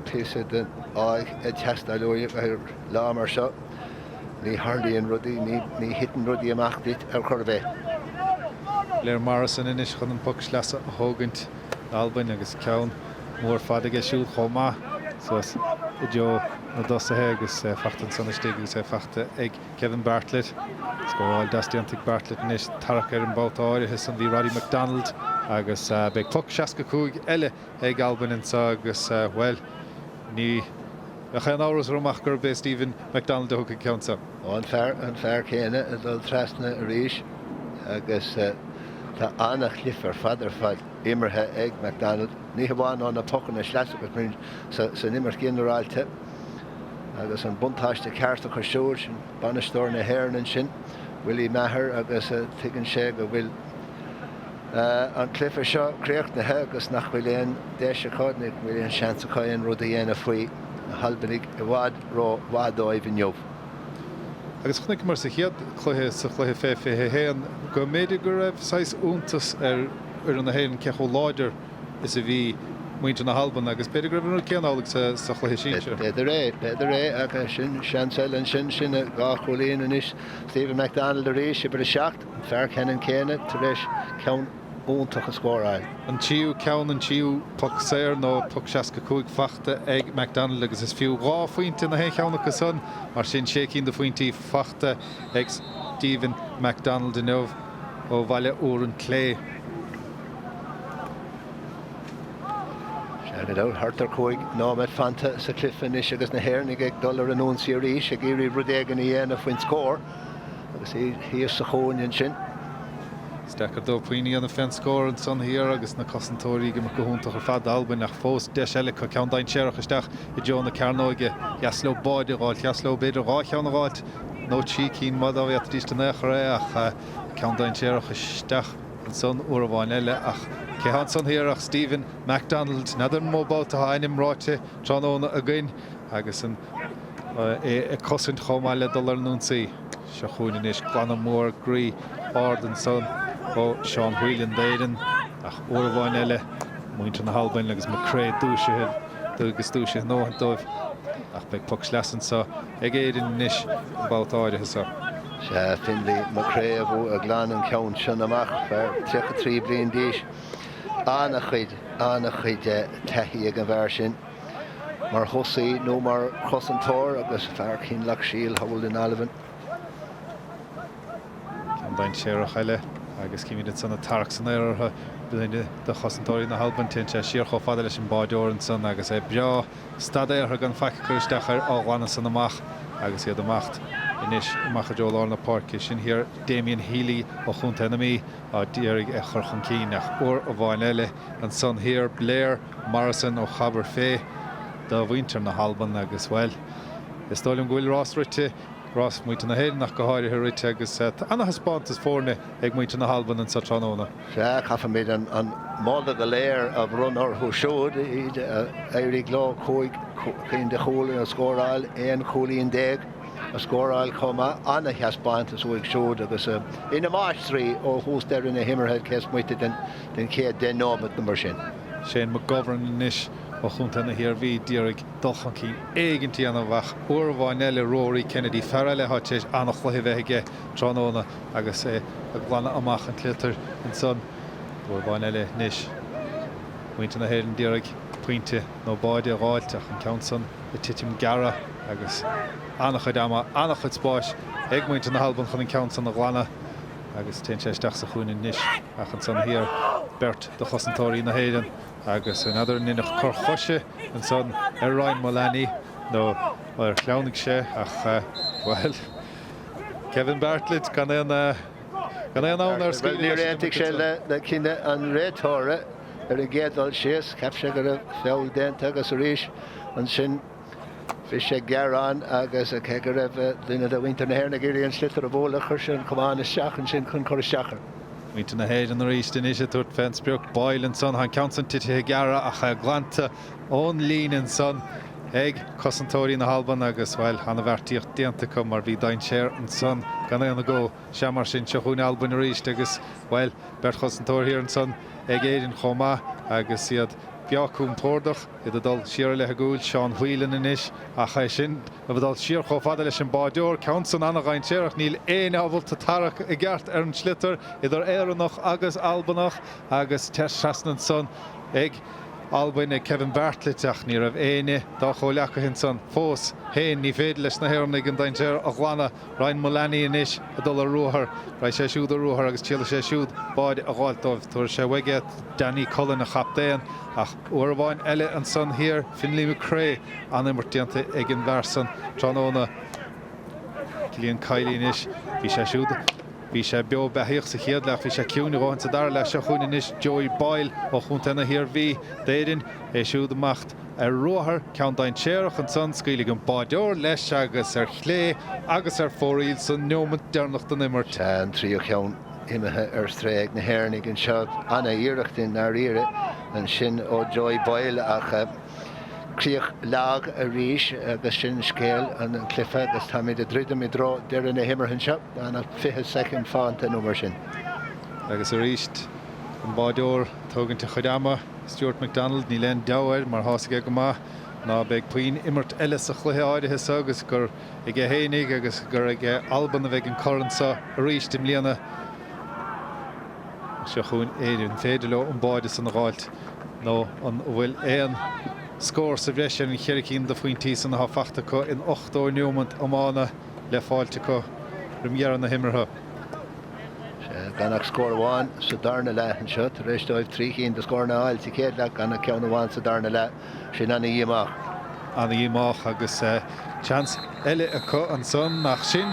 píosa den áig a teastáilúíomh ar lámar seo. Ní hardíon rudaí, ní hitan rudaí amach dit ar chur bheith. Léir Morrison inis chun an puc sleasa a thógaint Albain agus ceann mór fada ag siúil chomá suas I Joe na dosathe agus fachtan san istigh agus fachta ag Kevin Bartlett. Scóráil dastiantic Bartlett inis tarach ar an bátáirithe san bhí Roddy McDonald agus beag puc 65 eile ag Albain an sa agus well ní a chan áras romach gur be Stephen McDonald a thug ceansa. An fear chéine a dul trasna a ríis agus tá annach cliffar fadar fad imirthe ag McDonald. Ní bháin an na pocan na sleasa agus mún san immer generáilte agus an buntáiste ceartta chu siúr sin banistóir na Héirnin sin Willie Maher agus tuigeann sé go bhfuil an cliffar seo créocht na he agus nach bhfuil éon déise chuidnig bhfuil éon seansa chuin rud a dhéanamh faoi halbanig wad ro wad oivin yov. Agus chnig mar sa chiad chluithe fé héan go méidir go raibh sais úntas ar an na héan cecho láidir is a bhí muinte na halban agus beidir go raibh ceanálaigh sa chluithe síse. Beidir agus sin seansel an sin a gá cholíon an is Stephen McDonald a rééis bre seacht fer kennen céine tar éis ceann úntach a scóráil. An tíú ceann an tíú puc séir nó puc 65 fachta ag McDonald agus is fiú rá faointe na hé cheannach san mar sin sé cinn de faointí fachta ag Stephen McDonald in nómh ó bhaile úr an clé. Hartar coig ná met fanta sa cliffin is agus na hairnig ag dollar an ón siríis a géirí rudégan i dhéana faoin scór agus hí sa chóin sin. Steachar dó puoine an na fen scór an son hir agus na cosantóirí go go húntaach ar fad Alban nach fós de eile chu ceann dain séireach isteach i dteo na Carnóige jasló báide ráil jasló beidir rá cheannaráid nó tí cín mad a bheith dísta nach ré ach ceann dain séireach isteach an son uair bháin eile ach Cehan son hir ach Stephen McDonald nadidir móbáilta hainim ráite tróna a gin agus an cosint chomáile dollar núnsaí se chuúin is glanna mór grí ard an son ó Sean Whelan déidir ach uair bháin eile muinte na halbain agus macré dúisithe dúgus dúisithe nó an dóibh ach beag puc lesan sa ag éidir níos báiltáide sa. Se Finley macré a bhú a glán an ceann sin amach fer 3 bliain díis. Anna chuid taithí ag an bhar sin mar thosaí nó mar chosantóir agus fear cín lech síl haúil in alban. Ceann dain séireach eile agus cíimiid sanna tarach san éirithe de chosantóirí na halban tinte siar cho fada leis an báideoir an san agus é beo stadéirthe gan feice chuisteach ar áhhaine san amach agus iad amacht. Inis macha Joel na park sin hir Damien Healy ó chunta enemy a dírig e churchan cíneach or a bhain eile an son hir Blair Morrison ó Chabar Fé da winter na halban agus well. Is stoilm gwyl Ross Ritte Ross muinte na héad nach go háirithe Ritte agus anna haspáint is fórne ag muinte na halban an sa tróna. Se chafa méid an máda go léir a brunnar thu siúd éirí glá chuig cín de choúla a scóráil éon choúlaíon déag a scóráil comma anna heaspáint is uig siúd agus ina máistrí ó húsdeir in a himmerhead cés muite den céad den nómad na mar sin. Shane McGovern inis ó chunta na hir bhí dírig dulchan cín éigintí anna bhach uair bháin eile Rory Kennedy fearile hátéis anna chluithe bheithe tróna agus a glanna amach an clétar an son uair bháin eile níis. Muinte na héan dírig puinte nó báide ráilteach an ceann son i titim gara agus annachchuid ama annachchuid spáis ag muinte na halban chun an ceann son na glanna agus te séisteach sa chuúin níis ach an son hir Bert de chosantóirí na héan agus an idir ninach chur choise an son ar Ryan Mullaney nó ar chleánnig sé ach well Kevin Bartlett gan é an án ar Ní réantigh sé le cinenne an rétóire ar a géadal sios cap sé gur a féil déint agus a ríis an sin fi sé garrán agus a ce gur raibh duine a winter na hair na géirí an slitar a bóla chur sin cumáin isteach an sin chun chur isteachar. Muinte na héad an ríist in isise tuairt fensbreoch bail an son han ceann tithe gara a cha glanta ón lín an son ag cosantóirí na halban agus bhil anna bhhartíocht déanta cum mar bhí dain séir an son gan éanna go se mar sin seún Alban a ríist agus bhil Bert chosantóir an son ag éidirn chomá agus siad beachún tórdach iad a dul siar le a gúil Sean Whelan inis a cha sin a bhdal siar cho fada leis an báideoir ceann son anna gain séireach níl éon ábhalt a tarach i gceart ar an slitar idir éannach agus Albanach agus teissean son ag Albain ag Kevin Bartlett ach ní raibh éine dá choleacha hin son fós héin ní féidir leis na hairnig an dain séir a glána Ryan Mullaney inis a dul a ruthar raibh sé siúd a ruthar agus tíala sé siúd báid a gháiltóibh tuair sé bhaige Danny Cullen a chaptéan ach uair bháin eile an son hir Finley McRae an immartíanta ag an bhar son tróna Cillian Kiley inis bhí sé siúd Bhí sé beo beíoch sa chéad leach bhí sé ciúna bháin sa dar leis a chuin inis Joey Boyle ó chuntainna hir bhí déidirn é siúd amacht ar ruthar ceann dain séireach an son scaoiligh an báideoir leis agus ar chlé agus ar fóraíl san neomad dearnacht an immart. Tá an trío ceann imethe ar stréig na hairnig an seo anna iireachtain ar ire an sin ó Joey Boyle ach críoch lag a ríis agus sin scéal an clifa agus tá mí a dríide mí dro dear in na himmarthain seo anna 5 second fáanta nó sin. Agus a ríist an báideoir tógannta chudáama Stuart McDonald ní len dahair mar hásaige go maith ná beag puoin immert eile a chluthe áirithe agus gur ag héananig agus gur ag alban a bheith an choransa a ríist im líana se chuún éidir féidir le an báide san gháilt nó an bhfuil éan scór sa bhreis an cheiricín do faointí san na fachta có in 8 ó nuamant amána le fáilte có rimhear na himmartha. Ganach scór bháin sa darna le an seo rééis dóibh tríchéín de scór na áil sa céad le ganna ceanna bháin sa darna le sin anna dhéach. Anna dhéach agus chans eile a có an son nach sin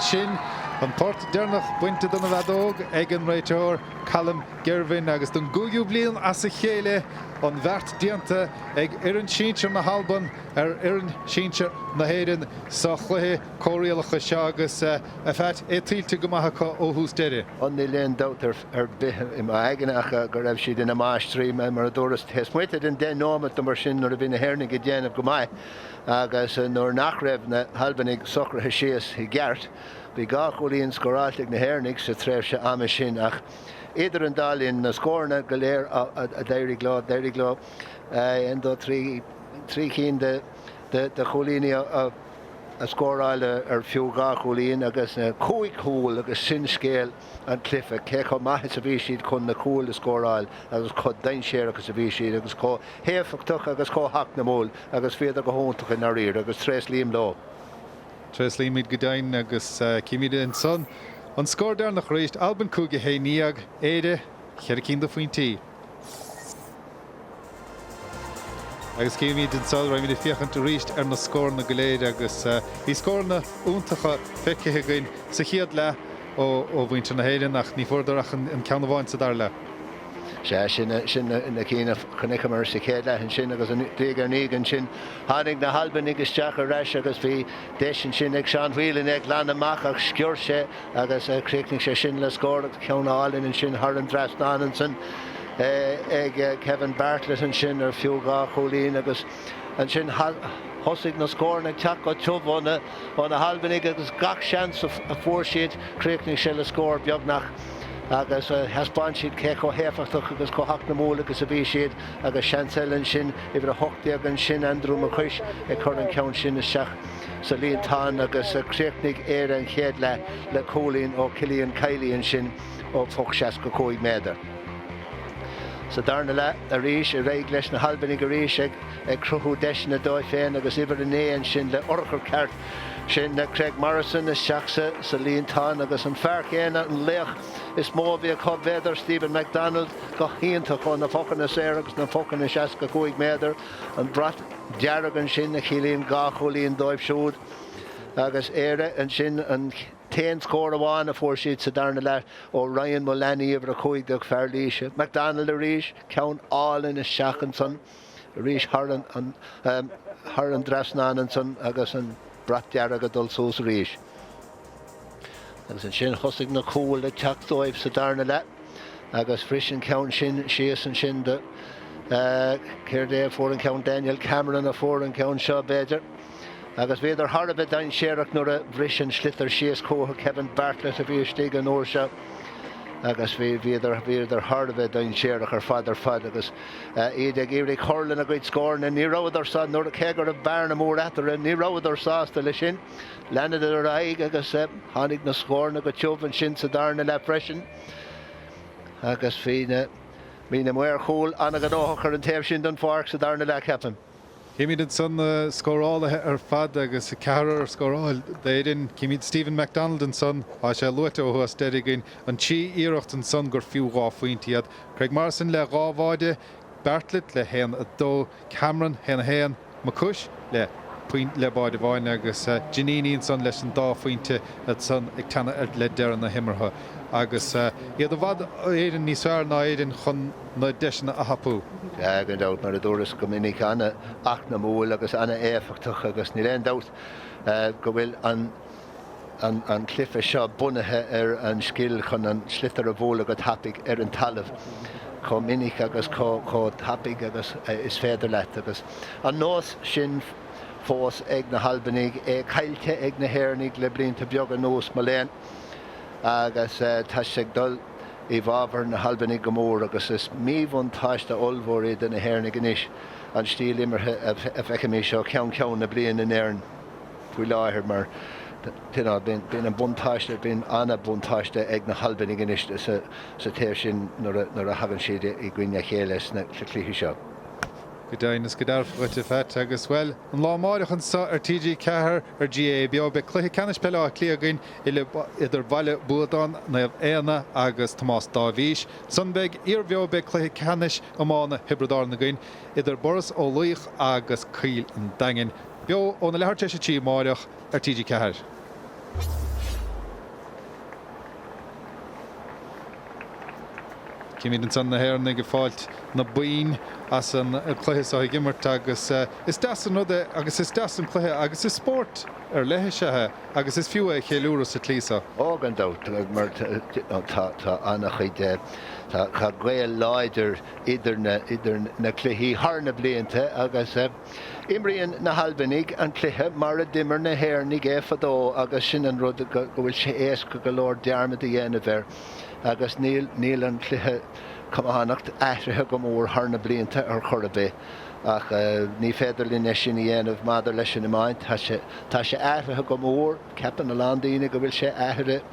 an port dearnach buinte donna bhedóg ag an réiteoir Callum Gervin agus don gúgiú blion as a chéile an bheirt dianta ag an síintear na halban an síintear na héireann sa chluthe córéalacha se agus a bheit tílte go maithacha ó hús deire. An ní léon dátar bithe i aigenacha gur raibh siad ina máistrí me mar a dúras theismuite den den nómat mar sin nuair a bhína héirnig go déanamh go maiid agus nuair nach raibh na halbanig socrathe síos i gceart Bhí gá chomhlíonn scoráilteach na héirnig sa tréimh se ama sin ach idir an dálíonn na scórna go léir a deirí gló an dó trí chin de cholíní a scóráile ar fiú gá cholíonn agus na cúig cúil agus sin scéal an clifa cé chu maithe sa bhí siad chun na cúil a scóráil agus chu dain séir agus a bhí siad agus có héfachtach agus có hac na móil agus féidir go hóntacha na riir agus 3 líam lá. Tres límid go dain agus cimide an son. An scór dar nach réist Alban cúige hé níag éide cheiricín do faointí. Agus cimid an sol raimid fiochan tú ríist ar na scór na goléid agus hí scór na úntacha feice gain sa chiad le ó bhainte na héireann ach ní fórdarach an ceanna bháin sa dar le. sin na cíine chunica mar sa chéad leithin sin agus dégar ní an sin hánig na halbanig isteach a reis agus bhí déisian sin ag seán bhílan ag lean amach ach sciúr sé agus críicnig sé sin le scór ceannáilinn an sin Har an Dras Nananson ag Kevin Bartlett an sin ar fiúgá cholín agus an sin thosaigh na scór ag teach go tiomh ó na halbanig agus gach seans a fuórsiad críicnig sé le scór beagnach agus heasbáin siad cé có héfachtach agus có hac na móla agus a bhí siad agus seansailinn sin ibre a hochtaíag an sin Andrew McCuish ag chur an ceann sin isteach sa líontán agus críocnig éar an chéad le cólín ó Cillian Kiley sin ó fog 65 méadar. Sa darna le a ríis a réig leis na halbanig a ríis ag cruthú deis na dóid féin agus ibre an éan sin le orchar ceart sin na Craig Morrison is seachsa sa líontán agus an fearcéine an léach is mó bhí a chobhéidir Stephen McDonald go híonanta chun na focan na séir agus na focan na 65 méadar an brat dearagan sin na chilíonn gá cholíonn dóibh siúd agus éire an sin an 10 scór amháin a fuórsiad sa darna le ó Ryan Mullaney ibre a chuig de fearlíise. McDonald a ríis ceann álainn is seachan son a ríis Har an Dras Nananson agus an brat dearagad dul sús ríis. Agus an sin thosaigh na cúil le teachdóibh sa darna le agus frisin ceann sin sios an sin de céir fór an ceann Daniel Cameron a fór an ceann seo béidir. Agus bhéidir Harbh dain séireach nuair a bhrisin slithar sios cótha Kevin Bartlett a bhí stig an óir seo agus bhéidir Harbh dain séireach ar fad agus iad ag éirí chorlan a gcuid scór na ní ráidir sa nuair a chégur a bearna mór etar a ní ráidir sásta le sin leanad ar aig agus tháinig na scórna go teomhann sin sa darna le freisin agus mí na muir chúil anna go dóthachar an taobh sin don fárc sa darna le ceapan. Cimid an son scórálathe ar fad agus cearar scóráil d'éidirn cimid Stephen McDonald an son á sé luite ó thuas deirigin an tí íireacht an son gur fiú gá faointiad. Craig Morrison le rábháide, Bartlett le héan a dó, Cameron héan McCuish le puint le báide bháin agus Giannini an son leis an dá faointe at son ag tanna le dearan na himmartha. Agus iad a bhd éidirn níos fearr ná éidirn chun na deisina a hapú. Gan dát mar a dúras go minic anna ach na móil agus anna éfachtach agus ní léon dát go bhfuil an clifa seo bunathe ar an scill chun an slithar a bhóla go tapig ar an talamh có minic agus có tapig agus is féidir leat agus an nós sin fós ag na Halbanig caiilte ag na Hairnig le blianta beag an nós maléin agus tá sé dul I bhábhar na Halbanig go mór agus is míbhun táiste olmhór iad na Hairnig inis an stíl imirthe a bheice mé seo ceann na blian in éireann faoi láthir mar bín an buntáiste bín anna buntáiste ag na Halbanig inis sa téir sin nuair a hagann siad I gcuine chéile na cluiche seo. Godainnas go darfhaite fet agus well an lámáireachan sa TG Cahar GA beo be cluiche canis pe lá clíagain idir baile buadán na éana agus Tomás Dávíis sunbeg ar beo be cluiche canis amána hibredár na gain idir Boris Ó Luich agus Caoil an Dangin beo ó na lehartte sé tí máireach TG Cahar. Cimid an san na Hairnig go fáilt na buin as an cluiche á gimmart agus is das an nuda agus is das an cluiche agus is sport lethe sethe agus is fiú chéúra sa tlísa. Ágan dát mar tá annach chuide tá gail láidir idir na cluichí thar blianta agus imríonn na Halbanig an cluiche mar a dimmer na Hairnig fadó agus sin an rud go bhfuil sé éasca go leor dearmad a dhéanamh agus níl an cluiche cumhannacht aithrithe go mór thar na blianta ar chorabé ach ní féidir linn sin dhéanamh maidir leis sin imáint tá sé aithrithe go mór ceapan na Landaíine go bhfuil sé aithrithe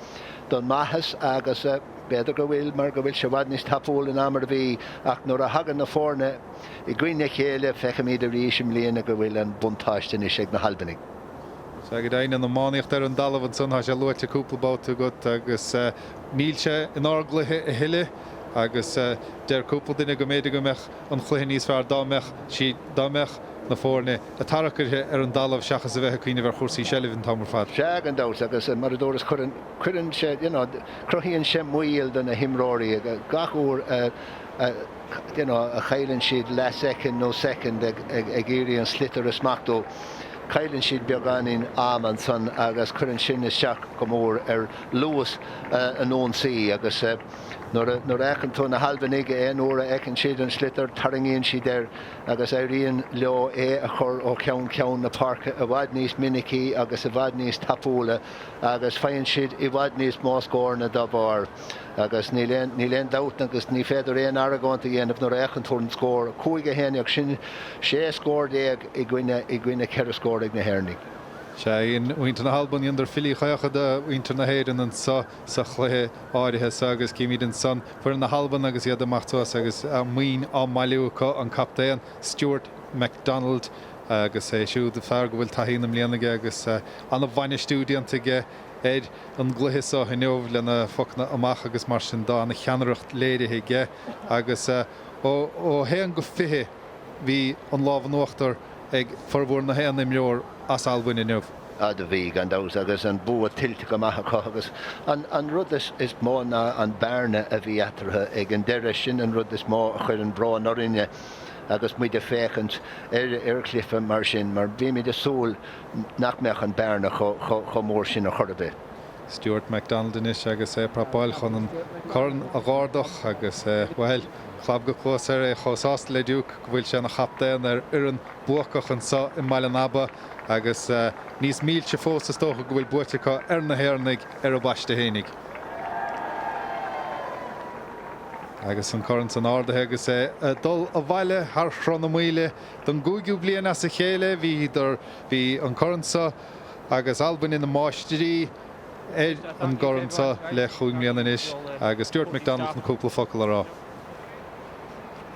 don maithas agus beidir go bhfuil mar go bhfuil sé bhd níos tapúil in amar bhí ach nuair a hagan na fórne I gcuine chéile fecha míad a ríisiim líana go bhfuil an buntáiste is ag na Halbanig. So go daine na máíocht ar an dalamhan san sé luite cúplabáta go agus níl sé in áglaithe a hiile agus deir cúpla duine go méide go meach an chluiche níos fearr dámeach si dámeach na fórne a tarachirthe ar an dalamh seachas a bheith chuoine bhar chósaí sellibh tamar fad. Se an dát agus maradóras chuann sé crochíonn sé muil den na himráí gachúr a chailann siad le second nó second ag éirí an slitar a smachtó Cailann siad beagáin am an san agus chuann sin is seach go mór ar luas an ónsaí agus nuair echan tú na Halbanig nuair a ecinn siad an slitar taringíonn siad agus éiríonn leo a chur ó ceann na parca a bhaid níos minicí agus a bhaid níos tapúla agus féann siad I bhaid níos máscóir na dabhar agus ní léon dát agus ní féidir éon aragáanta dhéanamh nuair a echan tú an scór chuige héanaach sin sé scór déag I gcuine ceir scór ag na Hairnig. sé in uinte na Halban idir fili chaocha de uinte na héidir an sa chluithe áirithe agus cíimiid an san fuair na Halban agus iad amachtas agus muoin á mailiúcha an captéan Stuart MacDonald agus siú de fear go bhfuil taíanam líanaige agus anna bhaine stúdiantaige éid an gluithe á hinneomh lena focna amach agus mar sin dá na cheanaireacht léirithe agus ó héan go fithe hí an lábhan nuachtar ag forbhór na héan imreoir as albuin inniuh. A de bhí an dás agus an bua tilte go maithacha agus an rud is mó na an bearne a bhí atartha ag an deire sin an rud is mó chuir an brá norinne agus muide féchant ar clifa mar sin mar bhí mí de súl nach meach an bearne cho mór sin a chorabé. Stuart MacDonald inis agus prapáil chun an corn a gáardach agus bhil chlab go chlós chosásta le dúk go bhfuil sé na chaptéan ar an buachach an sa in Maileanaba agus níos mílte fós tócha go bhfuil buitecha ar na Hairnig ar a baiste hénig. Agus an corn san ádathe agus dul a bhaile thar chron muile don gúgiú bliana as a chéile hí an cornsa agus Alban in na máisteí an goransa le chuimlíana inis agus Stuart MacDonald an cúpla focail ará.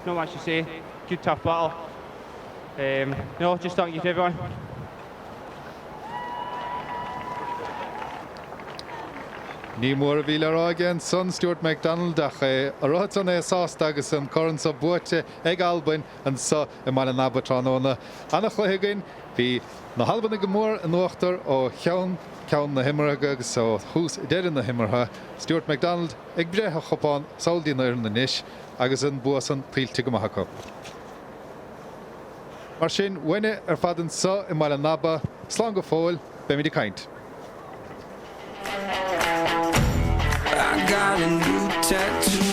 Not much to say. Good tough battle. No, just thank you to everyone. Ní mór a bhí le again son Stuart MacDonald ach a ráid san sásta agus an corn sa buaite ag Alban an sa I Maileanaba trána anna chluigein hí na Halban go mór an nuachtar ó cheann na himmartha agus ó hús deireann na himmartha Stuart MacDonald ag bréthe chopáin saoldína ar na níis agus an buasan prílte go maithacha. Mar sin bhaine ar fadan sa I Maileanaba slán go fóil be mí caint. I got a new tattoo